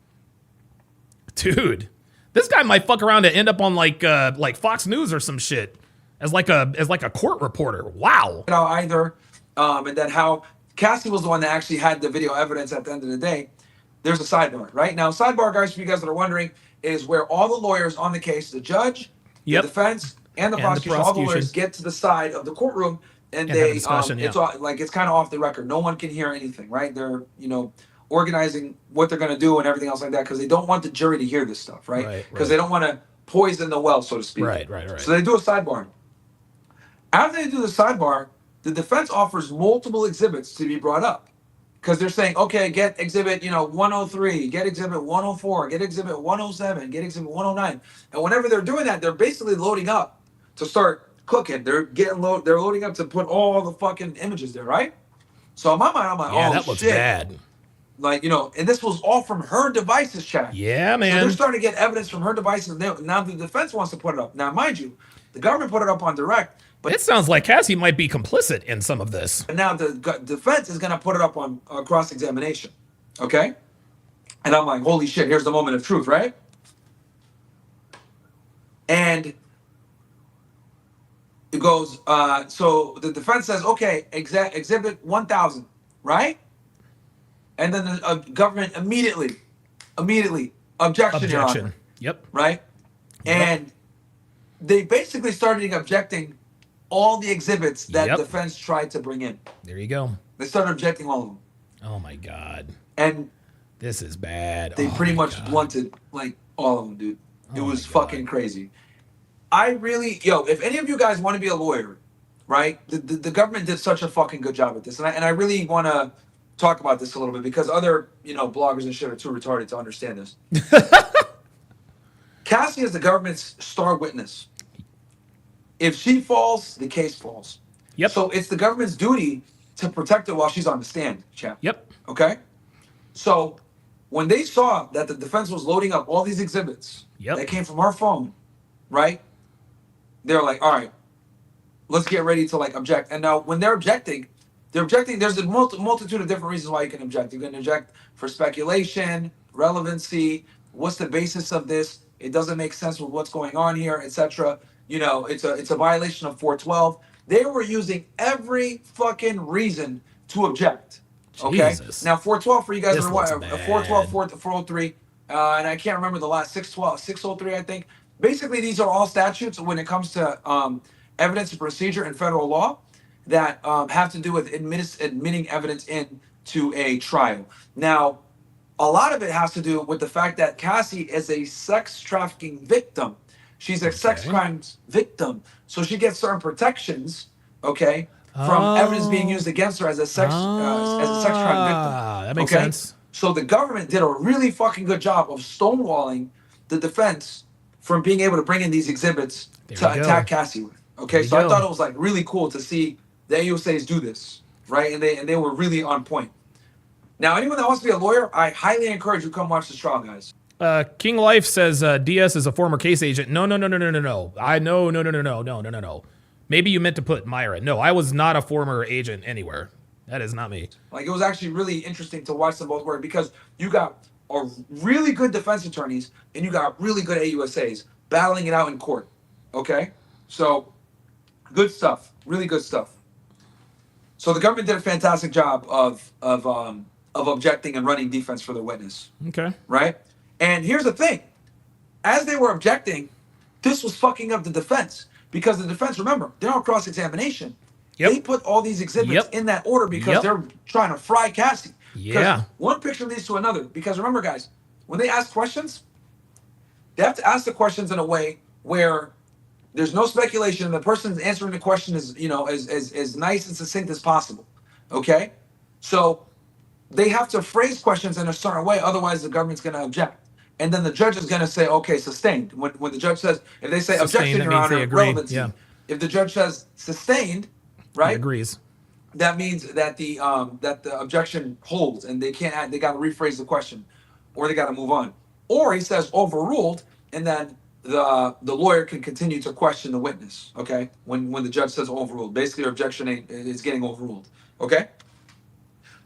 dude. This guy might fuck around and end up on like Fox News or some shit as like a court reporter. Wow. Either, and then how Cassie was the one that actually had the video evidence at the end of the day. There's a sidebar, right? Now, sidebar, guys, for you guys that are wondering, is where all the lawyers on the case, the judge, the defense, and the prosecution, all the lawyers get to the side of the courtroom, and they it's kind of off the record. No one can hear anything, right? They're organizing what they're going to do and everything else like that because they don't want the jury to hear this stuff, right? Because they don't want to poison the well, so to speak. Right. So they do a sidebar. After they do the sidebar, the defense offers multiple exhibits to be brought up because they're saying, okay, get exhibit 103, get exhibit 104, get exhibit 107, get exhibit 109. And whenever they're doing that, they're basically loading up to start cooking. They're loading up to put all the fucking images there, right? So in my mind, I'm like, oh, that looks bad. Like, and this was all from her devices, chat. Yeah, man. So they're starting to get evidence from her devices. Now the defense wants to put it up. Now, mind you, the government put it up on direct. But it sounds like Cassie might be complicit in some of this. And now the defense is going to put it up on cross-examination. Okay? And I'm like, holy shit, here's the moment of truth, right? And it goes, so the defense says, okay, exhibit 1,000, right? And then the government immediately, objection, Your Honor. Yep. Right? Yep. And they basically started objecting all the exhibits that defense tried to bring in. There you go. They started objecting all of them. Oh my God. And this is bad. They pretty much blunted like all of them, dude. It was fucking crazy. I really, if any of you guys want to be a lawyer, right? The government did such a fucking good job at this. And I really want to talk about this a little bit because other, bloggers and shit are too retarded to understand this. Cassie is the government's star witness. If she falls, the case falls. Yep. So it's the government's duty to protect her while she's on the stand, chap. Yep. Okay? So when they saw that the defense was loading up all these exhibits that came from her phone, right? They're like, all right, let's get ready to object. And now when they're objecting, there's a multitude of different reasons why you can object. You can object for speculation, relevancy, what's the basis of this? It doesn't make sense with what's going on here, etc. It's a violation of 412. They were using every fucking reason to object. Okay. Jesus. Now 412 for you guys are what? 412, 403, and I can't remember the last 612, 603, I think. Basically, these are all statutes when it comes to evidence and procedure in federal law that have to do with admitting evidence into a trial. Now, a lot of it has to do with the fact that Cassie is a sex trafficking victim. She's a sex crimes victim, so she gets certain protections, okay, from evidence being used against her as a sex crime victim. That makes sense. So the government did a really fucking good job of stonewalling the defense from being able to bring in these exhibits to attack Cassie with. Okay, so I thought it was really cool to see the AUSAs do this, right? And they were really on point. Now, anyone that wants to be a lawyer, I highly encourage you to come watch this trial, guys. King Life says DS is a former case agent. No. No. Maybe you meant to put Myra. No, I was not a former agent anywhere. That is not me. It was actually really interesting to watch them both work because you got really good defense attorneys and you got really good AUSAs battling it out in court. Okay? So, good stuff. Really good stuff. So the government did a fantastic job of objecting and running defense for the witness. Okay. Right? And here's the thing. As they were objecting, this was fucking up the defense. Because the defense, remember, they're on cross-examination. Yep. They put all these exhibits in that order because they're trying to fry Cassie. Yeah. One picture leads to another. Because remember, guys, when they ask questions, they have to ask the questions in a way where there's no speculation. The person answering the question is, as nice and succinct as possible. Okay? So they have to phrase questions in a certain way. Otherwise, the government's going to object. And then the judge is going to say, okay, sustained. When the judge says, if they say sustained, objection, Your Honor, relevancy. Yeah. If the judge says sustained, right? He agrees. that means that the objection holds and they can't. They got to rephrase the question, or they got to move on. Or he says overruled, and then the lawyer can continue to question the witness. Okay, when the judge says overruled, basically your objection is getting overruled. Okay.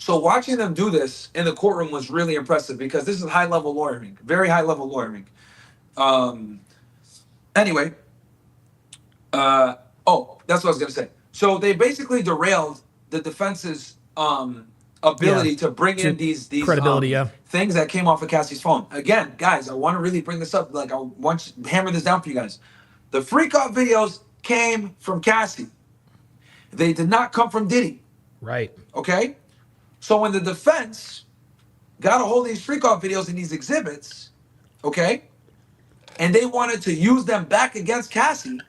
So watching them do this in the courtroom was really impressive because this is high level lawyering, very high level lawyering. Anyway, oh, that's what I was gonna say. So they basically derailed the defense's ability to bring in these credibility, things that came off of Cassie's phone. Again, guys, I want to really bring this up. Like I want to hammer this down for you guys. The freak out videos came from Cassie. They did not come from Diddy. Right. Okay. So when the defense got a hold of these freak out videos and these exhibits, okay, and they wanted to use them back against Cassie,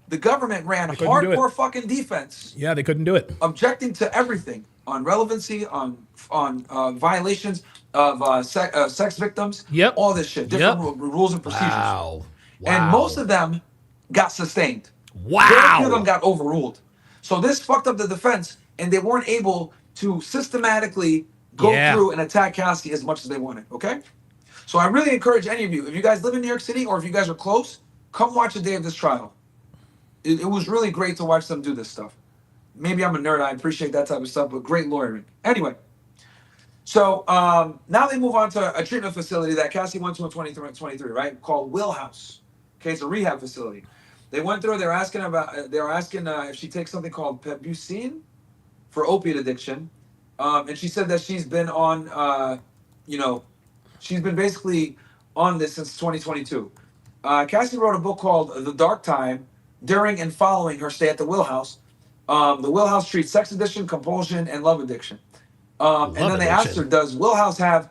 the government ran hardcore fucking defense. Yeah, they couldn't do it. Objecting to everything on relevancy, on violations of sex victims, all this shit, different rules and procedures. Wow. And most of them got sustained. Wow. Very few of them got overruled. So this fucked up the defense, and they weren't able to systematically go through and attack Cassie as much as they wanted. Okay. So I really encourage any of you, if you guys live in New York City or if you guys are close, come watch a day of this trial. It was really great to watch them do this stuff. Maybe I'm a nerd. I appreciate that type of stuff, but great lawyering. Anyway, so now they move on to a treatment facility that Cassie went to in 2023, right? Called Will House. Okay, it's a rehab facility. They went through. They were asking if she takes something called Pebucine for opiate addiction, and she said that she's been on, she's been basically on this since 2022. Cassie wrote a book called The Dark Time during and following her stay at the Will House. The Will House treats sex addiction, compulsion, and love addiction. And then they asked her, does Will House have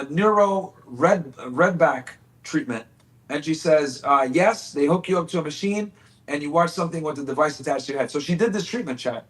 neuro redback treatment? And she says, yes, they hook you up to a machine and you watch something with the device attached to your head. So she did this treatment chat.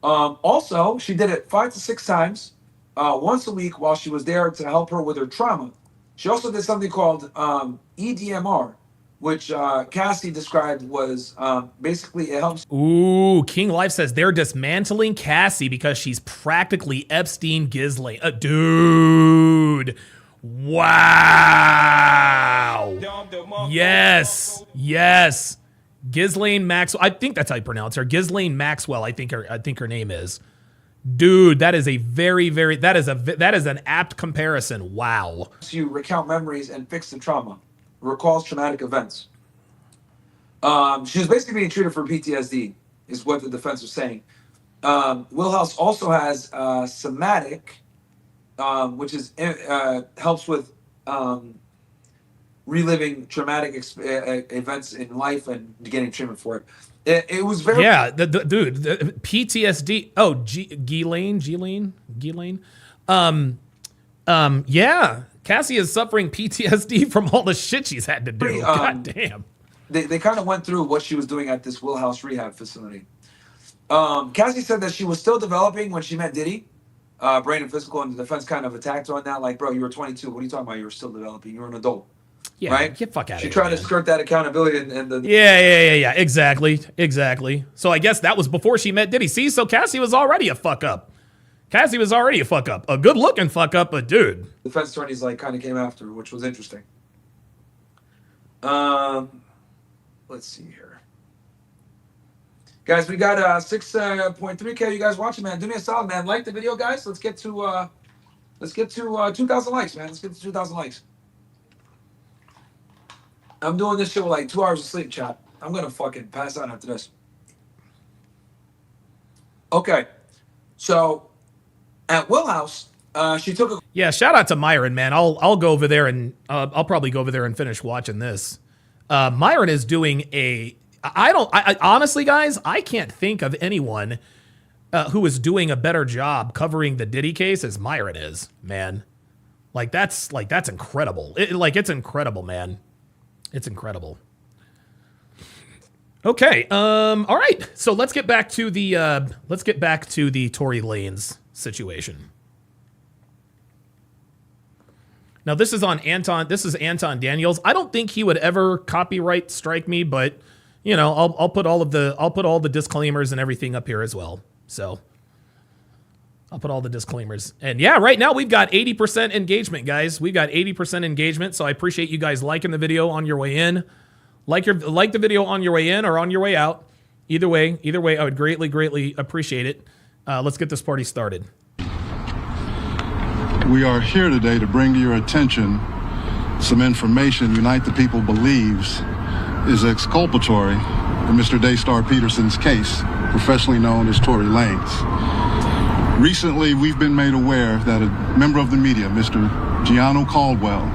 Also, she did it 5 to 6 times, once a week while she was there to help her with her trauma. She also did something called EDMR, which Cassie described was basically it helps. Ooh, King Life says they're dismantling Cassie because she's practically Epstein Ghislaine. Dude. Wow. Yes. Yes. Ghislaine Maxwell. I think that's how you pronounce her. Ghislaine Maxwell, I think her name is. Dude, that is a that is an apt comparison. Wow. You recount memories and fix the trauma. Recalls traumatic events. She was basically being treated for PTSD, is what the defense was saying. Will House also has somatic, which is helps with reliving traumatic events in life and getting treatment for it. It was very the PTSD. Oh, Ghislaine. Yeah. Cassie is suffering PTSD from all the shit she's had to do. God damn. They kind of went through what she was doing at this Will House rehab facility. Cassie said that she was still developing when she met Diddy, brain and physical, and the defense kind of attacked her on that. Like, bro, you were 22. What are you talking about? You were still developing. You were an adult. Yeah, right? Get fuck out of here. She tried to skirt that accountability and the Yeah. Exactly. So I guess that was before she met Diddy. See, so Cassie was already a fuck up. A good looking fuck up, but dude. Defense attorneys like kind of came after her, which was interesting. Let's see here. Guys, we got 6.3K. You guys watching, man. Do me a solid, man. Like the video, guys. Let's get to 2,000 likes, man. Let's get to 2,000 likes. I'm doing this shit with like 2 hours of sleep, chat. I'm gonna fucking pass out after this. Okay, so at Will House, she took a shout out to Myron, man. I'll go over there and I'll probably go over there and finish watching this. Myron is doing I honestly, guys, I can't think of anyone who is doing a better job covering the Diddy case as Myron is, man. That's incredible. It's incredible, man. It's incredible. Okay. All right. So let's get back to the Tory Lanez situation. Now this is on Anton. This is Anton Daniels. I don't think he would ever copyright strike me, but I'll put all the disclaimers and everything up here as well. So I'll put all the disclaimers. And yeah, right now we've got 80% engagement, guys. We've got 80% engagement. So I appreciate you guys liking the video on your way in. Like the video on your way in or on your way out. Either way, I would greatly appreciate it. Let's get this party started. We are here today to bring to your attention some information Unite the People believes is exculpatory in Mr. Daystar Peterson's case, professionally known as Tory Lanez. Recently, we've been made aware that a member of the media, Mr. Gianno Caldwell,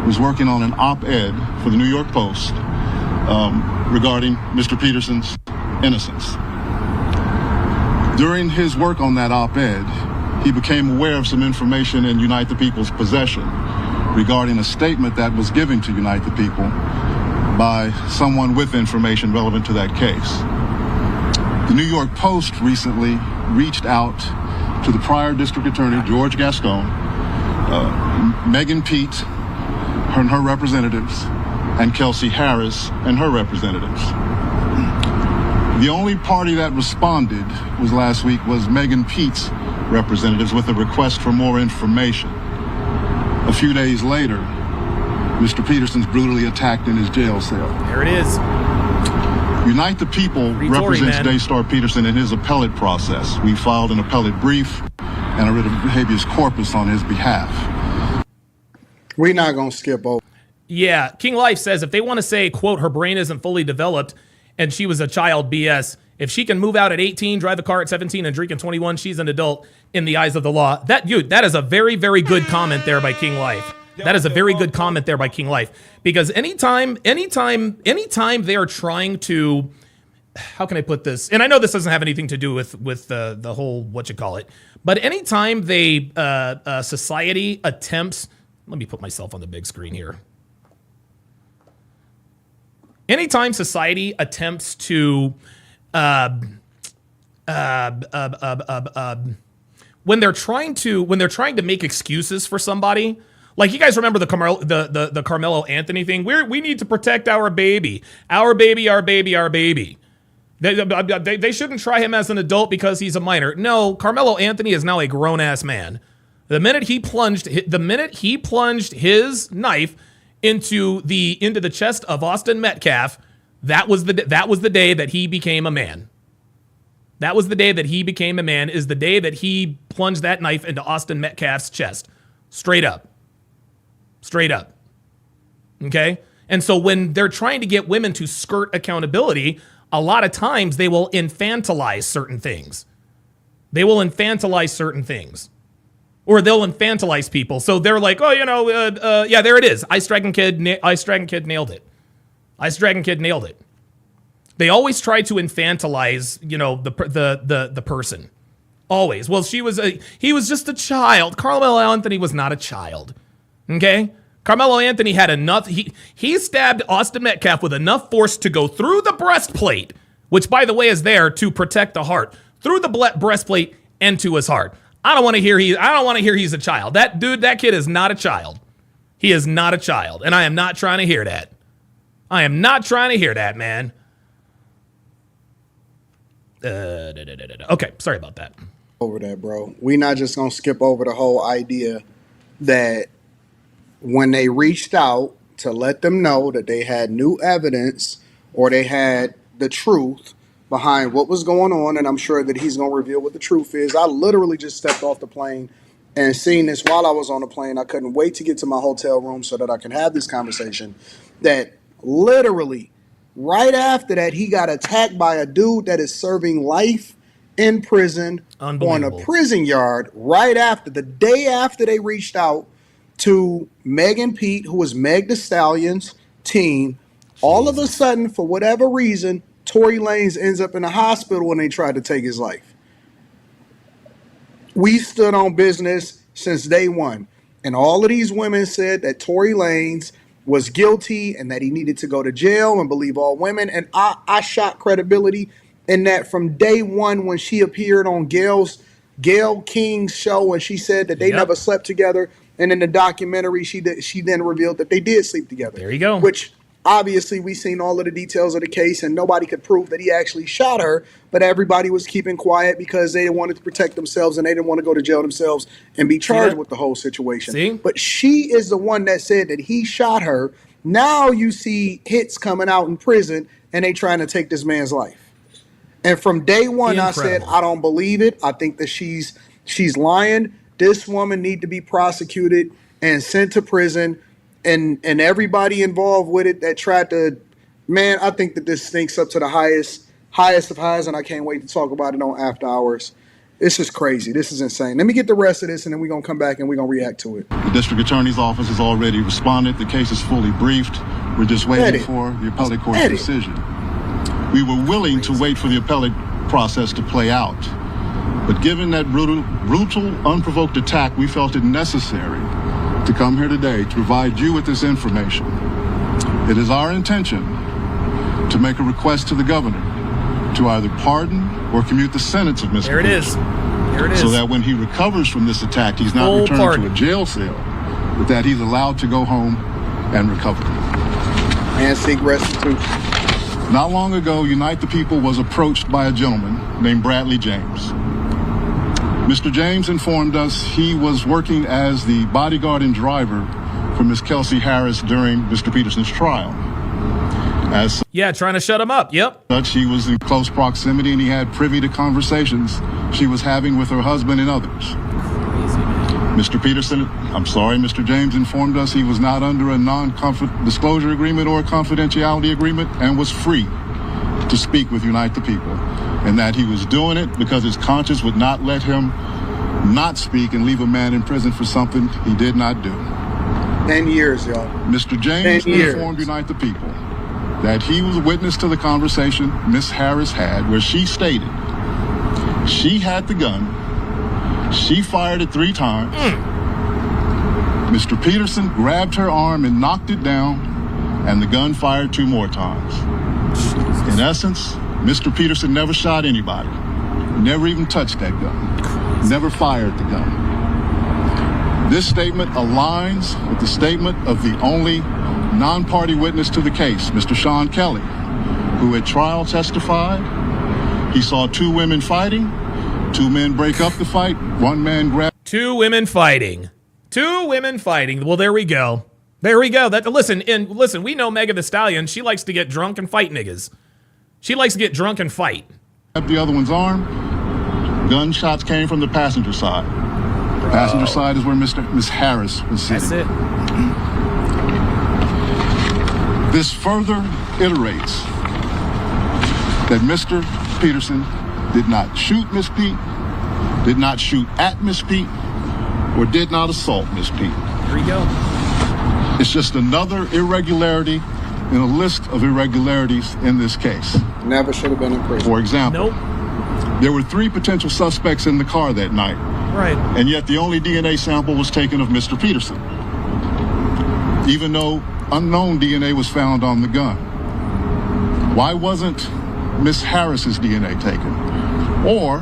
was working on an op-ed for the New York Post regarding Mr. Peterson's innocence. During his work on that op-ed, he became aware of some information in Unite the People's possession regarding a statement that was given to Unite the People by someone with information relevant to that case. The New York Post recently reached out to the prior district attorney, George Gascon, Megan Pete and her representatives, and Kelsey Harris and her representatives. The only party that responded last week was Megan Pete's representatives with a request for more information. A few days later, Mr. Peterson's brutally attacked in his jail cell. There it is. Unite the People represents Daystar Peterson in his appellate process. We filed an appellate brief and a writ of habeas corpus on his behalf. We're not going to skip over. Yeah, King Life says if they want to say, quote, her brain isn't fully developed and she was a child, BS. If she can move out at 18, drive a car at 17, and drink at 21, she's an adult in the eyes of the law. That is a very, very good comment there by King Life. That is a very good comment there by King Life. Because anytime they are trying to, how can I put this? And I know this doesn't have anything to do with the whole whatchamacallit, but anytime society attempts, let me put myself on the big screen here. Anytime society attempts to when they're trying to make excuses for somebody, like you guys remember the Carmelo Anthony thing. We need to protect our baby. They shouldn't try him as an adult because he's a minor. No, Carmelo Anthony is now a grown ass man. The minute he plunged his knife into the chest of Austin Metcalf, that was the day that he became a man. That was the day that he became a man, is the day that he plunged that knife into Austin Metcalf's chest. Straight up. Okay? And so when they're trying to get women to skirt accountability, a lot of times they will infantilize certain things. Or they'll infantilize people. So they're like, oh, yeah, there it is. Ice Dragon Kid nailed it. Ice Dragon Kid nailed it. They always try to infantilize, the person. Always. Well, he was just a child. Carmelo Anthony was not a child. Okay? Carmelo Anthony had enough. He stabbed Austin Metcalf with enough force to go through the breastplate, which, by the way, is there to protect the heart, through the breastplate and to his heart. I don't want to hear he's a child. That kid is not a child. He is not a child, and I am not trying to hear that. I am not trying to hear that, man. Okay, sorry about that. Over that, bro. We're not just going to skip over the whole idea that when they reached out to let them know that they had new evidence or they had the truth behind what was going on, and I'm sure that he's going to reveal what the truth is. I literally just stepped off the plane and seen this while I was on the plane. I couldn't wait to get to my hotel room so that I can have this conversation. That literally right after that, he got attacked by a dude that is serving life in prison on a prison yard right after, the day after they reached out to Meg and Pete, who was Meg Thee Stallion's team. All of a sudden, for whatever reason, Tory Lanez ends up in the hospital when they tried to take his life. We stood on business since day one. And all of these women said that Tory Lanez was guilty and that he needed to go to jail and believe all women. And I shot credibility in that from day one when she appeared on Gayle King's show and she said that they never slept together. And in the documentary, she then revealed that they did sleep together. There you go. Which Obviously, we seen all of the details of the case, and nobody could prove that he actually shot her, but everybody was keeping quiet because they wanted to protect themselves and they didn't want to go to jail themselves and be charged with the whole situation. See? But she is the one that said that he shot her. Now you see hits coming out in prison, and they trying to take this man's life. And from day one, I said, I don't believe it. I think that she's lying. This woman need to be prosecuted and sent to prison. And everybody involved with it that tried to, man, I think that this stinks up to the highest of highs, and I can't wait to talk about it on After Hours. This is crazy. This is insane. Let me get the rest of this, and then we're going to come back and we're going to react to it. The district attorney's office has already responded. The case is fully briefed. We're just waiting for the appellate court's decision. We were willing to wait for the appellate process to play out. But given that brutal, unprovoked attack, we felt it necessary to come here today to provide you with this information. It is our intention to make a request to the governor to either pardon or commute the sentence of Mr. There it is. There it is. So that when he recovers from this attack, he's not returned to a jail cell, but that he's allowed to go home and recover. And seek restitution. Not long ago, Unite the People was approached by a gentleman named Bradley James. Mr. James informed us he was working as the bodyguard and driver for Miss Kelsey Harris during Mr. Peterson's trial. Trying to shut him up. Yep. Such, he was in close proximity and he had privy to conversations she was having with her husband and others. Mr. James informed us he was not under a non-disclosure agreement or a confidentiality agreement and was free to speak with Unite the People, and that he was doing it because his conscience would not let him not speak and leave a man in prison for something he did not do. 10 years, y'all. Mr. James informed Unite the People that he was a witness to the conversation Miss Harris had, where she stated she had the gun, she fired it 3 times. Mr. Peterson grabbed her arm and knocked it down, and the gun fired 2 more times. In essence, Mr. Peterson never shot anybody, never even touched that gun, never fired the gun. This statement aligns with the statement of the only non-party witness to the case, Mr. Sean Kelly, who at trial testified he saw 2 women fighting, 2 men break up the fight, 1 man grabbed 2 women fighting. 2 women fighting. Well, there we go. There we go. Listen, we know Megan Thee Stallion. She likes to get drunk and fight niggas. She likes to get drunk and fight. The other one's arm. Gunshots came from the passenger side. The passenger side is where Miss Harris was sitting. That's it. This further iterates that Mr. Peterson did not shoot Miss Pete, did not shoot at Miss Pete, or did not assault Miss Pete. Here we go. It's just another irregularity in a list of irregularities in this case. Never should have been in prison. For example, Nope. there were 3 potential suspects in the car that night. Right. And yet the only DNA sample was taken of Mr. Peterson, even though unknown DNA was found on the gun. Why wasn't Miss Harris's DNA taken? Or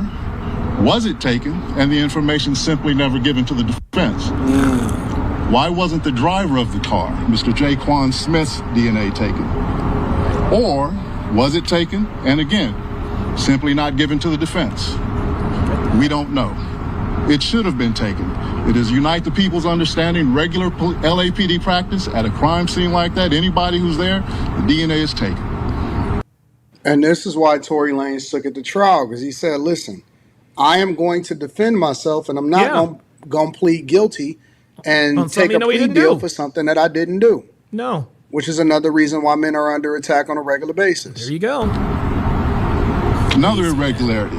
was it taken and the information simply never given to the defense? Why wasn't the driver of the car, Mr. Jaquan Smith's DNA taken? Or was it taken and again, simply not given to the defense? We don't know. It should have been taken. It is Unite the People's understanding, regular LAPD practice at a crime scene like that, anybody who's there, the DNA is taken. And this is why Tory Lanez took it to trial, because he said, listen, I am going to defend myself and I'm not going to plead guilty and take a plea deal for something that I didn't do. No. Which is another reason why men are under attack on a regular basis. There you go. Another irregularity.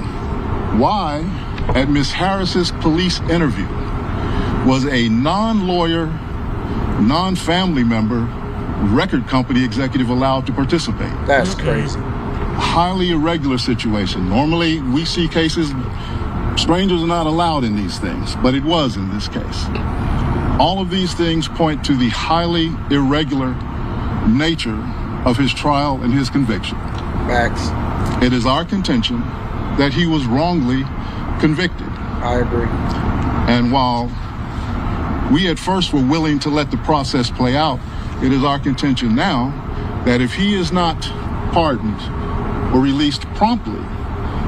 Why, at Miss Harris's police interview, was a non-lawyer, non-family member record company executive allowed to participate? That's crazy. Highly irregular situation. Normally, we see cases, strangers are not allowed in these things, but it was in this case. All of these things point to the highly irregular nature of his trial and his conviction. Facts. It is our contention that he was wrongly convicted. I agree. And while we at first were willing to let the process play out, it is our contention now that if he is not pardoned or released promptly,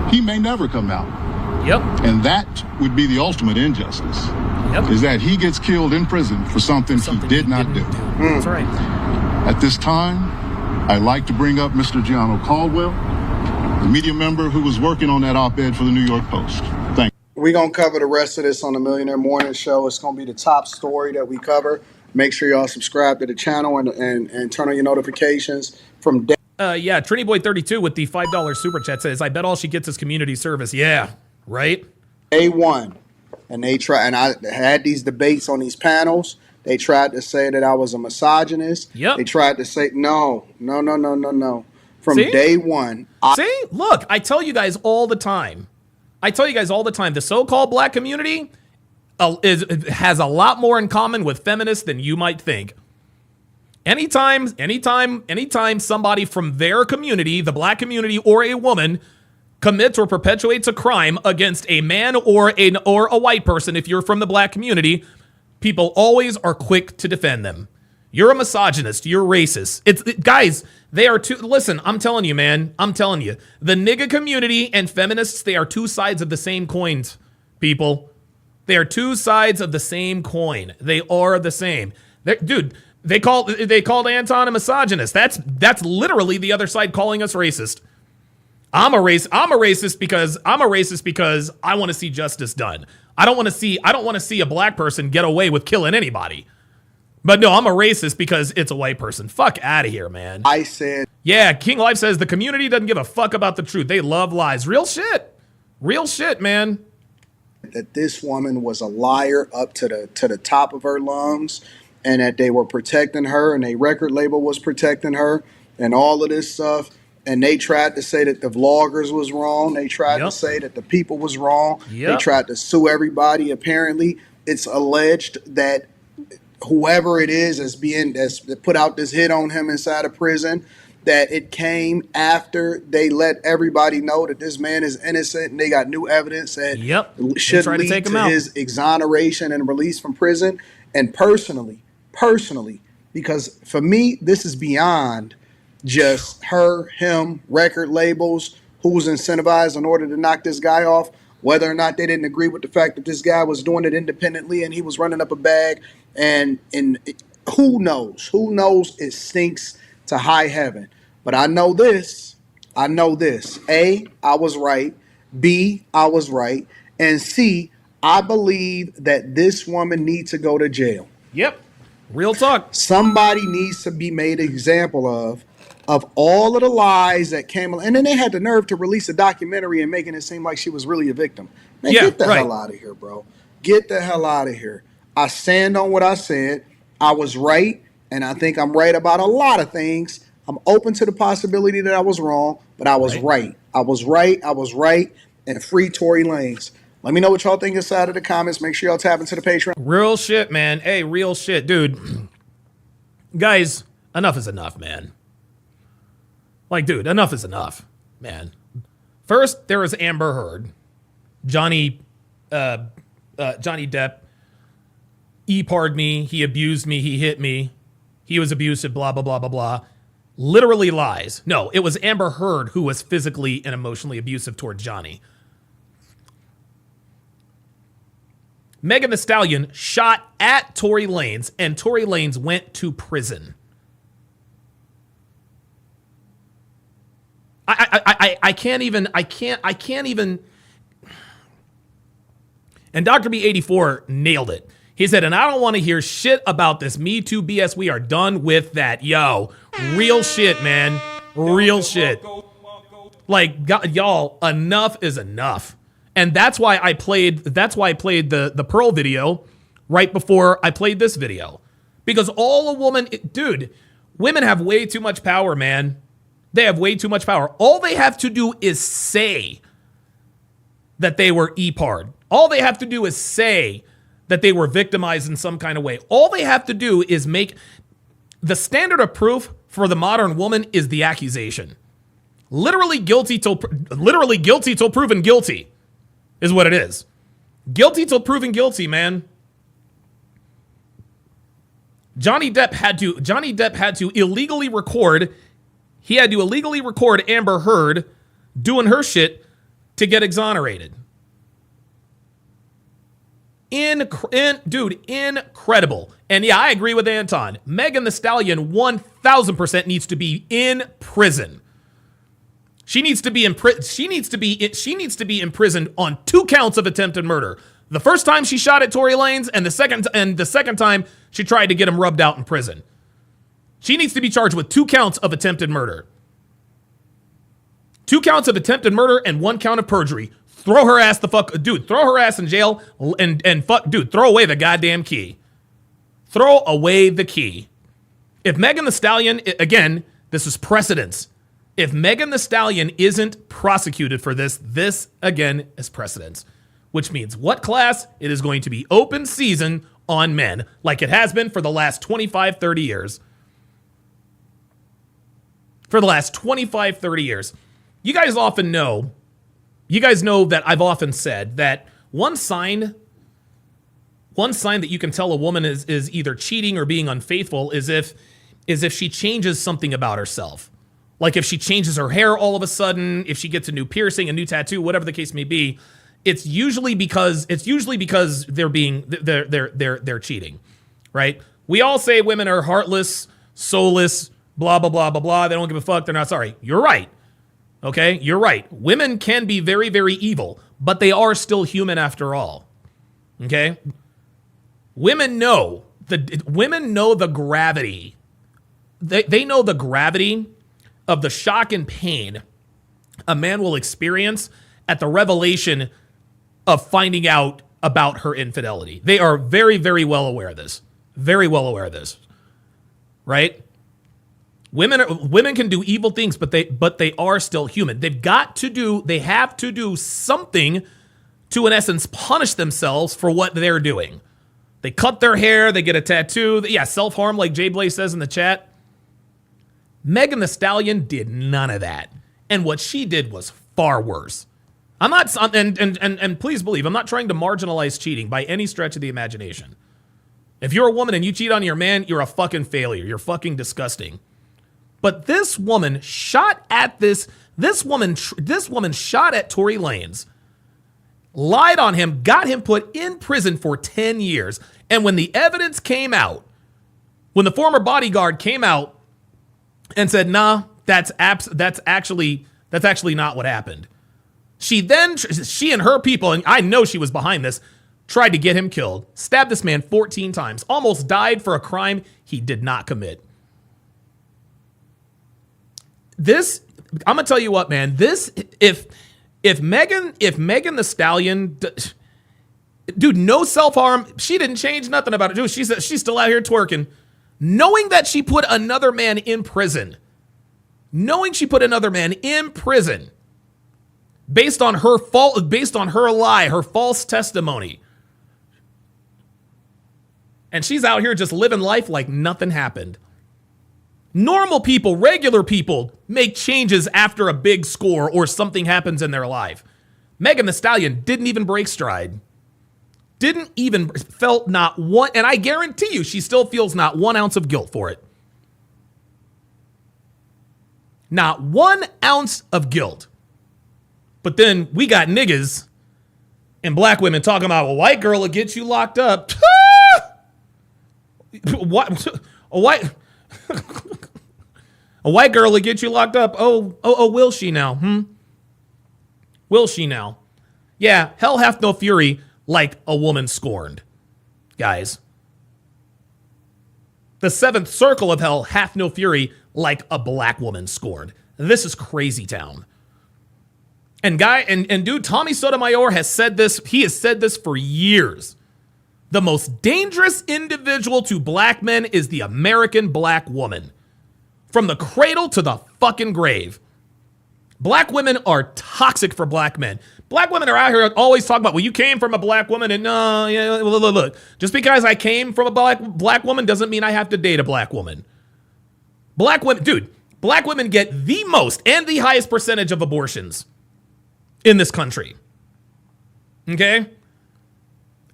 he may never come out. Yep. And that would be the ultimate injustice. Yep. Is that he gets killed in prison for something he did not do. That's right. At this time, I'd like to bring up Mr. Gianno Caldwell, the media member who was working on that op-ed for the New York Post. Thank you. We're going to cover the rest of this on the Millionaire Morning Show. It's going to be the top story that we cover. Make sure y'all subscribe to the channel and turn on your notifications from day. Yeah, Trini Boy 32 with the $5 super chat says, I bet all she gets is community service. Yeah, right? Day one. And I had these debates on these panels. They tried to say that I was a misogynist. Yep. They tried to say, no. From See? day one. See? Look, I tell you guys all the time. The so-called black community has a lot more in common with feminists than you might think. Anytime somebody from their community, the black community, or a woman commits or perpetuates a crime against a man or a white person, if you're from the black community, people always are quick to defend them. You're a misogynist. You're racist. Guys, they are two. Listen, I'm telling you, man. I'm telling you. The nigga community and feminists, they are two sides of the same coin, people. They are two sides of the same coin. They are the same. Dude, they called Anton a misogynist. That's literally the other side calling us racist. I'm a racist because I want to see justice done. I don't want to see a black person get away with killing anybody. But no, I'm a racist because it's a white person. Fuck out of here, man. I said, yeah, King Life says the community doesn't give a fuck about the truth. They love lies. Real shit, man. That this woman was a liar up to the top of her lungs, and that they were protecting her, and a record label was protecting her, and all of this stuff. And they tried to say that the vloggers was wrong. They tried to say that the people was wrong. They tried to sue everybody. Apparently, it's alleged that whoever it is that's put out this hit on him inside of prison, that it came after they let everybody know that this man is innocent, and they got new evidence that should lead to his exoneration and release from prison. And personally, because for me, this is beyond just him, record labels, who was incentivized in order to knock this guy off, whether or not they didn't agree with the fact that this guy was doing it independently and he was running up a bag, and who knows? It stinks to high heaven. But I know this. A, I was right. B, I was right. And C, I believe that this woman needs to go to jail. Yep. Real talk. Somebody needs to be made an example of all of the lies that came. And then they had the nerve to release a documentary and making it seem like she was really a victim. Man, get the hell out of here, bro. Get the hell out of here. I stand on what I said. I was right, and I think I'm right about a lot of things. I'm open to the possibility that I was wrong, but I was right. I was right, and free Tory Lanez. Let me know what y'all think inside of the comments. Make sure y'all tap into the Patreon. Real shit, man. Hey, real shit. Dude. Guys, enough is enough, man. Like, dude, enough is enough, man. First, there was Amber Heard. Johnny Depp. E-parred me. He abused me. He hit me. He was abusive, blah, blah, blah, blah, blah. Literally lies. No, it was Amber Heard who was physically and emotionally abusive towards Johnny. Megan Thee Stallion shot at Tory Lanez, and Tory Lanez went to prison. I can't even. And Dr. B84 nailed it. He said, and I don't want to hear shit about this Me Too BS. We are done with that. Yo, real shit, man. Real shit. Like, y'all, enough is enough. And that's why I played the Pearl video right before I played this video. Because women have way too much power, man. They have way too much power. All they have to do is say that they were E-parred. All they have to do is say that they were victimized in some kind of way. All they have to do is make the standard of proof for the modern woman is the accusation. Literally guilty till proven guilty is what it is. Guilty till proven guilty, man. Johnny Depp had to illegally record He had to illegally record Amber Heard doing her shit to get exonerated. Dude, incredible. And yeah, I agree with Anton. Megan Thee Stallion 1000% needs to be in prison. She needs to be imprisoned on 2 counts of attempted murder. The first time she shot at Tory Lanez, and the second time she tried to get him rubbed out in prison. She needs to be charged with 2 counts of attempted murder. 2 counts of attempted murder and 1 count of perjury. Throw her ass throw her ass in jail and throw away the goddamn key. Throw away the key. If Megan Thee Stallion, again, this is precedence. If Megan Thee Stallion isn't prosecuted for this, this again is precedence. Which means what, class? It is going to be open season on men, like it has been for the last 25, 30 years. For the last 25, 30 years. You guys know that I've often said that one sign that you can tell a woman is either cheating or being unfaithful is if she changes something about herself. Like if she changes her hair all of a sudden, if she gets a new piercing, a new tattoo, whatever the case may be, it's usually because they're cheating, right? We all say women are heartless, soulless, blah blah blah blah blah. They don't give a fuck. They're not sorry. You're right. Okay, you're right. Women can be very, very evil, but they are still human after all. Okay? Women know the gravity. They know the gravity of the shock and pain a man will experience at the revelation of finding out about her infidelity. They are very, very well aware of this. Very well aware of this. Right? Women can do evil things, but they are still human. They have to do something to, in essence, punish themselves for what they're doing. They cut their hair, they get a tattoo. Yeah, self-harm, like Jay Blaze says in the chat. Megan Thee Stallion did none of that. And what she did was far worse. I'm not, and please believe, I'm not trying to marginalize cheating by any stretch of the imagination. If you're a woman and you cheat on your man, you're a fucking failure. You're fucking disgusting. But this woman shot at this woman shot at Tory Lanez, lied on him, got him put in prison for 10 years. And when the evidence came out, when the former bodyguard came out and said, nah, that's actually not what happened. She and her people, and I know she was behind this, tried to get him killed, stabbed this man 14 times, almost died for a crime he did not commit. This, I'm gonna tell you what, man. This, if Megan Thee Stallion, dude, no self-harm. She didn't change nothing about it. Dude, she's still out here twerking, knowing that she put another man in prison, based on her fault, based on her lie, her false testimony, and she's out here just living life like nothing happened. Normal people, regular people, make changes after a big score or something happens in their life. Megan Thee Stallion didn't even break stride. Felt not one, and I guarantee you she still feels not 1 ounce of guilt for it. Not 1 ounce of guilt. But then we got niggas and black women talking about a white girl will get you locked up. What? A white girl will get you locked up. Oh, will she now? Will she now? Yeah, hell hath no fury like a woman scorned. Guys. The 7th circle of hell hath no fury like a black woman scorned. This is crazy town. And dude, Tommy Sotomayor has said this. He has said this for years. The most dangerous individual to black men is the American black woman. From the cradle to the fucking grave. Black women are toxic for black men. Black women are out here always talking about, well, you came from a black woman, and look. Just because I came from a black woman doesn't mean I have to date a black woman. Black women get the most and the highest percentage of abortions in this country. Okay?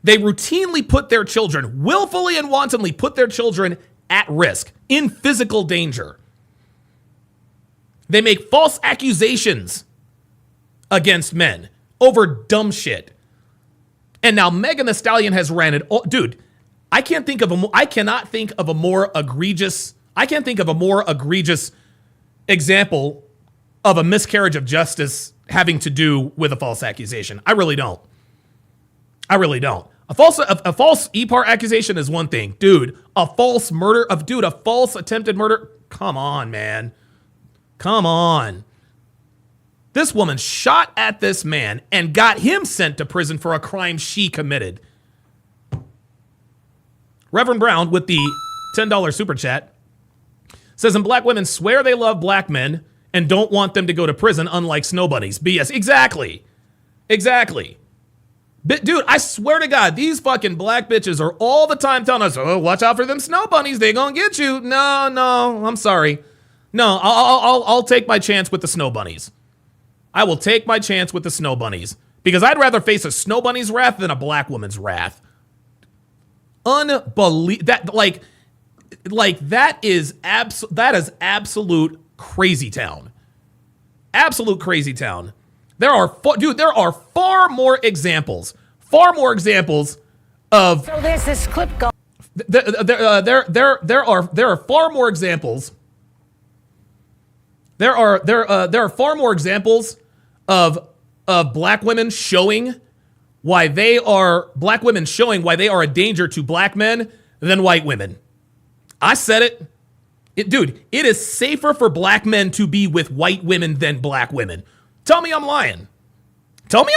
They routinely put their children, willfully and wantonly put their children at risk, in physical danger. They make false accusations against men over dumb shit. And now Megan Thee Stallion has ran it. Dude, I cannot think of a more egregious example of a miscarriage of justice having to do with a false accusation. I really don't. A false EPAR accusation is one thing. Dude, a false attempted murder. Come on, man. Come on. This woman shot at this man and got him sent to prison for a crime she committed. Reverend Brown with the $10 super chat says, and black women swear they love black men and don't want them to go to prison, unlike snow bunnies. BS. Exactly. Dude, I swear to God, these fucking black bitches are all the time telling us, oh, watch out for them snow bunnies. They gonna get you. No, I'm sorry. No, I'll take my chance with the snow bunnies. I will take my chance with the snow bunnies because I'd rather face a snow bunny's wrath than a black woman's wrath. That is absolute crazy town. Absolute crazy town. There are far more examples of. So there's this clip going. There are far more examples. There are far more examples of black women showing why they are a danger to black men than white women. I said it. Dude, it is safer for black men to be with white women than black women. Tell me I'm lying. Tell me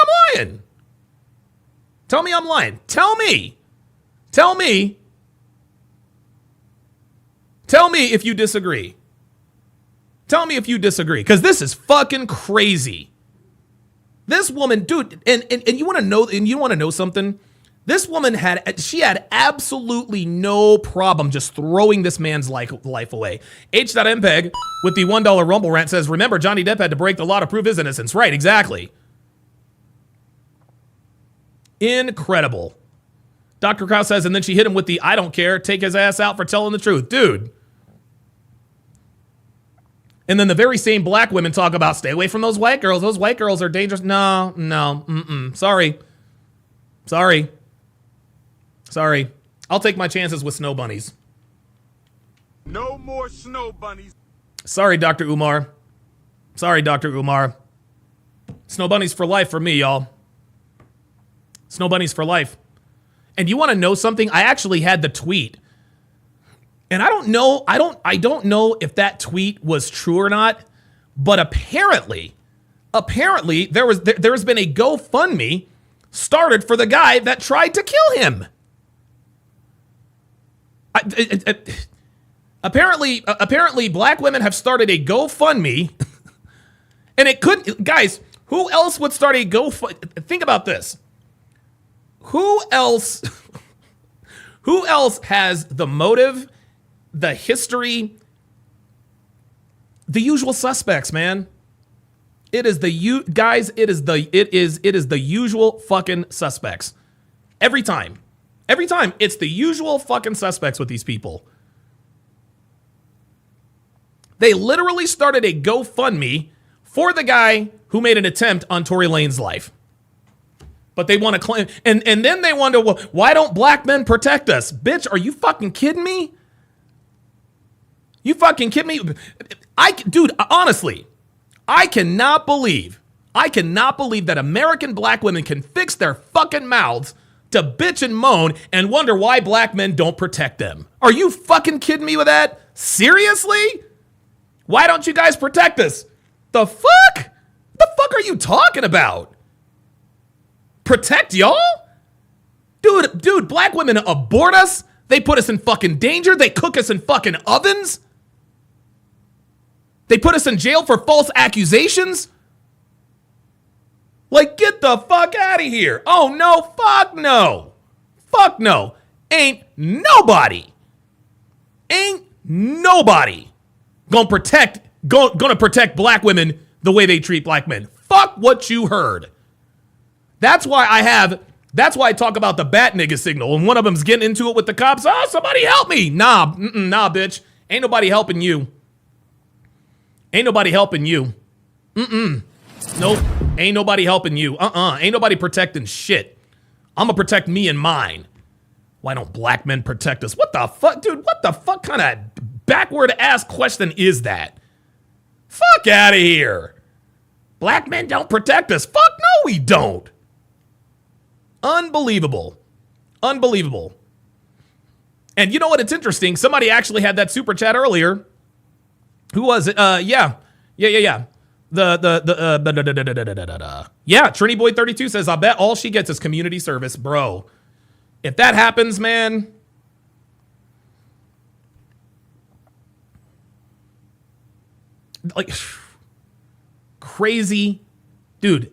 if you disagree. Tell me if you disagree, because this is fucking crazy. This woman, dude, and you want to know something? This woman had absolutely no problem just throwing this man's life away. H.MPEG with the $1 Rumble rant says, remember, Johnny Depp had to break the law to prove his innocence. Right, exactly. Incredible. Dr. Krause says, and then she hit him with the I don't care, take his ass out for telling the truth. Dude. And then the very same black women talk about stay away from those white girls. Those white girls are dangerous. No. Sorry. I'll take my chances with snow bunnies. No more snow bunnies. Sorry, Dr. Umar. Snow bunnies for life for me, y'all. Snow bunnies for life. And you want to know something? I actually had the tweet. And I don't know if that tweet was true or not, but apparently there has been a GoFundMe started for the guy that tried to kill him. Apparently black women have started a GoFundMe and it couldn't, guys, who else would start a GoFundMe? Think about this. Who else has the motive, the history, the usual suspects, man? It is the usual fucking suspects. Every time, it's the usual fucking suspects with these people. They literally started a GoFundMe for the guy who made an attempt on Tory Lanez's life. But they want to claim, and then they wonder, well, why don't black men protect us? Bitch, are you fucking kidding me? Dude, honestly, I cannot believe that American black women can fix their fucking mouths to bitch and moan and wonder why black men don't protect them. Are you fucking kidding me with that? Seriously? Why don't you guys protect us? The fuck? The fuck are you talking about? Protect y'all? Dude, black women abort us. They put us in fucking danger. They cook us in fucking ovens. They put us in jail for false accusations. Like, get the fuck out of here. Oh, no, fuck no. Fuck no. Ain't nobody gonna protect black women the way they treat black men. Fuck what you heard. That's why I talk about the bat nigga signal. When one of them's getting into it with the cops, oh, somebody help me. Nah, bitch. Ain't nobody helping you. Ain't nobody helping you. Nope. Ain't nobody helping you. Ain't nobody protecting shit. I'm gonna protect me and mine. Why don't black men protect us? What the fuck, dude? What the fuck kind of backward ass question is that? Fuck out of here. Black men don't protect us. Fuck no, we don't. Unbelievable. Unbelievable. And you know what? It's interesting. Somebody actually had that super chat earlier. Who was it? Yeah. Yeah, Trini Boy 32 says, I bet all she gets is community service. Bro, if that happens, man, like, crazy, dude,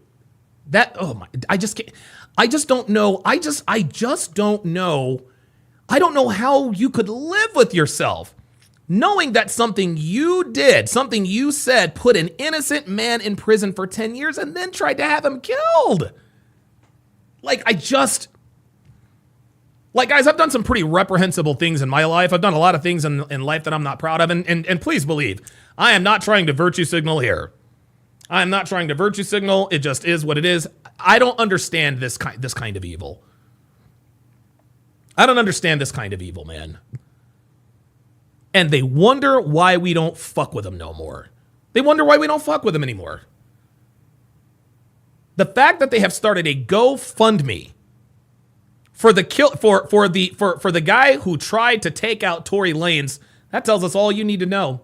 that, oh my, I just can't, I just don't know. I just don't know. I don't know how you could live with yourself knowing that something you did, something you said, put an innocent man in prison for 10 years and then tried to have him killed. Like, guys, I've done some pretty reprehensible things in my life. I've done a lot of things in life that I'm not proud of. And please believe, I am not trying to virtue signal here. I am not trying to virtue signal. It just is what it is. I don't understand this kind of evil. I don't understand this kind of evil, man. And they wonder why we don't fuck with them no more. They wonder why we don't fuck with them anymore. The fact that they have started a GoFundMe for the for the guy who tried to take out Tory Lanez, that tells us all you need to know.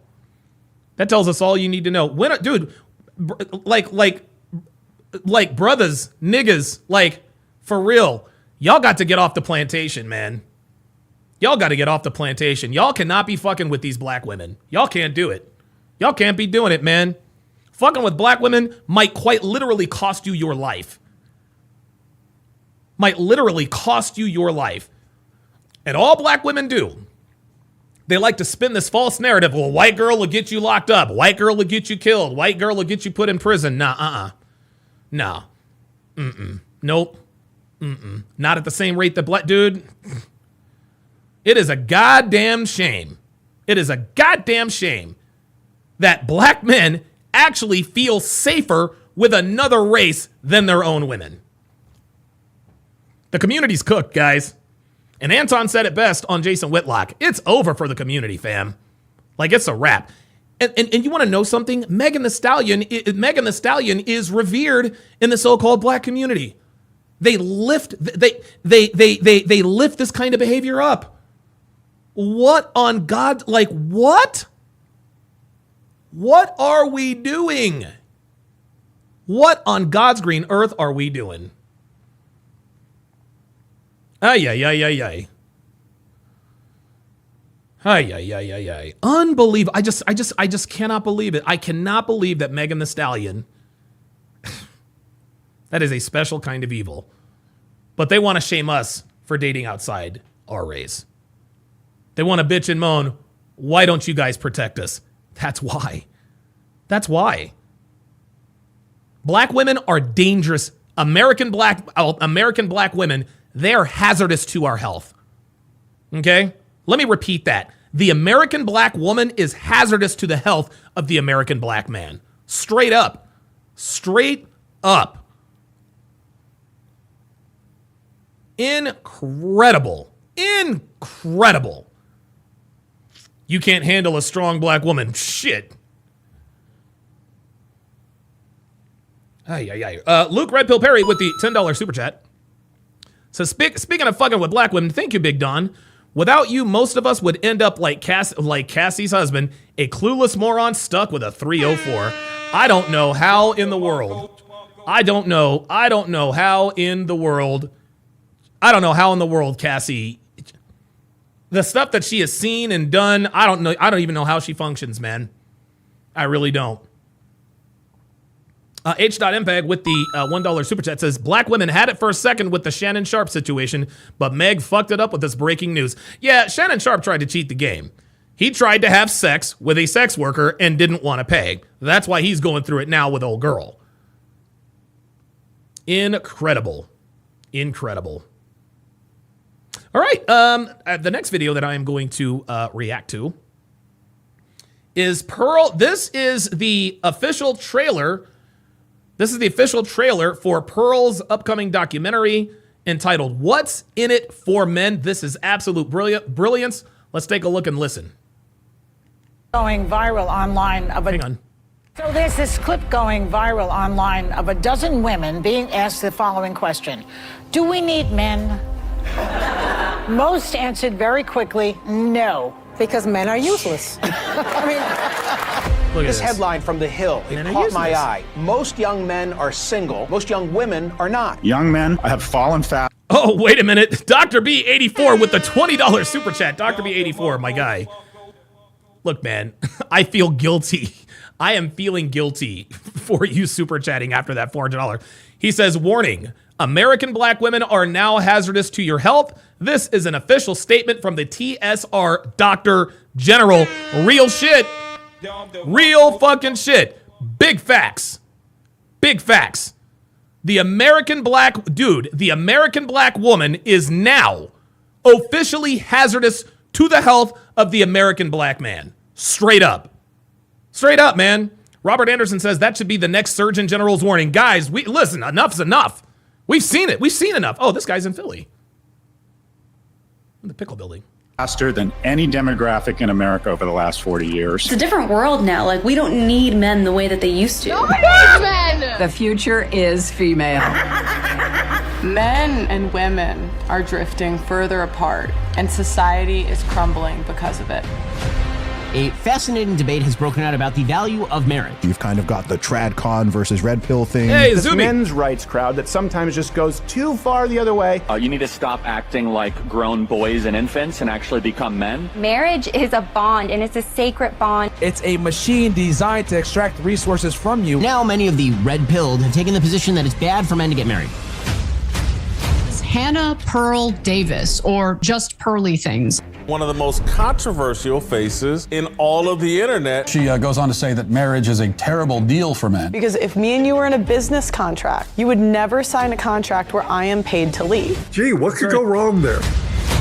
That tells us all you need to know. When, dude, like brothers, niggas, like, for real, y'all got to get off the plantation, man. Y'all got to get off the plantation. Y'all cannot be fucking with these black women. Y'all can't do it. Y'all can't be doing it, man. Fucking with black women might quite literally cost you your life. Might literally cost you your life. And all black women do, they like to spin this false narrative. Well, white girl will get you locked up. White girl will get you killed. White girl will get you put in prison. Nah, Nah. Nope. Not at the same rate that black, dude. It is a goddamn shame. It is a goddamn shame that black men actually feel safer with another race than their own women. The community's cooked, guys. And Anton said it best on Jason Whitlock. It's over for the community, fam. Like, it's a wrap. And you want to know something? Megan Thee Stallion is revered in the so-called black community. They lift they lift this kind of behavior up. What on God, like, what? What are we doing? What on God's green earth are we doing? Ay. Unbelievable. I just cannot believe it. I cannot believe that Megan Thee Stallion, that is a special kind of evil. But they want to shame us for dating outside our race. They want to bitch and moan, why don't you guys protect us? That's why. That's why. Black women are dangerous. American black women, they are hazardous to our health. Okay? Let me repeat that. The American black woman is hazardous to the health of the American black man. Straight up. Straight up. Incredible. Incredible. You can't handle a strong black woman. Shit. Luke Red Pill Perry with the $10 super chat. So speaking of fucking with black women, thank you, Big Don. Without you, most of us would end up like Cassie's husband, a clueless moron stuck with a 304. I don't know how in the world. I don't know how in the world Cassie, the stuff that she has seen and done, I don't even know how she functions, man. I really don't. H.MPEG with the $1 super chat says, black women had it for a second with the Shannon Sharpe situation, but Meg fucked it up with this breaking news. Yeah, Shannon Sharpe tried to cheat the game. He tried to have sex with a sex worker and didn't want to pay. That's why he's going through it now with old girl. Incredible. Incredible. All right, the next video that I am going to react to is Pearl. This is the official trailer. This is the official trailer for Pearl's upcoming documentary entitled What's in It for Men. This is absolute brilliance. Let's take a look and listen. Going viral online of a... Hang on. So there's this clip going viral online of a dozen women being asked the following question. Do we need men? Most answered very quickly, no. Because men are useless. I mean... Look at this headline from The Hill. It caught my eye. Most young men are single. Most young women are not. Young men have fallen fast. Oh, wait a minute. Dr. B84 with the $20 super chat. Dr. B84, my guy. Look, man, I feel guilty. I am feeling guilty for you super chatting after that $400. He says, warning, American black women are now hazardous to your health. This is an official statement from the TSR Doctor General. Real shit. Real fucking shit. Big facts. Big facts. The American black woman is now officially hazardous to the health of the American black man. Straight up. Straight up, man. Robert Anderson says that should be the next Surgeon General's warning. Guys, listen, enough's enough. We've seen it. We've seen enough. Oh, this guy's in Philly. In the pickle building. Faster than any demographic in America over the last 40 years. It's a different world now. Like, we don't need men the way that they used to. The future is female. Men and women are drifting further apart, and society is crumbling because of it. A fascinating debate has broken out about the value of marriage. You've kind of got the trad con versus red pill thing. Hey, this men's rights crowd that sometimes just goes too far the other way. You need to stop acting like grown boys and infants and actually become men. Marriage is a bond, and it's a sacred bond. It's a machine designed to extract resources from you. Now many of the red-pilled have taken the position that it's bad for men to get married. Hannah Pearl Davis, or just Pearly Things. One of the most controversial faces in all of the internet. She goes on to say that marriage is a terrible deal for men. Because if me and you were in a business contract, you would never sign a contract where I am paid to leave. Gee, what could go wrong there?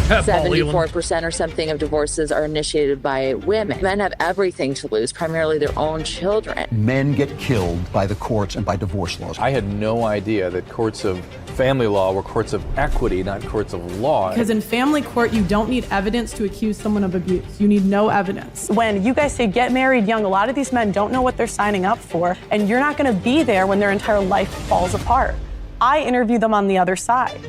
74% or something of divorces are initiated by women. Men have everything to lose, primarily their own children. Men get killed by the courts and by divorce laws. I had no idea that courts of family law were courts of equity, not courts of law. Because in family court, you don't need evidence to accuse someone of abuse. You need no evidence. When you guys say get married young, a lot of these men don't know what they're signing up for, and you're not going to be there when their entire life falls apart. I interview them on the other side.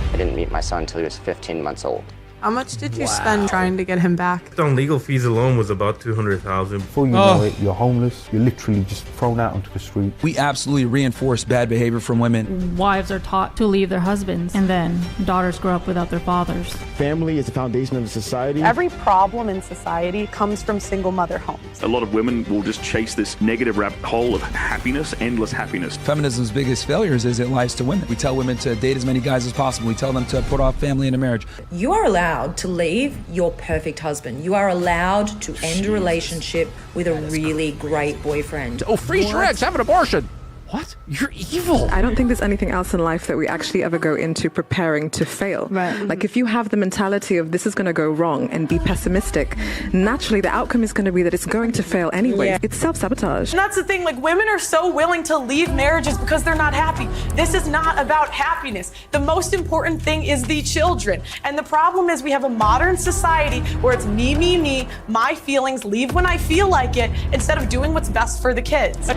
I didn't meet my son until he was 15 months old. How much did you spend trying to get him back? On legal fees alone was about $200,000. Before you know it, you're homeless. You're literally just thrown out onto the street. We absolutely reinforce bad behavior from women. Wives are taught to leave their husbands, and then daughters grow up without their fathers. Family is the foundation of the society. Every problem in society comes from single mother homes. A lot of women will just chase this negative rabbit hole of happiness, endless happiness. Feminism's biggest failures is it lies to women. We tell women to date as many guys as possible. We tell them to put off family into marriage. You are allowed to leave your perfect husband. You are allowed to end a relationship with a really great boyfriend. Oh, free shreds, have an abortion. What? You're evil. I don't think there's anything else in life that we actually ever go into preparing to fail. Right. Like if you have the mentality of this is going to go wrong and be pessimistic, naturally the outcome is going to be that it's going to fail anyway. Yeah. It's self-sabotage. And that's the thing, like women are so willing to leave marriages because they're not happy. This is not about happiness. The most important thing is the children. And the problem is we have a modern society where it's me, my feelings, leave when I feel like it, instead of doing what's best for the kids.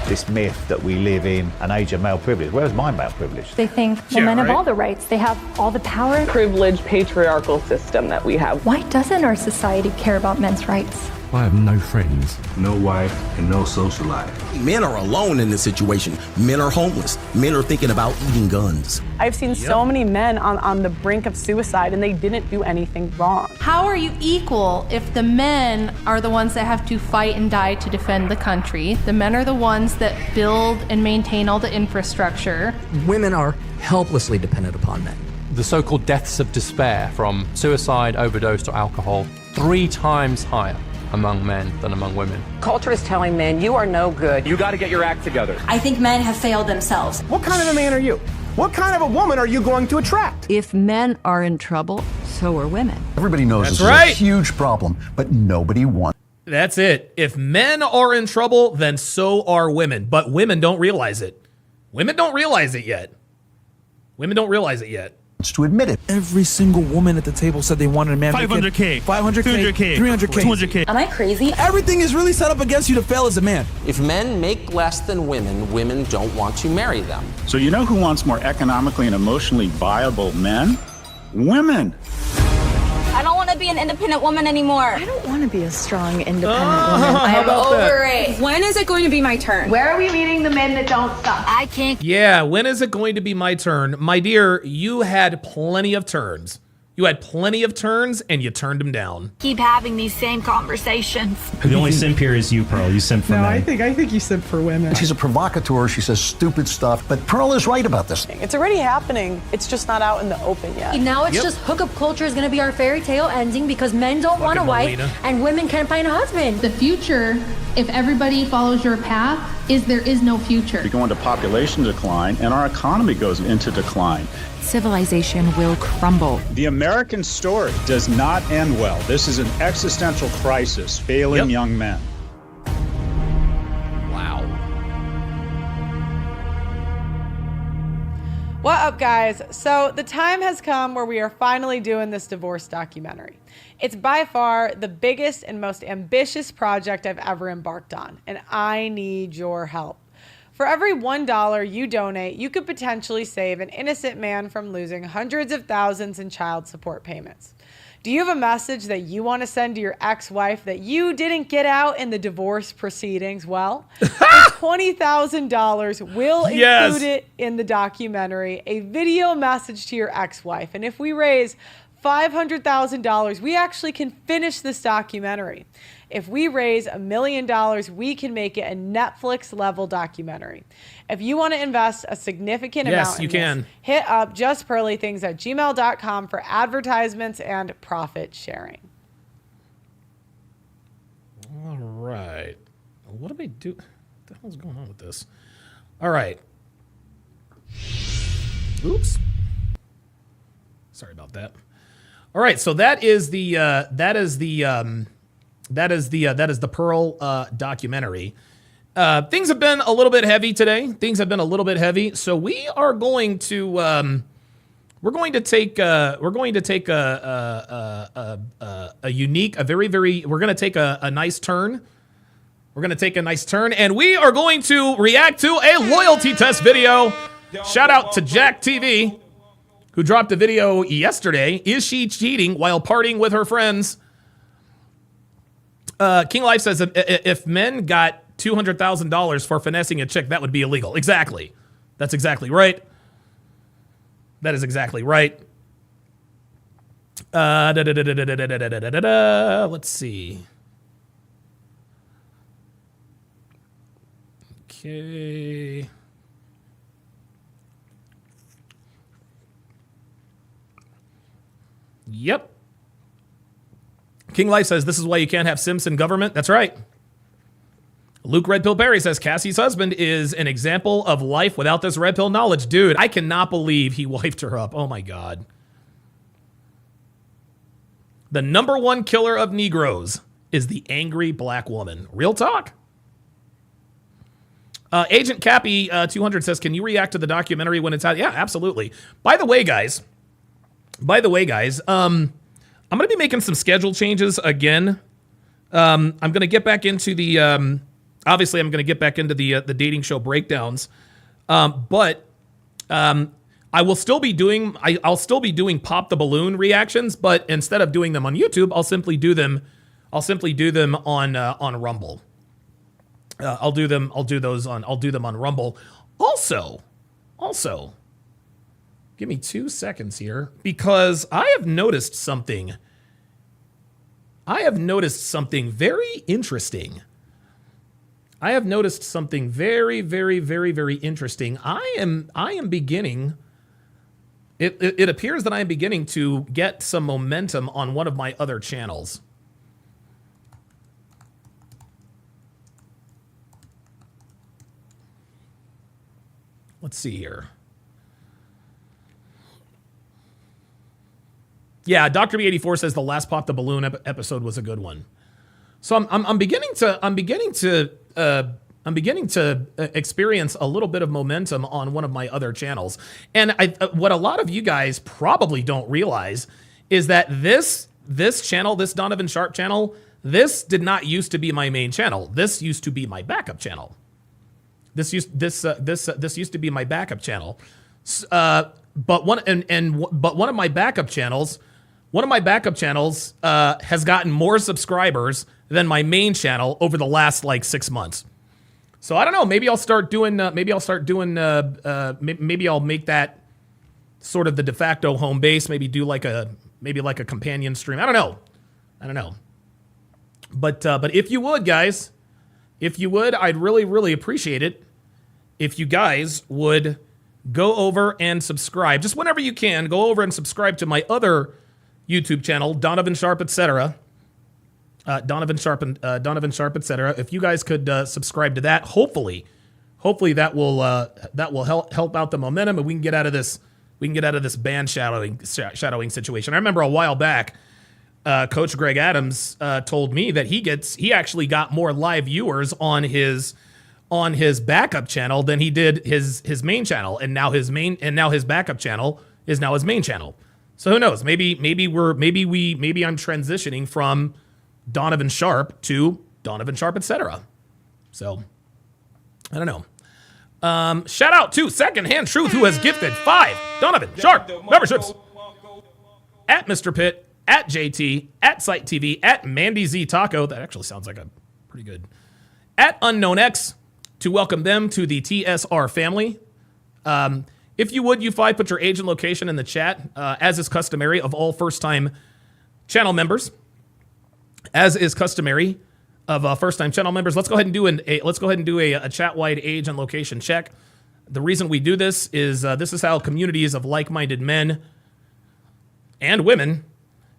This myth that we live in an age of male privilege. Where's my male privilege? They think men have all the rights. They have all the power. Privileged patriarchal system that we have. Why doesn't our society care about men's rights? I have no friends, no wife, and no social life. Men are alone in this situation. Men are homeless. Men are thinking about eating guns. I've seen so many men on the brink of suicide, and they didn't do anything wrong. How are you equal if the men are the ones that have to fight and die to defend the country? The men are the ones that build and maintain all the infrastructure. Women are helplessly dependent upon men. The so-called deaths of despair from suicide, overdose, or alcohol, 3 times higher among men than among women. Culture is telling men, you are no good. You got to get your act together. I think men have failed themselves. What kind of a man are you? What kind of a woman are you going to attract? If men are in trouble, so are women. Everybody knows That's this right. is a huge problem, but nobody wants. That's it. If men are in trouble, then so are women. But women don't realize it. Women don't realize it yet. Women don't realize it yet. To admit it. Every single woman at the table said they wanted a man. 500K, 500K, 200K, 300K, 200K. Am I crazy? Everything is really set up against you to fail as a man. If men make less than women, women don't want to marry them. So you know who wants more economically and emotionally viable men? Women. I don't want to be an independent woman anymore. I don't want to be a strong, independent woman. I'm over it. When is it going to be my turn? Where are we meeting the men that don't stop? I can't. Yeah, when is it going to be my turn? My dear, you had plenty of turns. You had plenty of turns, and you turned them down. Keep having these same conversations. The only simp here is you, Pearl. You simp for men. I think you simp for women. She's a provocateur. She says stupid stuff. But Pearl is right about this. It's already happening. It's just not out in the open yet. Now it's just hookup culture is going to be our fairy tale ending because men don't want a wife and women can't find a husband. The future, if everybody follows your path, is there is no future. We go into population decline, and our economy goes into decline. Civilization will crumble. The American story does not end well. This is an existential crisis, failing young men. Wow. What up, guys? So the time has come where we are finally doing this divorce documentary. It's by far the biggest and most ambitious project I've ever embarked on, and I need your help. For every $1 you donate, you could potentially save an innocent man from losing hundreds of thousands in child support payments. Do you have a message that you want to send to your ex-wife that you didn't get out in the divorce proceedings? Well, $20,000 will include it in the documentary, a video message to your ex-wife. And if we raise $500,000, we actually can finish this documentary. If we raise $1 million, we can make it a Netflix-level documentary. If you want to invest a significant amount in this, hit up justpearlythings@gmail.com for advertisements and profit sharing. All right. What do we do? What the hell's going on with this? All right. Oops. Sorry about that. All right, so that is the Pearl documentary. Things have been a little bit heavy today. So we are going to we're going to take a nice turn. We're going to take a nice turn, and we are going to react to a loyalty test video. Shout out to Jack TV, who dropped a video yesterday. Is she cheating while partying with her friends? King Life says if men got $200,000 for finessing a chick, that would be illegal. Exactly. That's exactly right. That is exactly right. Let's see. Okay. Yep. King Life says, this is why you can't have simps in government. That's right. Luke Red Pill Perry says, Cassie's husband is an example of life without this red pill knowledge. Dude, I cannot believe he wifed her up. Oh my God. The #1 killer of Negroes is the angry black woman. Real talk. Agent Cappy 200 says, can you react to the documentary when it's out? Yeah, absolutely. By the way, guys, I'm going to be making some schedule changes again. I'm going to get back into the, obviously I'm going to get back into the dating show breakdowns. But I will still be doing, I'll still be doing Pop the Balloon reactions, but instead of doing them on YouTube, I'll simply do them on Rumble. I'll do them on Rumble. Also, give me 2 seconds here, because I have noticed something. Very interesting. I am beginning. It appears that I am beginning to get some momentum on one of my other channels. Let's see here. Yeah, Dr. B84 says the last Pop the Balloon episode was a good one. So I'm beginning to experience a little bit of momentum on one of my other channels. And what a lot of you guys probably don't realize is that this channel, this Donovan Sharpe channel, this did not used to be my main channel. This used to be my backup channel. This used to be my backup channel. But one of my backup channels has gotten more subscribers than my main channel over the last like 6 months. So I don't know. Maybe I'll start doing. Maybe I'll make that sort of the de facto home base. Maybe do like a companion stream. I don't know. But if you would, guys, I'd really appreciate it if you guys would go over and subscribe. Just whenever you can, go over and subscribe to my other YouTube channel, Donovan Sharpe, etc. Donovan Sharpe, etc. If you guys could subscribe to that, hopefully that will help out the momentum, and we can get out of this band shadowing situation. I remember a while back, Coach Greg Adams told me that he actually got more live viewers on his backup channel than he did his main channel, and now his backup channel is now his main channel. So who knows? Maybe I'm transitioning from Donovan Sharpe to Donovan Sharpe, etc. So I don't know. Shout out to Secondhand Truth, who has gifted 5 Donovan Sharpe memberships at Mr. Pitt, at JT, at Site TV, at Mandy Z Taco. That actually sounds like a pretty good. At Unknown X, to welcome them to the TSR family. If you would, you 5, put your age and location in the chat, as is customary of all first-time channel members. As is customary of first-time channel members, let's go ahead and do a chat-wide age and location check. The reason we do this is how communities of like-minded men and women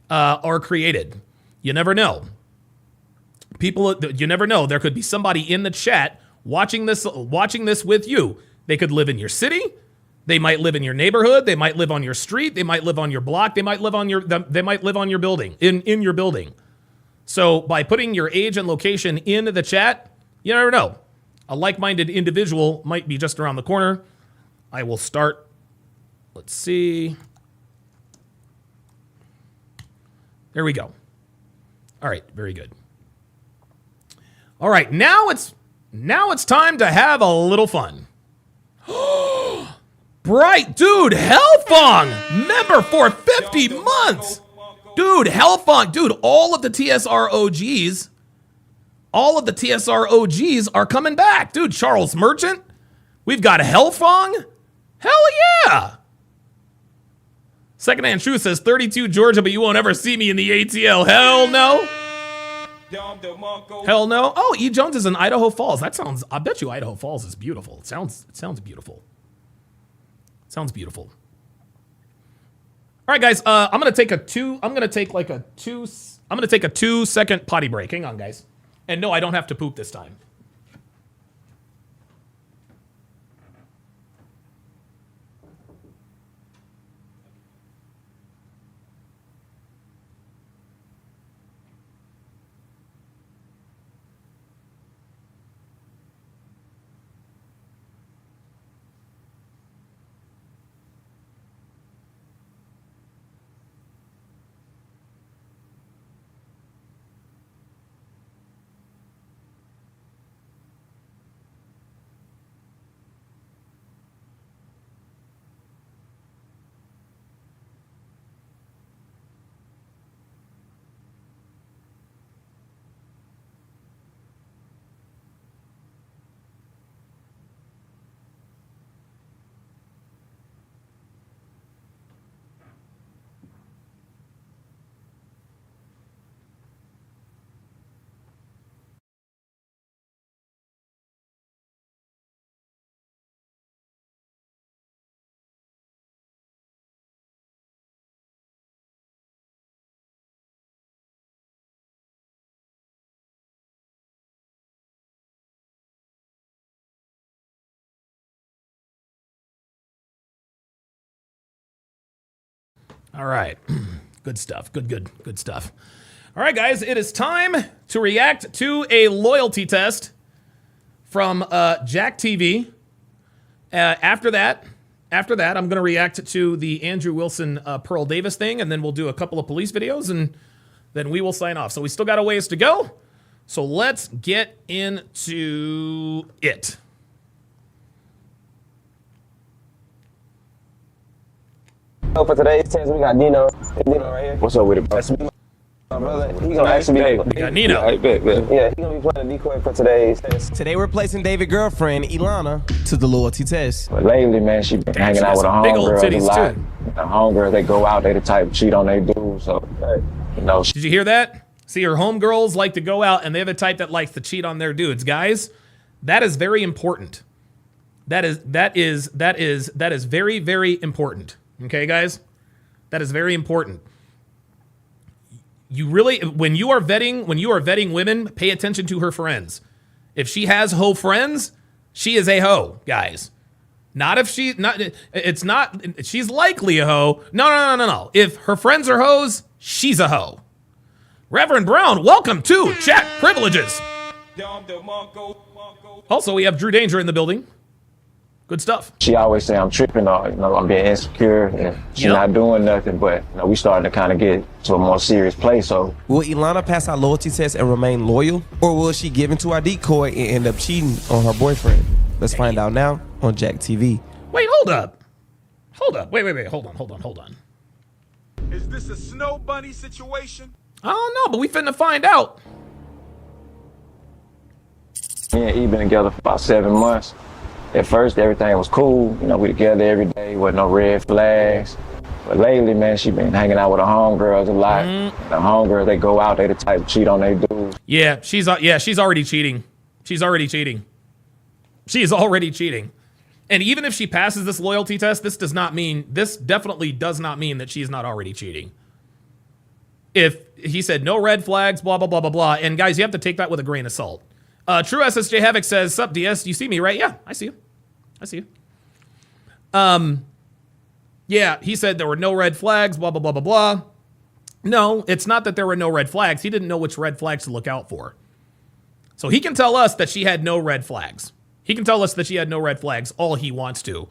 are created. You never know. You never know. There could be somebody in the chat watching this with you. They could live in your city. They might live in your neighborhood. They might live on your street. They might live on your block. They might live on your building, in your building. So by putting your age and location in the chat, you never know. A like-minded individual might be just around the corner. I will start. Let's see. There we go. All right, very good. All right, now it's time to have a little fun. Bright, dude, Hellfong, member for 50 months. Dude, Hellfong, dude, all of the TSR OGs are coming back. Dude, Charles Merchant, we've got Hellfong. Hell yeah. Secondhand Truth says 32 Georgia, but you won't ever see me in the ATL. Hell no. Hell no. Oh, E. Jones is in Idaho Falls. I bet you Idaho Falls is beautiful. It sounds beautiful. Sounds beautiful. All right, guys. I'm gonna take a 2-second potty break. Hang on, guys. And no, I don't have to poop this time. All right. Good stuff. Good stuff. All right, guys, it is time to react to a loyalty test from Jack TV. After that, I'm going to react to the Andrew Wilson Pearl Davis thing, and then we'll do a couple of police videos, and then we will sign off. So we still got a ways to go. So let's get into it. So for today's test, we got Dino. Dino right here. What's up with it, bro? That's me, my brother. He gonna actually be. We got Nino. Yeah, he gonna be playing a decoy for today's test. Today we're placing David's girlfriend, Ilana, to the loyalty test. But lately, man, she been hanging out with a homegirl a lot. The homegirls, they go out, they the type to cheat on their dudes. So, you know. Did you hear that? See, her homegirls like to go out, and they're the type that likes to cheat on their dudes. Guys, that is very important. That is very, very important. Okay, guys? That is very important. You really, when you are vetting women, pay attention to her friends. If she has hoe friends, she is a hoe, guys. Not if she's likely a hoe. No. If her friends are hoes, she's a hoe. Reverend Brown, welcome to Chat Privileges. Also, we have Drew Danger in the building. Good stuff. She always say I'm tripping or, you know, I'm being insecure and she's not doing nothing, but you know, we starting to kind of get to a more serious place. So will Ilana pass our loyalty test and remain loyal, or will she give into our decoy and end up cheating on her boyfriend? Let's find out now on Jack TV. Wait, hold up. Wait. Hold on. Is this a snow bunny situation? I don't know, but we finna find out. Me and E been together for about 7 months. At first, everything was cool. You know, we together every day, wasn't no red flags. But lately, man, she been hanging out with her homegirls a lot. The homegirls, they go out, they the type to cheat on their dudes. Yeah, she's already cheating. She is already cheating. And even if she passes this loyalty test, this definitely does not mean that she's not already cheating. If he said no red flags, blah, blah, blah, blah, blah. And guys, you have to take that with a grain of salt. True SSJ Havoc says, sup, DS, you see me, right? Yeah, I see you. Yeah, he said there were no red flags, blah, blah, blah, blah, blah. No, it's not that there were no red flags. He didn't know which red flags to look out for. So he can tell us that she had no red flags. He can tell us that she had no red flags all he wants to.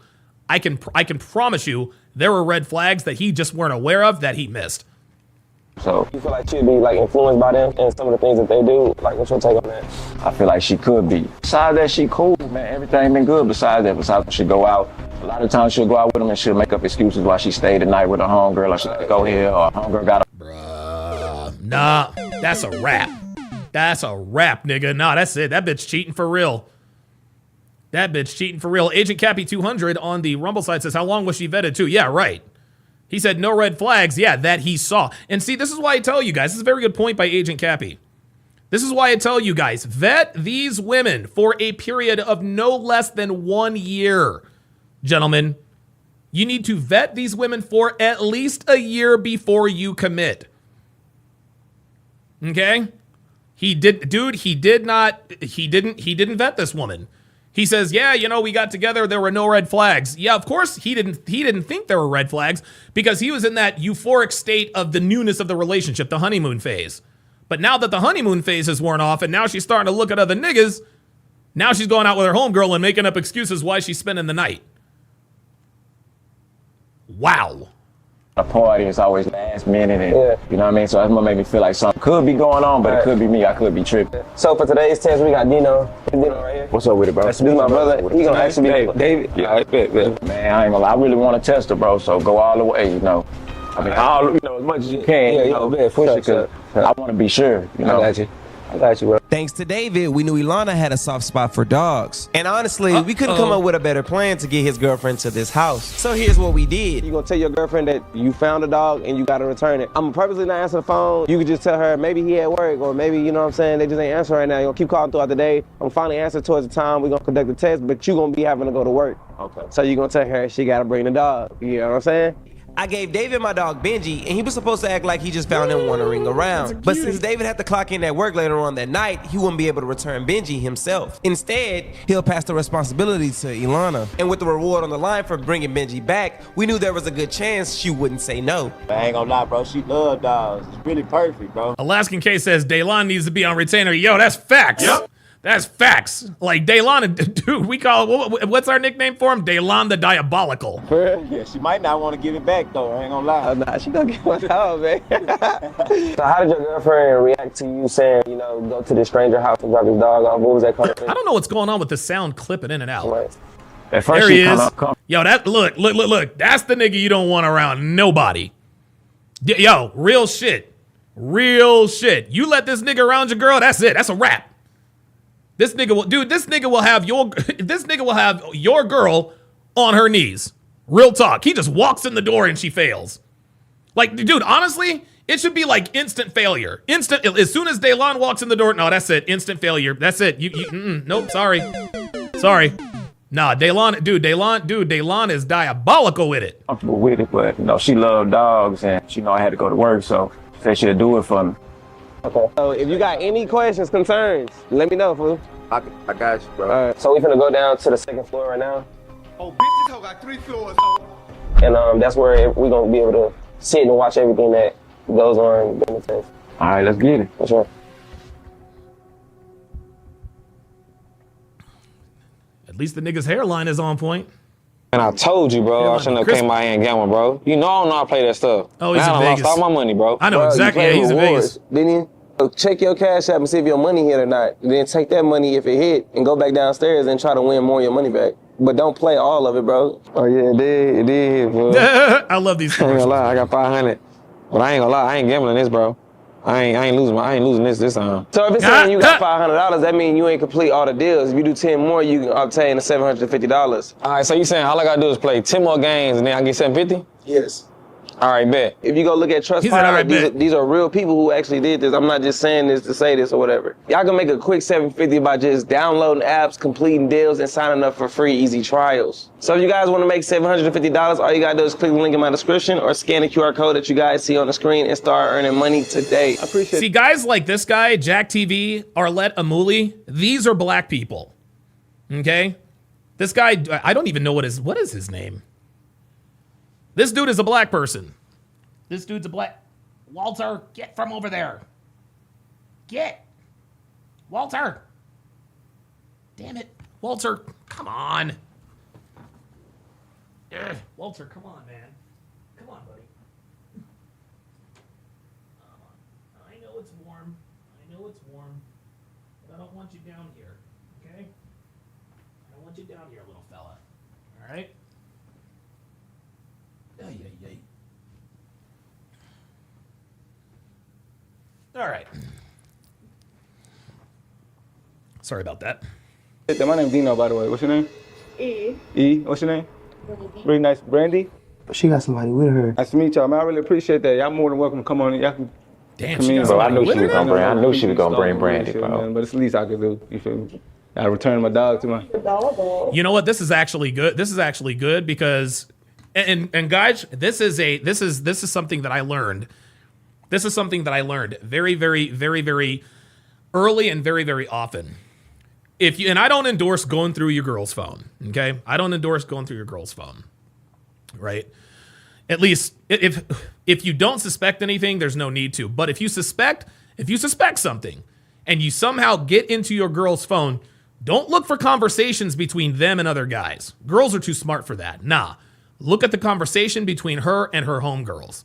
I can promise you there were red flags that he just weren't aware of that he missed. So you feel like she'd be like influenced by them and some of the things that they do? Like, what's your take on that? I feel like she could be. Besides that, she cool, man. Everything been good. Besides that, she go out. A lot of times she'll go out with them and she'll make up excuses why she stayed the night with her homegirl, or she could go here, or her homegirl got a. Bruh, nah, that's a wrap. That's a wrap, nigga. Nah, that's it. That bitch cheating for real. Agent Cappy 200 on the Rumble side says, how long was she vetted to? Yeah, right. He said no red flags. Yeah, that he saw. And see, this is why I tell you guys, this is a very good point by Agent Cappy. This is why I tell you guys, vet these women for a period of no less than 1 year. Gentlemen, you need to vet these women for at least a year before you commit. Okay? He didn't vet this woman. He says, yeah, you know, we got together, there were no red flags. Yeah, of course he didn't think there were red flags because he was in that euphoric state of the newness of the relationship, the honeymoon phase. But now that the honeymoon phase has worn off and now she's starting to look at other niggas, now she's going out with her homegirl and making up excuses why she's spending the night. Wow. A party is always last minute, and you know what I mean? So that's what made me feel like something could be going on, but it could be me. I could be tripping. So for today's test, we got Dino. Dino right here. What's up with it, bro? That's my brother. He gonna actually be David. Yeah, I bet. Man, I ain't gonna lie. I really want to test her, bro. So go all the way, you know. I mean, as much as you can. Yeah, you know, push it, cause I want to be sure. You know. I got you, bro. Thanks to David, we knew Ilana had a soft spot for dogs. And honestly, we couldn't come up with a better plan to get his girlfriend to this house. So here's what we did. You gonna tell your girlfriend that you found a dog and you gotta return it. I'm gonna purposely not answer the phone. You could just tell her maybe he at work, or maybe, you know what I'm saying, they just ain't answering right now. You're gonna keep calling throughout the day. I'm gonna finally answer towards the time we're gonna conduct the test, but you gonna be having to go to work. Okay. So you're gonna tell her she gotta bring the dog. You know what I'm saying? I gave David my dog Benji, and he was supposed to act like he just found him wandering around. But since David had to clock in at work later on that night, he wouldn't be able to return Benji himself. Instead, he'll pass the responsibility to Ilana. And with the reward on the line for bringing Benji back, we knew there was a good chance she wouldn't say no. I ain't gonna lie, bro. She love dogs. It's really perfect, bro. Alaskan K says Daylon needs to be on retainer. Yo, that's facts. Yep. That's facts. Like Daylon, dude, we call, what's our nickname for him? Daylon the Diabolical. Yeah, she might not want to give it back though. I ain't gonna lie. Nah, she gonna get my dog, man. So how did your girlfriend react to you saying, you know, go to this stranger house and drop his dog off? What was that conversation? I don't know what's going on with the sound clipping in and out. Right. At first there he is. Yo, that look. That's the nigga you don't want around nobody. Yo, real shit. Real shit. You let this nigga around your girl, that's it. That's a wrap. This nigga will have your girl on her knees. Real talk. He just walks in the door and she fails. Like, dude, honestly, it should be like instant failure. Instant, as soon as Daylon walks in the door, no, that's it. Instant failure. That's it. Nope, sorry. Sorry. Nah, Daylon is diabolical with it. Comfortable with it, but, you know, she loved dogs and she know I had to go to work, so she said she'd do it for me. Okay. So if you got any questions, concerns, let me know, fool. I got you, bro. All right. So we finna go down to the second floor right now. Oh, bitch, this hoe got 3 floors, ho. And that's where we gonna be able to sit and watch everything that goes on. All right, let's get it. For sure. At least the nigga's hairline is on point. And I told you, bro, I shouldn't have came out here and gambled, bro. You know I don't know how to play that stuff. Oh, he's in Vegas. I lost all my money, bro. I know exactly. Yeah, he's in Vegas. Didn't you? So check your cash app and see if your money hit or not. And then take that money if it hit and go back downstairs and try to win more of your money back. But don't play all of it, bro. Oh yeah, it did hit, bro. I love these I ain't gonna lie, I got 500. But I ain't gonna lie, I ain't gambling this, bro. I ain't losing this time. So if it's saying you got $500, that means you ain't complete all the deals. If you do 10 more, you can obtain the $750. All right, so you saying all I gotta do is play 10 more games and then I get $750? Yes. All right, bet. If you go look at Trustpilot, these are real people who actually did this. I'm not just saying this to say this or whatever. Y'all can make a quick $750 by just downloading apps, completing deals, and signing up for free easy trials. So if you guys want to make $750, all you gotta do is click the link in my description or scan the QR code that you guys see on the screen and start earning money today. I appreciate it. See, guys like this guy, Jack TV, Arlette Amuli, these are black people. Okay? This guy, I don't even know what is his name? This dude is a black person. This dude's a black... Walter, get from over there. Get. Walter. Damn it. Walter, come on. Ugh. Walter, come on, man. Come on, buddy. I know it's warm. I know it's warm. But I don't want you down here, okay? I don't want you down here, little fella. All right? All right. Sorry about that. My name's Dino, by the way. What's your name? E. E. What's your name? Brandy. Really nice. Brandy? She got somebody with her. Nice to meet y'all, man. I really appreciate that. Y'all more than welcome to come on. Y'all can Damn, she got somebody with her. I knew she was gonna bring Brandy, bro. Man, but it's the least I could do. You feel me? I returned my dog to my... You know what? This is actually good. This is actually good because... And guys, this is something that I learned. This is something that I learned very, very, very, very early and very, very often. And I don't endorse going through your girl's phone, okay? I don't endorse going through your girl's phone, right? At least if you don't suspect anything, there's no need to. But if you suspect something and you somehow get into your girl's phone, don't look for conversations between them and other guys. Girls are too smart for that. Nah. Look at the conversation between her and her homegirls.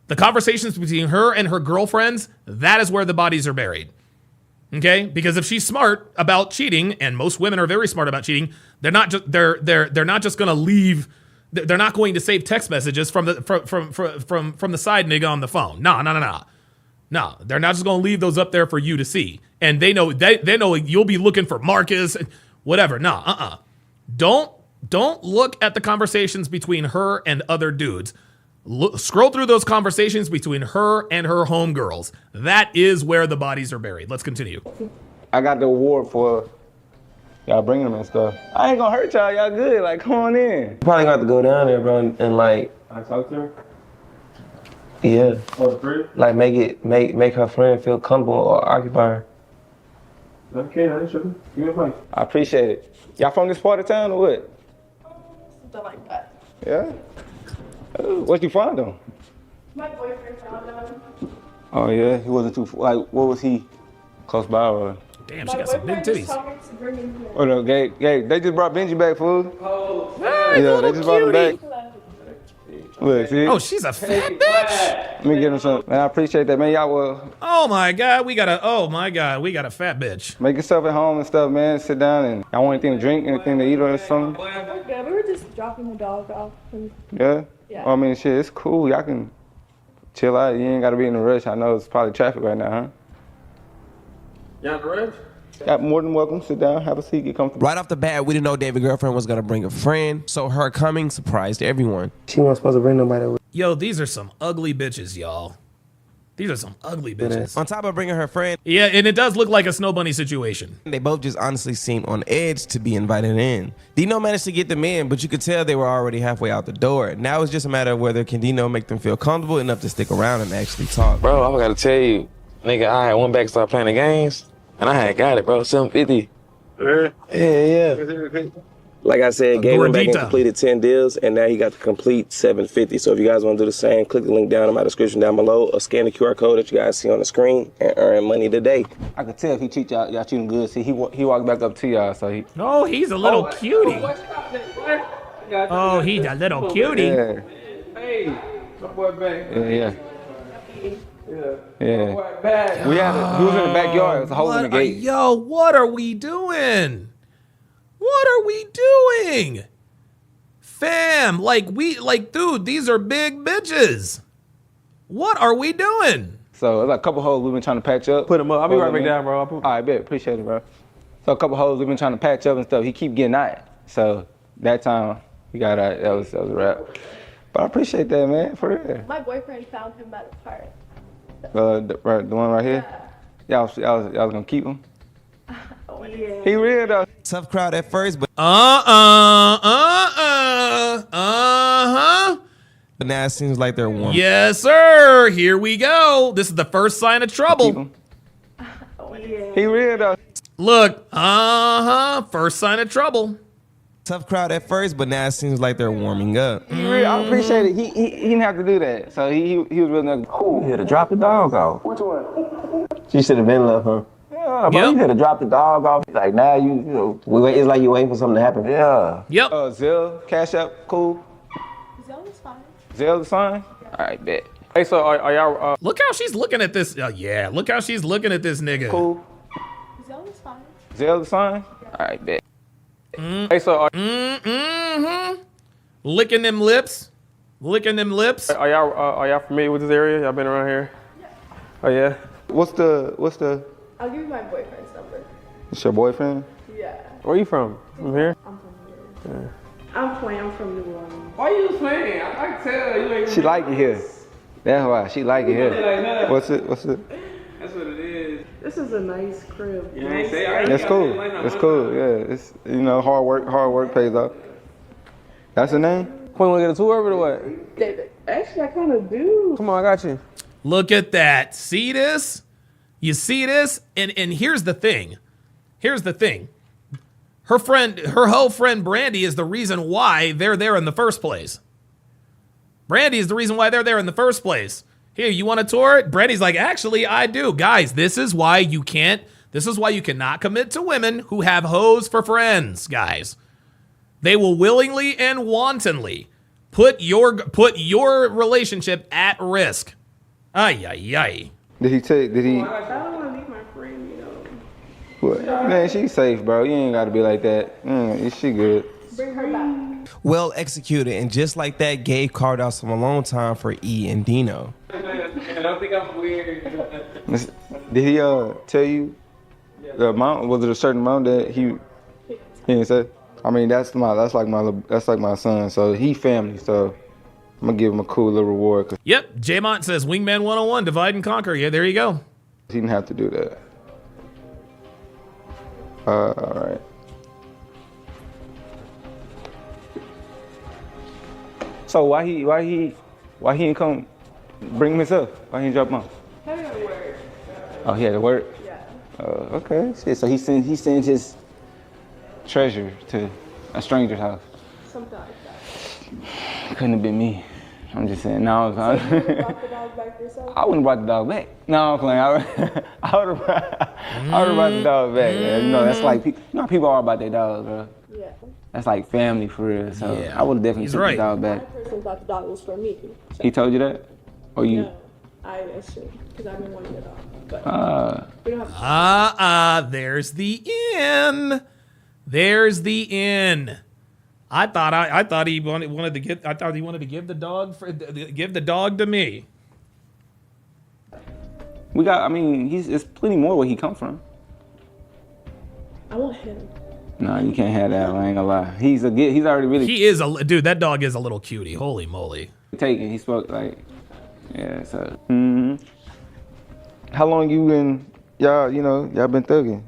The conversations between her and her girlfriends, that is where the bodies are buried. Okay? Because if she's smart about cheating, and most women are very smart about cheating, they're not just going to leave. They're not going to save text messages from the side nigga on the phone. No, they're not just going to leave those up there for you to see. And they know you'll be looking for Marcus, whatever. Don't look at the conversations between her and other dudes. Scroll through those conversations between her and her homegirls. That is where the bodies are buried. Let's continue. I got the award for Y'all bringing them and stuff. I ain't gonna hurt y'all. Y'all good. Like, come on in. You probably got to go down there, bro, and like. I talk to her. Yeah. Oh, free? Like make her friend feel comfortable or occupy her. Okay, I ain't tripping. Give me a mic. I appreciate it. Y'all from this part of town or what? Something like that. Yeah. What you from though? My boyfriend found him. Oh yeah, he wasn't too. Like, what was he? Close by or? Damn, she got some big titties. Oh no, they just brought Benji back, fool. Oh, yeah, they just brought him back. Look, see? Oh, she's a fat bitch. Let me get him some. Man, I appreciate that, man. Y'all will. Oh my God, we got a fat bitch. Make yourself at home and stuff, man. Sit down and y'all want anything to drink, anything to eat or something? Yeah, we were just dropping the dog off. Yeah? Yeah. Well, I mean, shit, it's cool. Y'all can chill out. You ain't gotta be in a rush. I know it's probably traffic right now, huh? Y'all in a rush? Yeah, more than welcome. Sit down, have a seat, get comfortable. Right off the bat, we didn't know David's girlfriend was gonna bring a friend, so her coming surprised everyone. She wasn't supposed to bring nobody with. Yo, these are some ugly bitches, y'all. These are some ugly bitches. On top of bringing her friend, yeah, and it does look like a Snow Bunny situation. They both just honestly seemed on edge to be invited in. Dino managed to get them in, but you could tell they were already halfway out the door. Now it's just a matter of whether can Dino make them feel comfortable enough to stick around and actually talk. Bro, I gotta tell you, nigga, I had went back and started playing the games, and I had got it, bro. 750. Yeah. Like I said, Gabe went back and completed 10 deals, and now he got to complete 750. So if you guys want to do the same, click the link down in my description down below, or scan the QR code that you guys see on the screen and earn money today. I could tell if he treat y'all treat him good. See, he walked back up to y'all, so he. Oh, he's a little cutie. Oh, he's a little cutie. Yeah. Hey, my boy back. Yeah. We was in the backyard. It was a hole in the gate. Yo, what are we doing? What are we doing? Fam, dude, these are big bitches. What are we doing? So there's like a couple holes we've been trying to patch up. Put them up. I'll be right back down, bro. All right, bet. Appreciate it, bro. So a couple holes we've been trying to patch up and stuff. He keep getting out. So that time he got out. That was a wrap. But I appreciate that, man, for real. My boyfriend found him at the park. The one right here? Yeah. Y'all was gonna keep him? Yeah. He real though. Tough crowd at first, but but now it seems like they're warm. Yes, sir. Here we go. This is the first sign of trouble. He real though. Look, first sign of trouble. Tough crowd at first, but now it seems like they're warming up. He real. I appreciate it. He didn't have to do that. So he was really cool. You had to drop the dog off. Which one? She should have been left, huh? Yeah, bro, you had to drop the dog off. Like now, you know, it's like you waiting for something to happen. Yeah. Yep. Zelle, Cash App, cool. Zelle is fine. Zelle is fine. All right, bet. Hey, so are y'all? Look how she's looking at this. Yeah, look how she's looking at this nigga. Cool. Zelle is fine. Zelle is fine. All right, bet. Hey, so licking them lips. Licking them lips. Are y'all familiar with this area? Y'all been around here? Oh yeah. What's the? I'll give you my boyfriend's number. It's your boyfriend? Yeah. Where you from? From here? I'm from here. I'm playing. I'm from New Orleans. Why you playing? I can tell you ain't. She like it here. That's why she like it here. What's it? That's what it is. This is a nice crib. That's cool. That's cool. Yeah. It's hard work pays off. That's the name? Point, want to get a tour over or what? David. Actually, I kind of do. Come on, I got you. Look at that. See this? You see this? And here's the thing. Here's the thing. Her whole friend Brandy is the reason why they're there in the first place. Brandy is the reason why they're there in the first place. Here, you want a tour? Brandy's like, actually, I do. Guys, this is why you cannot commit to women who have hoes for friends, guys. They will willingly and wantonly put your relationship at risk. Ay, ay, ay. Did he? I don't want to leave my friend, you know. What? Man, she's safe, bro. You ain't got to be like that. She good. Bring her back. Well executed, and just like that, Gabe carved out some alone time for E and Dino. I don't think I'm weird. Did he tell you the amount? Was it a certain amount that he didn't say? I mean, that's like my son. So he family. So I'm gonna give him a cool little reward. Yep. J-Mont says Wingman 101, divide and conquer. Yeah, there you go. He didn't have to do that. All right. So why he didn't come bring him himself? Why he didn't drop him off? He had to work. Oh, he had to work? Yeah. Okay. Shit, so he sends his treasure to a stranger's house. Something like that. Couldn't have been me. I'm just saying, no. So you would've brought the dog back yourself? I wouldn't have brought the dog back. No, I'm playing. I would have brought the dog back, man. You know, that's like, you know how people are about their dogs, bro. Yeah. That's like family for real. So Yeah. I would have definitely took the dog back. My person thought the dog was for me. So. He told you that? Or you? No, I assume, because I've been wanting a dog. But we don't have there's the in. There's the in. I thought he wanted to give the dog to me. I mean, it's plenty more where he come from. I want him. No, you can't have that. I ain't gonna lie. He's already really. He is dude. That dog is a little cutie. Holy moly. Taken. He spoke like, yeah. So. How long you been? Y'all been thugging?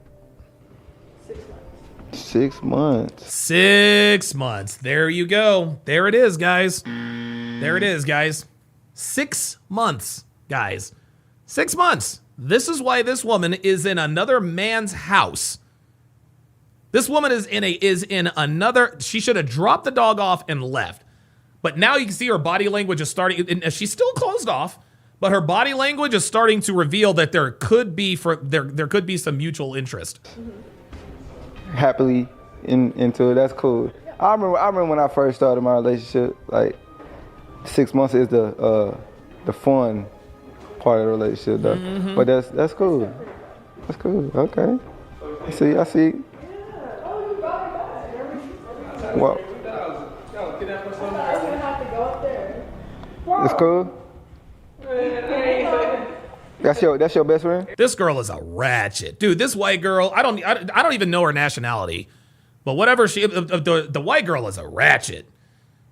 6 months. 6 months. There you go. There it is, guys. There it is, guys. 6 months, guys. 6 months. This is why this woman is in another man's house. This woman is in another. She should have dropped the dog off and left. But now you can see her body language is starting. And she's still closed off, but her body language is starting to reveal that there could be some mutual interest. Happily into it. That's cool. I remember when I first started my relationship. Like 6 months is the fun part of the relationship, though. But that's cool. That's cool. Okay. I see. Well, it's cool. That's your best friend? This girl is a ratchet. Dude, this white girl, I don't even know her nationality. But whatever the white girl is a ratchet.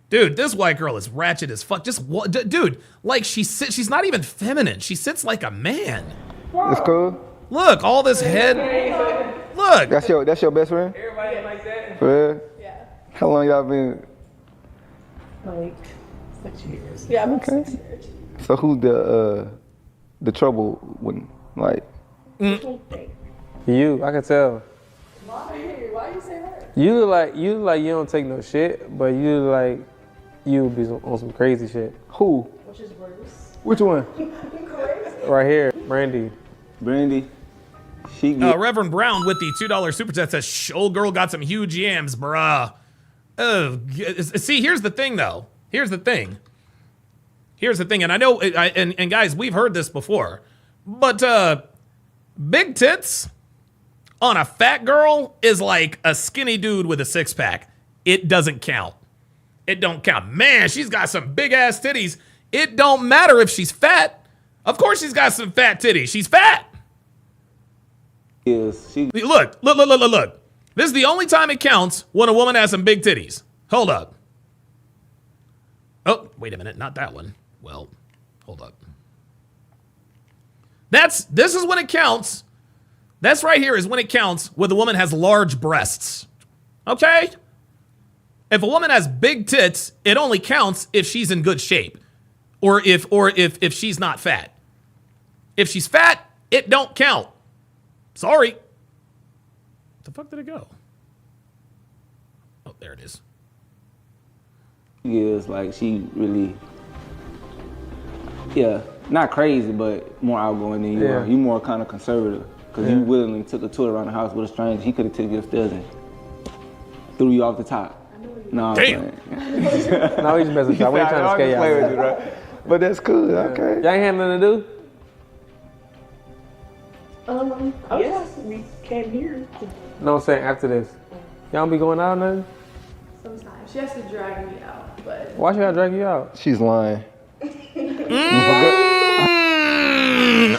Dude, this white girl is ratchet as fuck. Dude, like she's not even feminine. She sits like a man. It's cool. Look, all this head. Look. That's your best friend? Everybody like that? For real? Yeah. How long y'all been? Like 6 years. Yeah, I'm 6 years. So who's the trouble one? Like you, I can tell. Why you say that? You like you don't take no shit, but you be on some crazy shit. Who? Which is worse. Which one? Right here, Brandy. Reverend Brown with the $2 super chat says, old girl got some huge yams, bruh. See, here's the thing, though. Here's the thing, and I know, and guys, we've heard this before, but big tits on a fat girl is like a skinny dude with a six-pack. It doesn't count. It don't count. Man, she's got some big-ass titties. It don't matter if she's fat. Of course she's got some fat titties. She's fat. Look. This is the only time it counts when a woman has some big titties. Hold up. Oh, wait a minute. Not that one. Well, hold up. This is when it counts. That's right here is when it counts when the woman has large breasts. Okay? If a woman has big tits, it only counts if she's in good shape. Or if she's not fat. If she's fat, it don't count. Sorry. Where the fuck did it go? Oh, there it is. Is like she really, not crazy, but more outgoing than you are. You more kind of conservative because you willingly took a tour around the house with a stranger. He could have taken you upstairs and threw you off the top. No, damn. No, he's messing with y'all. We ain't trying to scare y'all. Right? But that's cool. Okay. Y'all ain't have nothing to do. Yes, we came here. No, I'm saying after this. Y'all don't be going out or nothing? Sometimes. She has to drag me out, but... Why should I drag you out? She's lying.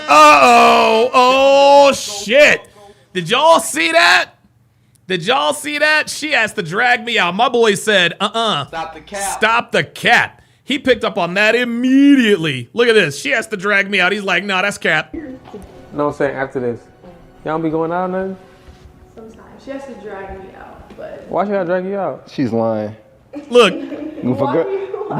Oh, shit. Did y'all see that? She has to drag me out. My boy said, Stop the cap. Stop the cap. He picked up on that immediately. Look at this. She has to drag me out. He's like, no, that's cap. No, I'm saying after this. Y'all don't be going out or nothing? Sometimes. She has to drag me out, but... Why should I drag you out? She's lying. Look.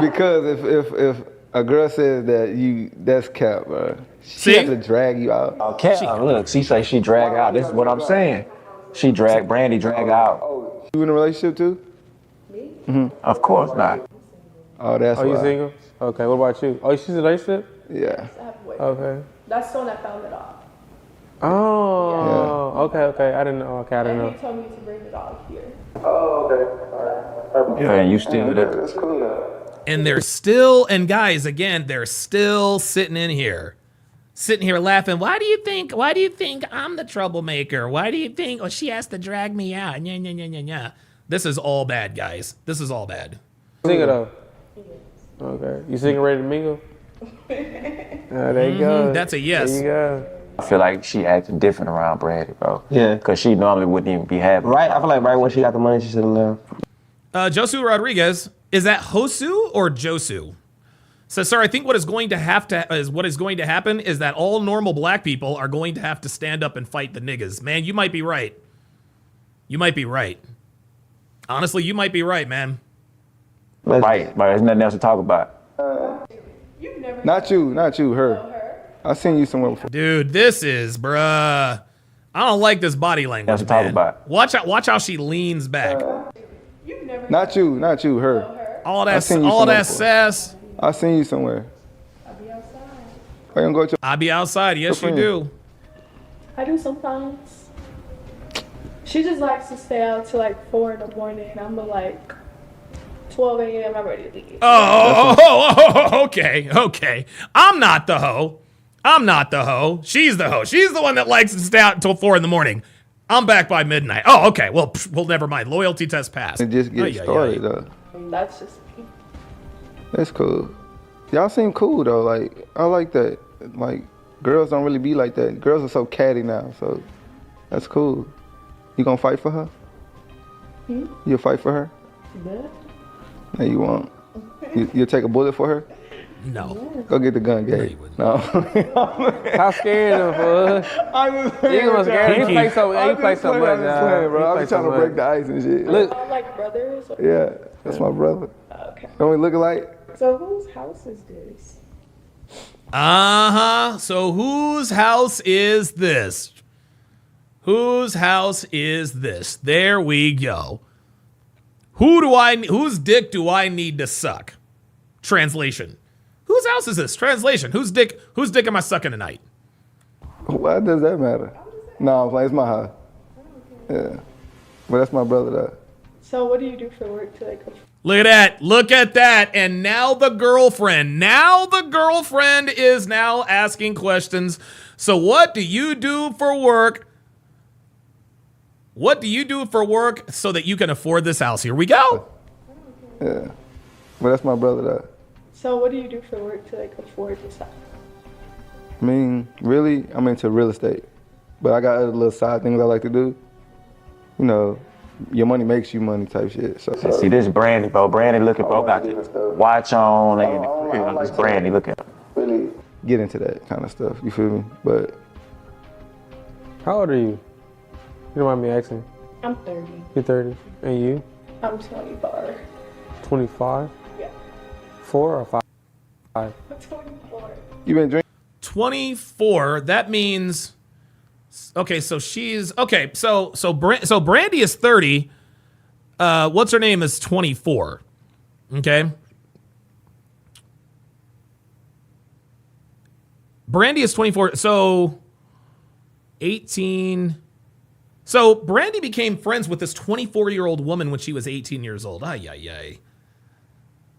Because if a girl says that that's cap, bro. She has to drag you out. Oh, cap. Look, she say she drag out. This is what I'm saying. She Brandy drag out. You in a relationship too? Me? Of course not. Oh, that's why. you single? Okay, what about you? Oh, she's in a relationship? Yeah. Okay. That's the one that found the dog. Oh, okay. I didn't know. Okay, I didn't And know. he told me to bring the dog here. Oh, okay. All right. Yeah, and you still there. That's cool though. And they're still, and guys, again, they're still sitting here laughing. Why do you think I'm the troublemaker? Why do you think, oh, she has to drag me out? Nya. This is all bad, guys. This is all bad. Single though? Okay. You single, ready to mingle? There you go. That's a yes. There you go. I feel like she acting different around Brandy, bro. Yeah. Because she normally wouldn't even be happy. Right? I feel like right when she got the money, she should have left. Josu Rodriguez, is that Hosu or Josu? So, sir, I think what is going to happen is that all normal black people are going to have to stand up and fight the niggas. Man, you might be right. You might be right. Honestly, you might be right, man. Right, but there's nothing else to talk about. Not you, her. I seen you somewhere before. Dude, this is, bruh. I don't like this body language, That's what I'm talking about. Watch how she leans back. Not you, her. All that sass. I seen you somewhere. I'll be outside. Are you gonna go to? I'll be outside. Yes, you do. I do sometimes. She just likes to stay out till like 4 in the morning. I'm like 12 a.m. I'm ready to leave. Oh, okay. I'm not the hoe. She's the hoe. She's the one that likes to stay out until 4 in the morning. I'm back by midnight. Oh, okay. Well, never mind. Loyalty test passed. It just get started though. That's just me. That's cool. Y'all seem cool though. Like I like that. Like girls don't really be like that. Girls are so catty now. So that's cool. You gonna fight for her? You'll fight for her? Yeah. No, you won't. You'll take a bullet for her? No. Go get the gun, Gabe. No. How scared of her? I'm just You gonna scare him. He play so much. I'm just playing, bro. I'm just trying to break the ice and shit. Look. All like brothers? Or? Yeah, that's my brother. Okay. Don't we look alike? So whose house is this? So whose house is this? Whose house is this? There we go. Whose dick do I need to suck? Translation. Whose house is this? Translation. Whose dick am I sucking tonight? Why does that matter? No, I'm playing. It's my house. Yeah. But that's my brother though. So what do you do for work to like? Look at that. And now the girlfriend is now asking questions. So what do you do for work? What do you do for work so that you can afford this house? Here we go. Yeah. But that's my brother though. So what do you do for work to like afford this house? I mean, really, I'm into real estate. But I got other little side things I like to do. You know, your money makes you money type shit. So see, this Brandy, bro. Brandy looking, bro. Got the watch on. And this Brandy looking. Really get into that kind of stuff. You feel me? But How old are you? You don't mind me asking? I'm 30. You're 30. And you? I'm 24. 25? Yeah. 4 or 5? I'm 24. You been drinking? 24. That means. Okay, so she's okay. So Brandy is 30. What's her name is 24. Okay. Brandy is 24. So 18. So Brandy became friends with this 24-year-old woman when she was 18 years old. Ay.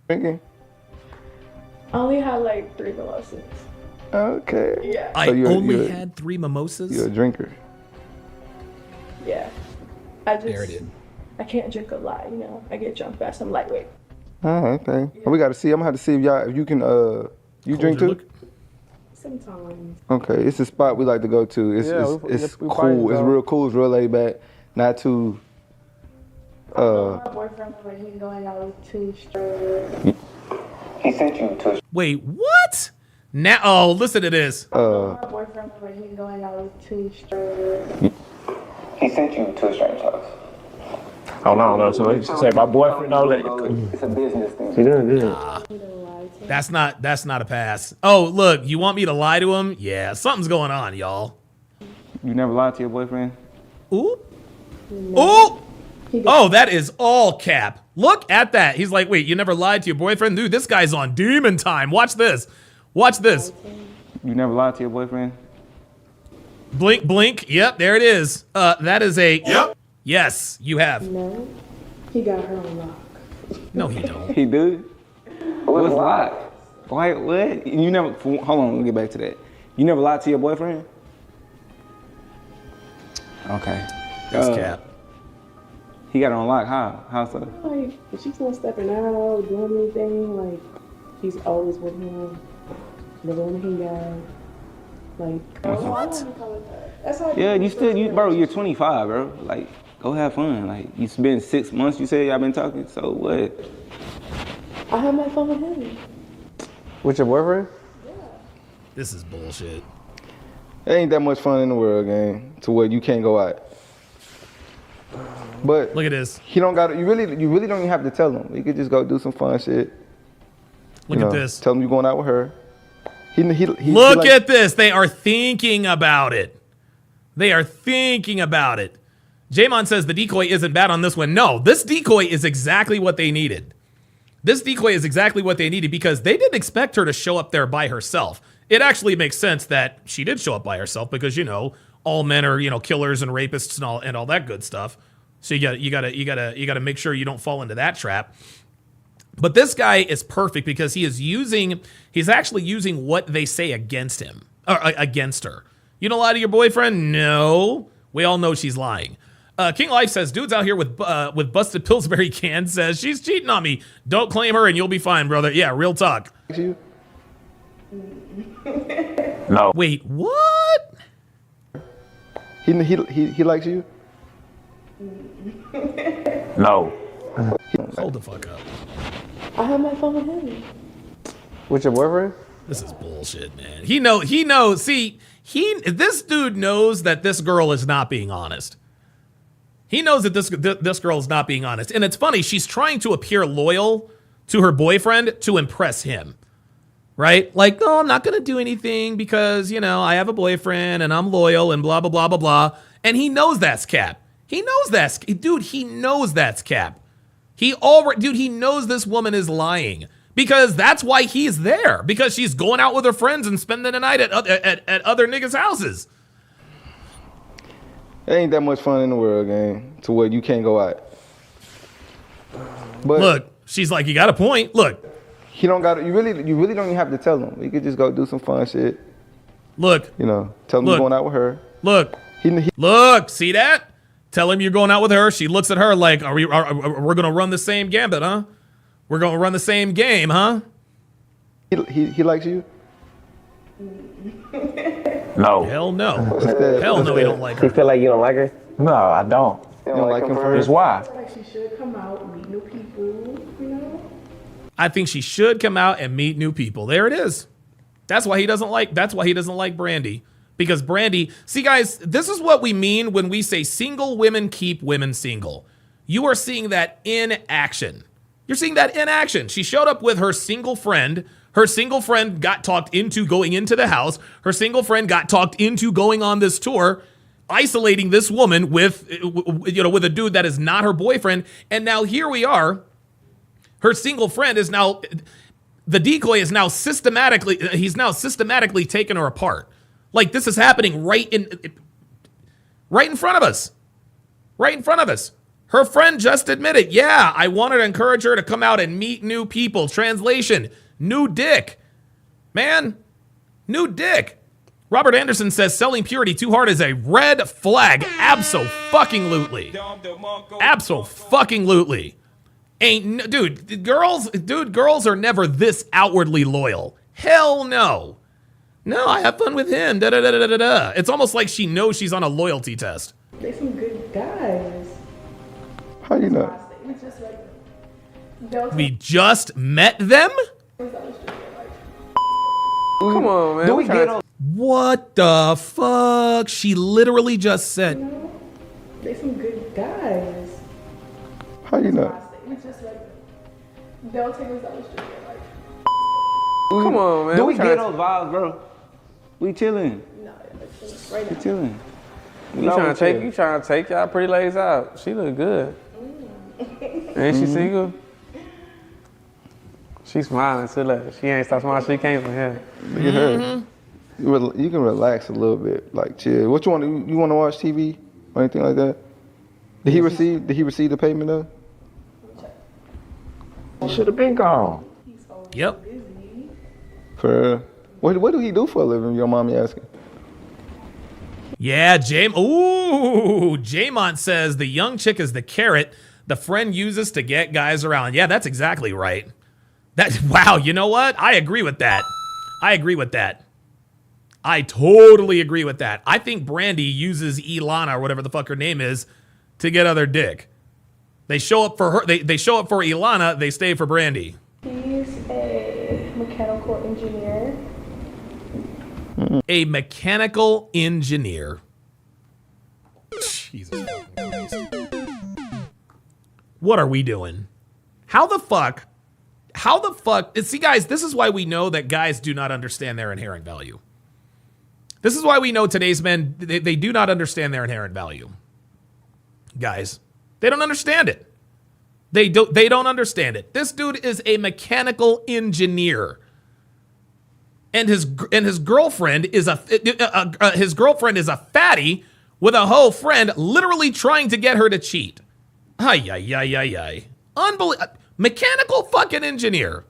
Drinking? I only had like 3 mimosas. Okay. Yeah. I only had 3 mimosas. You're a drinker. Yeah. I can't drink a lot, you know. I get drunk fast. I'm lightweight. Oh, okay. Yeah. Well, we got to see. I'm gonna have to see if you can. You drink too? Sometimes. Okay, it's a spot we like to go to. It's cool. It's real cool. It's real laid back. Not too. My boyfriend when he's going out too straight. He sent you to. Wait, what? Now, listen to this. My boyfriend when he's going out too straight. He sent you to a strange house. Hold on, so she say my boyfriend don't let you. It's a business thing. She doing good. That's not a pass. Oh, look, you want me to lie to him? Yeah, something's going on, y'all. You never lied to your boyfriend? Ooh. Ooh. Oh, that is all cap. Look at that. He's like, wait, you never lied to your boyfriend? Dude, this guy's on demon time. Watch this. Watch this. You never lied to your boyfriend? Blink, blink. Yep, there it is. That is a... Yep. Yes, you have. No, he got her on lock. No, he don't. He do? What's lock? Why, what? You never... Hold on, let me get back to that. You never lied to your boyfriend? Okay. That's cap. He got it on lock. How so? Like, if she's not stepping out, doing anything, like, she's always with him. Never want to hang out. Like, what? That's how yeah, bro, you're 25, bro. Like, go have fun. Like, it's been 6 months, you said y'all been talking, so what? I have my fun with him. With your boyfriend? Yeah. This is bullshit. It ain't that much fun in the world, gang, to where you can't go out. But look at this. He don't got. You really don't even have to tell him. You could just go do some fun shit. Look at this. Tell him you're going out with her. Look at this. They are thinking about it. They are thinking about it. Jamon says the decoy isn't bad on this one. No, this decoy is exactly what they needed. This decoy is exactly what they needed because they didn't expect her to show up there by herself. It actually makes sense that she did show up by herself because, you know, all men are, you know, killers and rapists and all that good stuff. So you gotta make sure you don't fall into that trap. But this guy is perfect because he's actually using what they say against him, or against her. You don't lie to your boyfriend? No. We all know she's lying. King Life says, dude's out here with busted Pillsbury cans, says, she's cheating on me. Don't claim her and you'll be fine, brother. Yeah, real talk. No. Wait, what? He likes you? No. Hold the fuck up. I have my fun with him. With your boyfriend? This is bullshit, man. He knows. See, this dude knows that this girl is not being honest. He knows that this girl is not being honest. And it's funny, she's trying to appear loyal to her boyfriend to impress him. Right? Like, no, I'm not going to do anything because, you know, I have a boyfriend and I'm loyal and blah, blah, blah, blah, blah. And he knows that's cap. He knows that's, dude, he knows that's cap. He knows this woman is lying because that's why he's there. Because she's going out with her friends and spending the night at other niggas' houses. It ain't that much fun in the world, gang, to where you can't go out. But look, she's like, you got a point. Look. He don't got. You really don't even have to tell him. You could just go do some fun shit. Look. You know, tell him you're going out with her. Look. Look. See that? Tell him you're going out with her. She looks at her like, we're gonna run the same gambit, huh? We're gonna run the same game, huh? He likes you? No. Hell no. Hell no, he don't like her. You feel like you don't like her? No, I don't. You don't like him first? Why? I feel like she should come out, meet new people, you know? I think she should come out and meet new people. There it is. That's why he doesn't like Brandy. Because Brandy, see guys, this is what we mean when we say single women keep women single. You are seeing that in action. You're seeing that in action. She showed up with her single friend. Her single friend got talked into going into the house. Her single friend got talked into going on this tour, isolating this woman with a dude that is not her boyfriend. And now here we are. Her single friend is now, the decoy is now systematically taking her apart. Like this is happening right in front of us. Right in front of us. Her friend just admitted, yeah, I wanted to encourage her to come out and meet new people. Translation, new dick. Man, new dick. Robert Anderson says selling purity too hard is a red flag. Abso-fucking-lutely. Abso-fucking-lutely. Girls are never this outwardly loyal. Hell no. No, I have fun with him. Da, da, da, da, da, da. It's almost like she knows she's on a loyalty test. They some good guys. How you know? We just met them? Come on, man. What the fuck? She literally just said. They some good guys. How you know? We just like they'll take us down the street and like. Come on, man. Do we get those vibes, bro? We chilling. No, right now. We chilling. You trying to take y'all pretty ladies out? She look good. Ain't she single? She's smiling too. Like she ain't stop smiling. She came from here. Look at her. You can relax a little bit, like chill. What you want to watch TV or anything like that? Did he receive the payment though? He should have been gone. Yep. For what do he do for a living? Your mommy asking. Yeah, Jamont says the young chick is the carrot the friend uses to get guys around. Yeah, that's exactly right. Wow, you know what? I agree with that. I totally agree with that. I think Brandy uses Ilana or whatever the fuck her name is to get other dick. They show up for her. They show up for Ilana. They stay for Brandy. He's a mechanical engineer. A mechanical engineer. Jesus fucking Christ. What are we doing? How the fuck? See, guys, this is why we know that guys do not understand their inherent value. This is why we know today's men, they do not understand their inherent value. Guys, they don't understand it. They don't understand it. This dude is a mechanical engineer. And his girlfriend is a fatty with a hoe friend literally trying to get her to cheat. Ay. Unbelievable. Mechanical fucking engineer.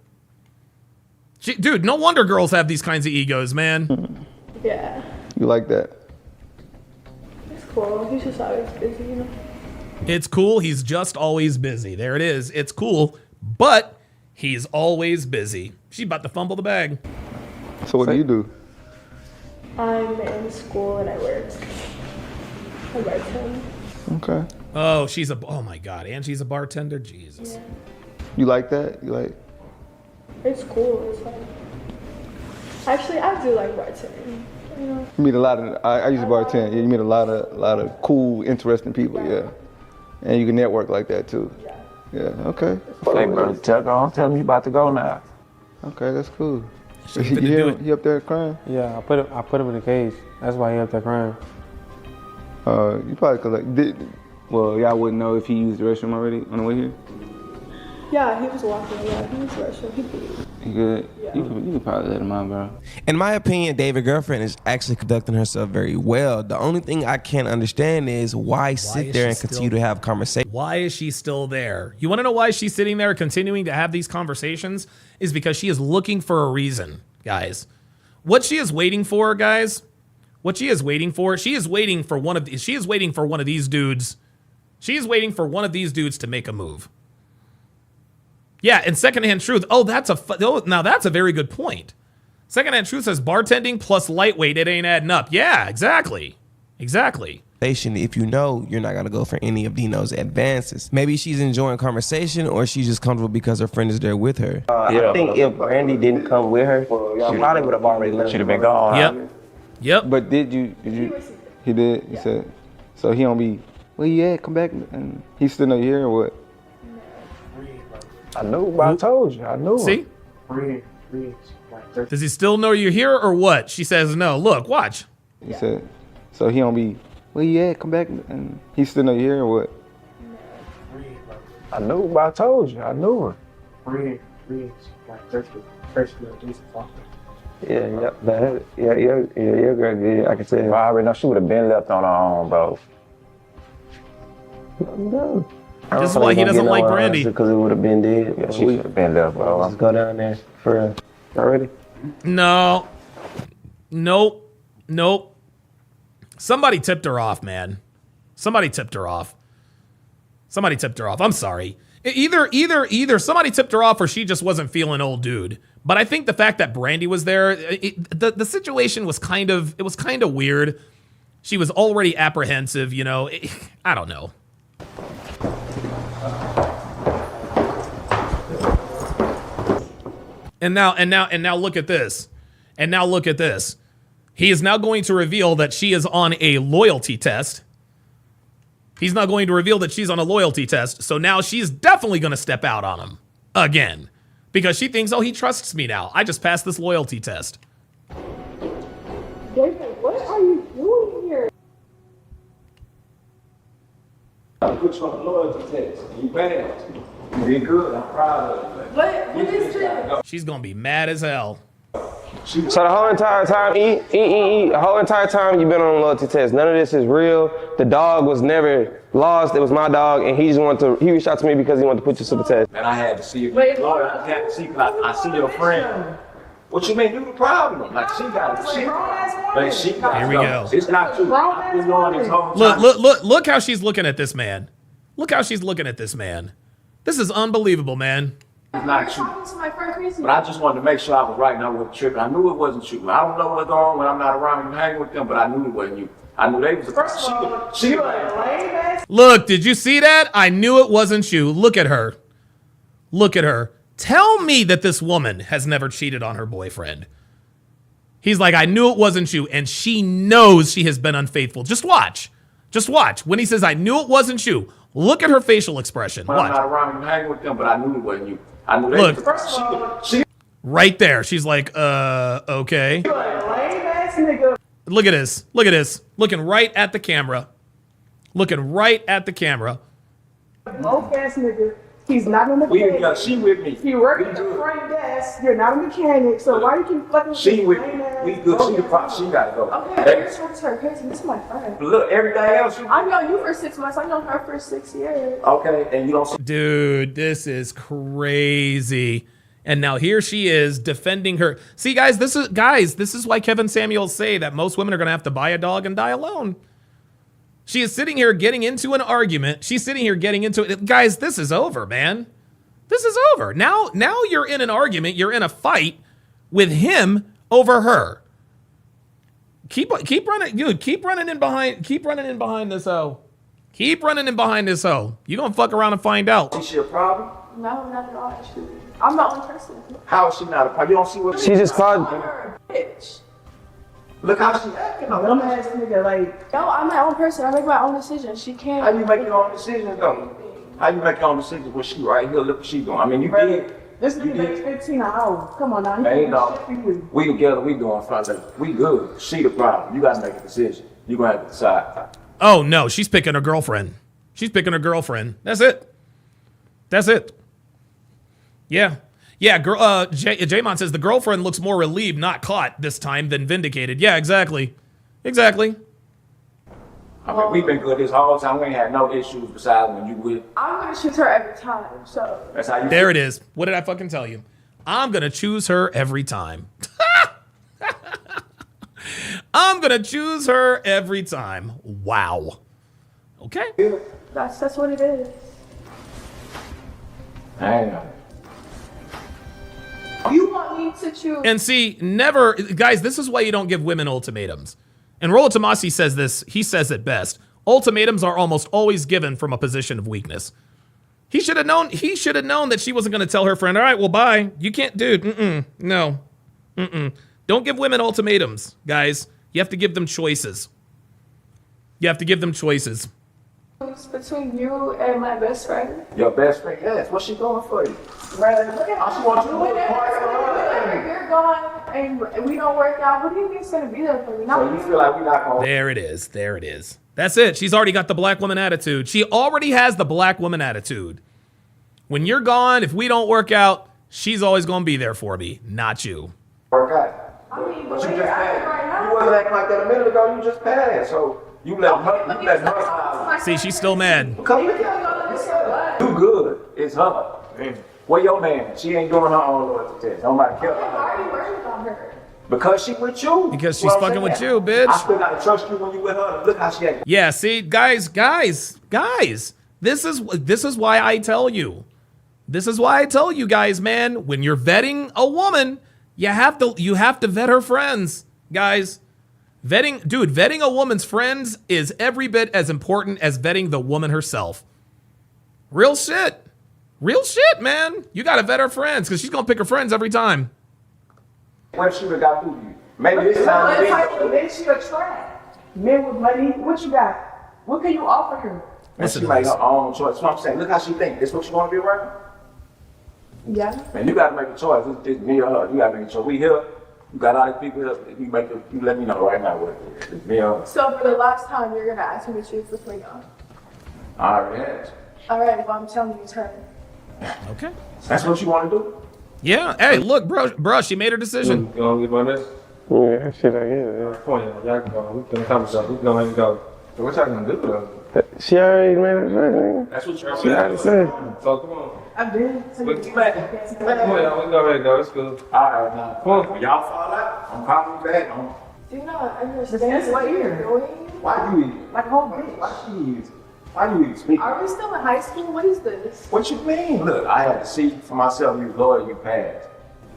Dude, no wonder girls have these kinds of egos, man. Yeah. You like that? It's cool. He's just always busy, you know? It's cool. He's just always busy. There it is. It's cool, but he's always busy. She's about to fumble the bag. So what do you do? I'm in school and I work. I bartend. Okay. Oh, oh my God. And she's a bartender? Jesus. Yeah. You like that? You like? It's cool. It's like, actually, I do like bartending. You know? You meet a lot of. I used to bartend. Yeah, you meet a lot of cool, interesting people. Yeah, and you can network like that too. Yeah. Okay. Hey, bro, tell him you about to go now. Okay, that's cool. He up there crying? Yeah, I put him in a cage. That's why he up there crying. You probably could well, y'all wouldn't know if he used the restroom already on the way here? Yeah, he was walking. Yeah, he was rushing. He did. You good? Yeah. You could probably let him out, bro. In my opinion, David's girlfriend is actually conducting herself very well. The only thing I can't understand is why sit there and continue to have conversations. Why is she still there? You want to know why she's sitting there continuing to have these conversations? Is because she is looking for a reason, guys. What she is waiting for, guys, she is waiting for one of these dudes. She is waiting for one of these dudes to make a move. Yeah, and secondhand truth. Oh, now that's a very good point. Secondhand truth says bartending plus lightweight. It ain't adding up. Yeah, exactly. If you know you're not gonna go for any of Dino's advances, maybe she's enjoying conversation, or she's just comfortable because her friend is there with her. I think if Brandy didn't come with her, she probably would have already left. She'd have been gone. Yep. But did you? He did. He said. So he don't be. Where you at? Come back. And he still know you here or what? I knew, but I told you. I knew. See? Does he still know you're here or what? She says no. Look, watch. He said. So he don't be. Where you at? Come back. And he still know you here or what? I knew, but I told you. I knew her. Yeah, girl good. I can tell you. I already know she would have been left on her own, bro. This is why he doesn't like Brandy. Because it would have been dead. Yeah, she should have been left, bro. Let's go down there for already. No. Nope. Somebody tipped her off, man. Somebody tipped her off. I'm sorry. Either somebody tipped her off or she just wasn't feeling old dude. But I think the fact that Brandy was there, the situation was kind of weird. She was already apprehensive, you know. I don't know. And now look at this. He is now going to reveal that she is on a loyalty test. He's not going to reveal that she's on a loyalty test, so now she's definitely going to step out on him again because she thinks, oh, he trusts me now. I just passed this loyalty test. David, what are you doing here? I put you on a loyalty test. You passed. You did good. I'm proud of you. What is this? She's going to be mad as hell. So the whole entire time, the whole entire time you've been on a loyalty test. None of this is real. The dog was never lost. It was my dog, and he reached out to me because he wanted to put you to the test. And I had to see you. Lord, I had to see, I see your friend. What you mean? You the problem? Like she got it. Here we go. It's not true. I've been knowing this whole time. Look how she's looking at this man. Look how she's looking at this man. This is unbelievable, man. It's not true. But I just wanted to make sure I was right and I wasn't tripping. I knew it wasn't true. I don't know what's going on when I'm not around and hanging with them, but I knew it wasn't you. I knew they was Look, did you see that? I knew it wasn't you. Look at her. Look at her. Tell me that this woman has never cheated on her boyfriend. He's like, I knew it wasn't you, and she knows she has been unfaithful. Just watch. Just watch. When he says, I knew it wasn't you, look at her facial expression. When I'm not around and hanging with them, but I knew it wasn't you. I knew they was right there. She's like, okay. Look at this. Look at this. Looking right at the camera. Looking right at the camera. Low ass nigga. He's not a mechanic. She with me. He works at the front desk. You're not a mechanic, so why you keep fucking with She with me. We good. She the problem. She gotta go. Okay, you're supposed to her crazy. This is my friend. Look, everything else. I know you for 6 months. I know her for 6 years. Okay, and you don't see. Dude, this is crazy. And now here she is defending her. See, guys, this is why Kevin Samuels say that most women are gonna have to buy a dog and die alone. She is sitting here getting into an argument. She's sitting here getting into it. Guys, this is over, man. This is over. Now you're in an argument. You're in a fight with him over her. Keep running, dude. Keep running in behind this hoe. Keep running in behind this hoe. You gonna fuck around and find out. Is she a problem? No, not at all. Actually, I'm the only person. How is she not a problem? You don't see what she just called her a bitch. Look how she acting. Dumb ass nigga, like. No, I'm my own person. I make my own decisions. She can't. How you make your own decisions, though? How you make your own decisions when she right here? Look what she doing. I mean, you did. This nigga makes 15 an hour. Come on now. Ain't no. We together. We doing fine. We good. She the problem. You gotta make a decision. You gonna have to decide. Oh no, she's picking her girlfriend. She's picking her girlfriend. That's it. That's it. Yeah. Yeah, J-Mon says the girlfriend looks more relieved, not caught this time than vindicated. Yeah, exactly. Exactly. I mean, we've been good this whole time. We ain't had no issues besides when you with. I'm gonna choose her every time, so. That's how you. There it is. What did I fucking tell you? I'm gonna choose her every time. I'm gonna choose her every time. Wow. Okay. That's what it is. I know. You want me to choose? And see, never, guys, this is why you don't give women ultimatums. And Rollo Tomasi says this, he says it best. Ultimatums are almost always given from a position of weakness. He should have known that she wasn't going to tell her friend, all right, well, bye. You can't, dude, no. Don't give women ultimatums, guys. You have to give them choices. You have to give them choices. It's between you and my best friend. Your best friend, yes. What's she doing for you? Right. She wants you to whenever you're gone and we don't work out, what do you think's gonna be there for me? So you feel like we're not gonna. There it is. There it is. That's it. She's already got the black woman attitude. She already has the black woman attitude. When you're gone, if we don't work out, she's always gonna be there for me, not you. Work out. I mean, but you just passed. You wasn't acting like that a minute ago. You just passed. So you let her. See, she's still mad. Come with you good. It's her. Where your man? She ain't doing her own loyalty test. Nobody care. Why are you worried about her? Because she with you. Because she's fucking with you, bitch. I still gotta trust you when you with her. Look how she acting. Yeah, see, guys. This is why I tell you. This is why I tell you guys, man. When you're vetting a woman, you have to vet her friends, guys. Vetting a woman's friends is every bit as important as vetting the woman herself. Real shit. Real shit, man. You gotta vet her friends because she's gonna pick her friends every time. When she would got through you, maybe this time. Then she attract men with money. What you got? What can you offer her? And she make her own choice. That's what I'm saying. Look how she think. This what she want to be around? Yeah. Man, you gotta make a choice. It's me or her. You gotta make a choice. We here. You got all these people here. You let me know right now what it is. It's me or her. So for the last time, you're gonna ask me to choose between y'all. I already asked. All right, well, I'm telling you, it's her. Okay. That's what you want to do? Yeah. Hey, look, bro, she made her decision. You want to get on this? Yeah, shit, Come on, y'all can go. We can come up. We can go ahead and go. So what y'all gonna do though? She already made her decision. That's what you're She already said. So come on. I did. Come on, y'all. We can go ahead and go. It's cool. All right, now. Come on. When y'all fall out, I'm calling you back. Do you not understand what you're doing? Why do you? Like, whole bitch. Why do you speak? Are we still in high school? What is this? What you mean? Look, I had to see for myself. You loyal, you passed.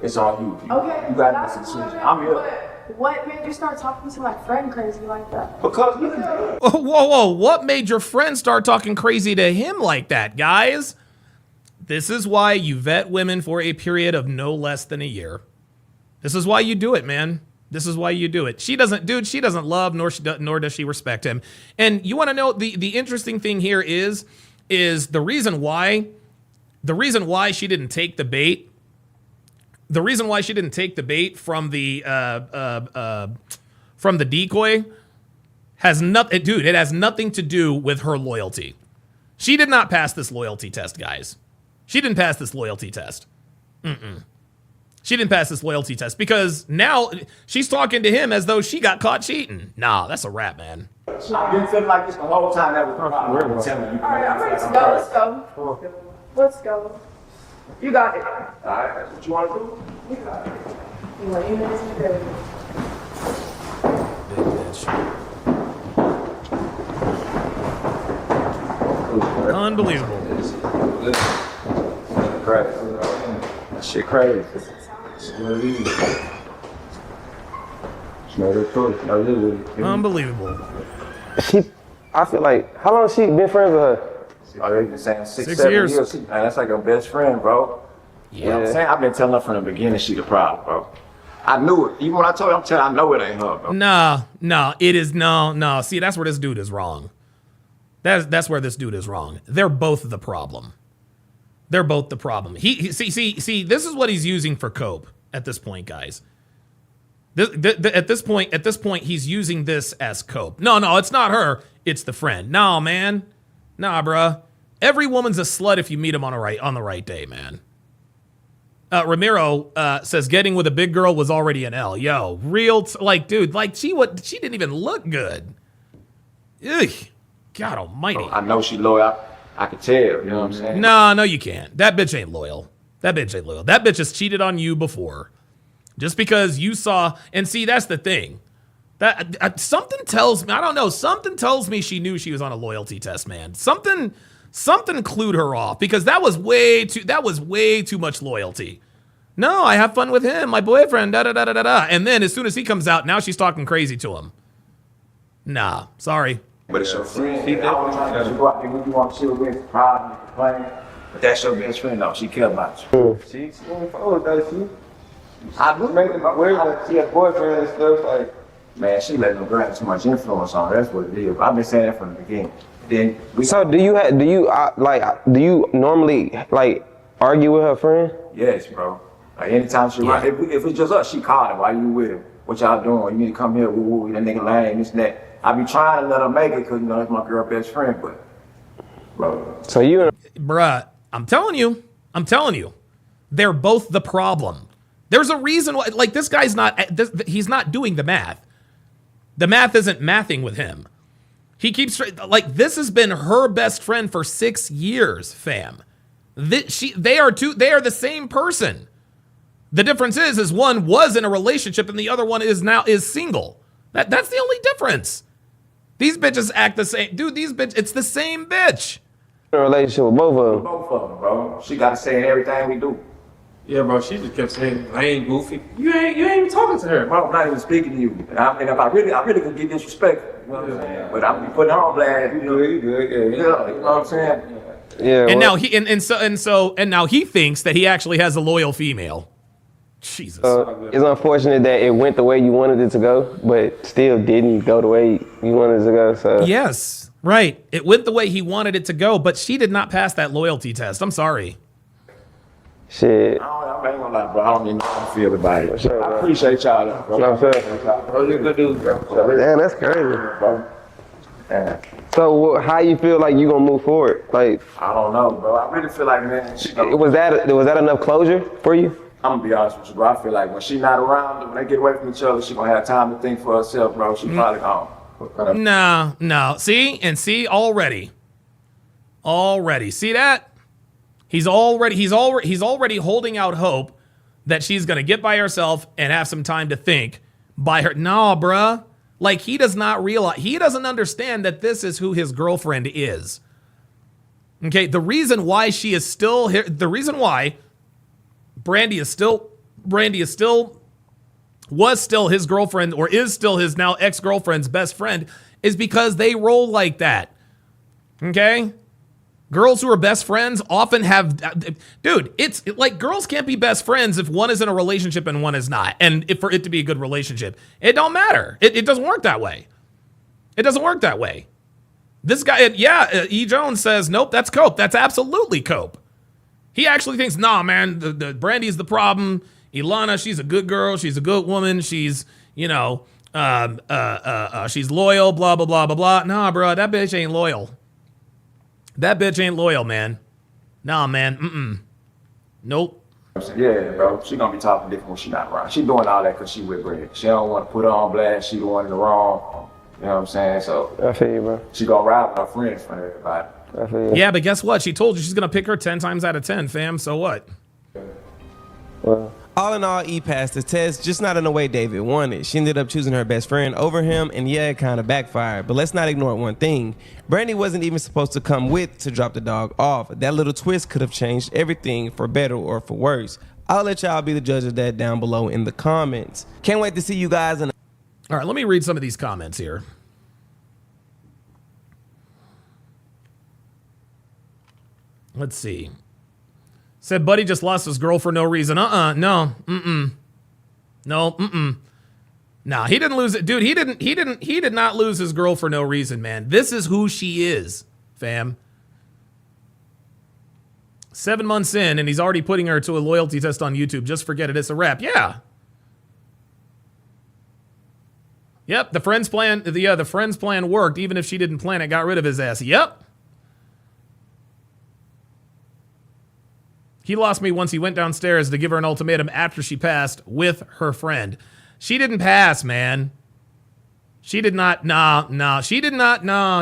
It's on you. Okay. You got to make a decision. I'm here. What made you start talking to my friend crazy like that? Because whoa, what made your friend start talking crazy to him like that, guys? This is why you vet women for a period of no less than a year. This is why you do it, man. This is why you do it. She doesn't love nor does she respect him. And you want to know the interesting thing here is the reason why she didn't take the bait. The reason why she didn't take the bait from the decoy has nothing. Dude, it has nothing to do with her loyalty. She did not pass this loyalty test, guys. She didn't pass this loyalty test. She didn't pass this loyalty test because now she's talking to him as though she got caught cheating. Nah, that's a wrap, man. I've been feeling like this the whole time. That was the problem. All right, I'm ready to go. Let's go. Let's go. You got it. All right, that's what you want to do? You got it. You want even this today. Unbelievable. That shit crazy. Unbelievable. I feel like, how long has she been friends with her? Oh, they've been saying 7 years. Man, that's like her best friend, bro. Yeah. You know what I'm saying? I've been telling her from the beginning she the problem, bro. I knew it. Even when I told her, I'm telling her, I know it ain't her, bro. No, it is no. See, that's where this dude is wrong. That's where this dude is wrong. They're both the problem. They're both the problem. See, this is what he's using for cope at this point, guys. At this point, he's using this as cope. No, it's not her. It's the friend. No, man. Nah, bruh. Every woman's a slut if you meet him on the right day, man. Ramiro says getting with a big girl was already an L. Yo, dude, she didn't even look good. Ugh, God almighty. I know she loyal. I can tell, you know what I'm saying? No, you can't. That bitch ain't loyal. That bitch has cheated on you before. Just because you saw, and see, that's the thing. That something tells me, I don't know, something tells me she knew she was on a loyalty test, man. Something clued her off because that was way too much loyalty. No, I have fun with him, my boyfriend, da-da-da-da-da. And then as soon as he comes out, now she's talking crazy to him. Nah, sorry. But it's your friend. She definitely go out there when you want to chill with, problem, complain. But that's your best friend, though. She care about you. She's going forward, though. I do. Making it weird that she had boyfriend and stuff, like. Man, she letting them girl have too much influence on her. That's what it is. I've been saying that from the beginning. So do you normally like argue with her friend? Yes, bro. Like anytime she run, if it's just us, she called her. Why you with him? What y'all doing? You need to come here. Woo, that nigga lame, this and that. I be trying to let her make it because that's my girl best friend, but bro. So you, bruh, I'm telling you, they're both the problem. There's a reason why, like, this guy's he's not doing the math. The math isn't mathing with him. He keeps, like, this has been her best friend for 6 years, fam. They are the same person. The difference is one was in a relationship and the other one is single. That's the only difference. These bitches act the same. Dude, it's the same bitch. In a relationship with both of them. Both of them, bro. She got to say in everything we do. Yeah, bro, she just kept saying, lame, goofy. You ain't even talking to her. Bro, I'm not even speaking to you. And if I really could get disrespectful, you know what I'm saying? But I'm putting her on blast, you know. You know what I'm saying? Yeah. And now now he thinks that he actually has a loyal female. Jesus. It's unfortunate that it went the way you wanted it to go, but still didn't go the way you wanted it to go. So yes. Right. It went the way he wanted it to go, but she did not pass that loyalty test. I'm sorry. Shit. I ain't gonna lie, bro. I don't even know how to feel about it. Sure, I appreciate y'all, though, bro. No, sir. Bro, you good dude, bro. Damn, that's crazy. Bro. Yeah. So how you feel like you gonna move forward? Like, I don't know, bro. I really feel like, man, was that enough closure for you? I'm gonna be honest with you, bro. I feel like when she not around, when they get away from each other, she gonna have time to think for herself, bro. She probably gone. No. See, already. See that? He's already holding out hope that she's gonna get by herself and have some time to think by her. No, bruh. Like, he does not realize, he doesn't understand that this is who his girlfriend is. Okay, the reason why she is still here, the reason why Brandy was still his girlfriend, or is still his now ex-girlfriend's best friend, is because they roll like that. Okay? Girls who are best friends often have, dude, it's like girls can't be best friends if one is in a relationship and one is not. And if for it to be a good relationship, it don't matter. It doesn't work that way. It doesn't work that way. This guy, E. Jones says, nope, that's cope. That's absolutely cope. He actually thinks, nah, man, the Brandy's the problem. Ilana, she's a good girl. She's a good woman. She's, she's loyal, blah, blah, blah, blah, blah. Nah, bro, that bitch ain't loyal. That bitch ain't loyal, man. Nah, man. Nope. Yeah, bro. She gonna be talking different when she not around. She doing all that because she with Brad. She don't want to put her on blast. She the one in the wrong. You know what I'm saying? So I feel you, bro. She gonna ride with her friends for everybody. I feel you. Yeah, but guess what? She told you she's gonna pick her 10 times out of 10, fam. So what? Well. All in all, E passed the test, just not in the way David wanted. She ended up choosing her best friend over him, and yeah, it kind of backfired. But let's not ignore one thing. Brandy wasn't even supposed to come with to drop the dog off. That little twist could have changed everything for better or for worse. I'll let y'all be the judge of that down below in the comments. Can't wait to see you guys in. All right, let me read some of these comments here. Let's see. Said Buddy just lost his girl for no reason. No. No. Nah, he didn't lose it. Dude, he did not lose his girl for no reason, man. This is who she is, fam. 7 months in, and he's already putting her to a loyalty test on YouTube. Just forget it. It's a wrap. Yeah. Yep, the friend's plan worked, even if she didn't plan it, got rid of his ass. Yep. He lost me once he went downstairs to give her an ultimatum after she passed with her friend. She didn't pass, man. She did not. Nah. She did not. No.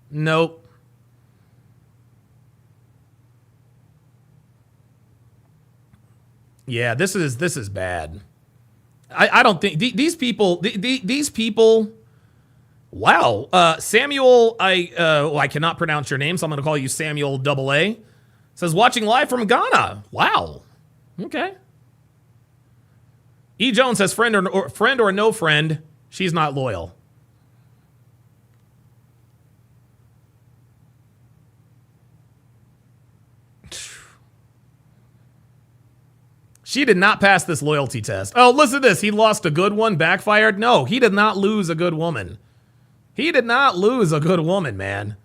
Nope. Yeah, this is bad. I don't think these people. Wow. Samuel. I cannot pronounce your name, so I'm going to call you Samuel AA. Says, watching live from Ghana. Wow. Okay. E. Jones says, friend or no friend, she's not loyal. She did not pass this loyalty test. Oh, listen to this. He lost a good one, backfired. No, he did not lose a good woman. He did not lose a good woman, man.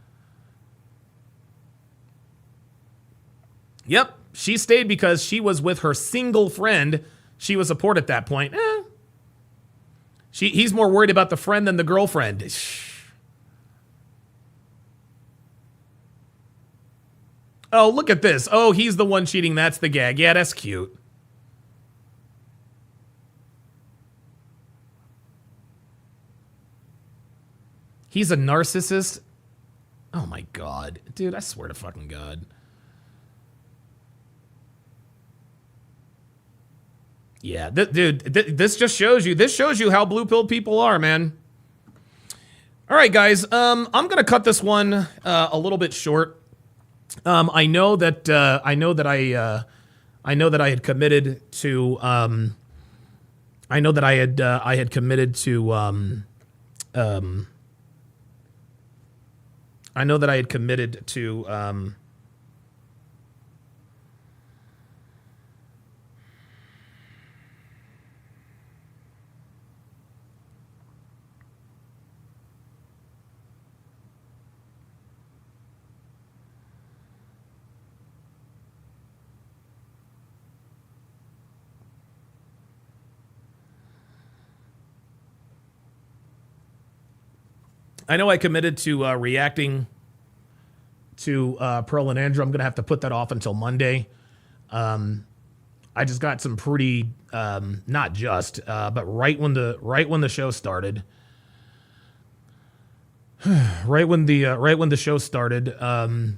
Yep, she stayed because she was with her single friend she was support at that point. He's more worried about the friend than the girlfriend. Oh, look at this. Oh, he's the one cheating. That's the gag. Yeah, that's cute. He's a narcissist? Oh my God. Dude, I swear to fucking God. Yeah, this just shows you how blue-pilled people are, man. All right, guys, I'm gonna cut this one a little bit short. I know that I had committed to I know I committed to reacting to Pearl and Andrew. I'm gonna have to put that off until Monday. I just got some pretty not just, but right when the show started, right when the show started, I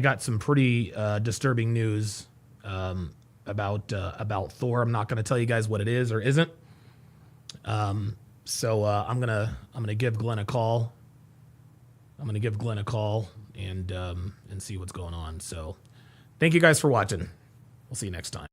got some pretty disturbing news about Thor. I'm not gonna tell you guys what it is or isn't. So I'm gonna give Glenn a call. I'm gonna give Glenn a call and see what's going on. So thank you guys for watching. We'll see you next time.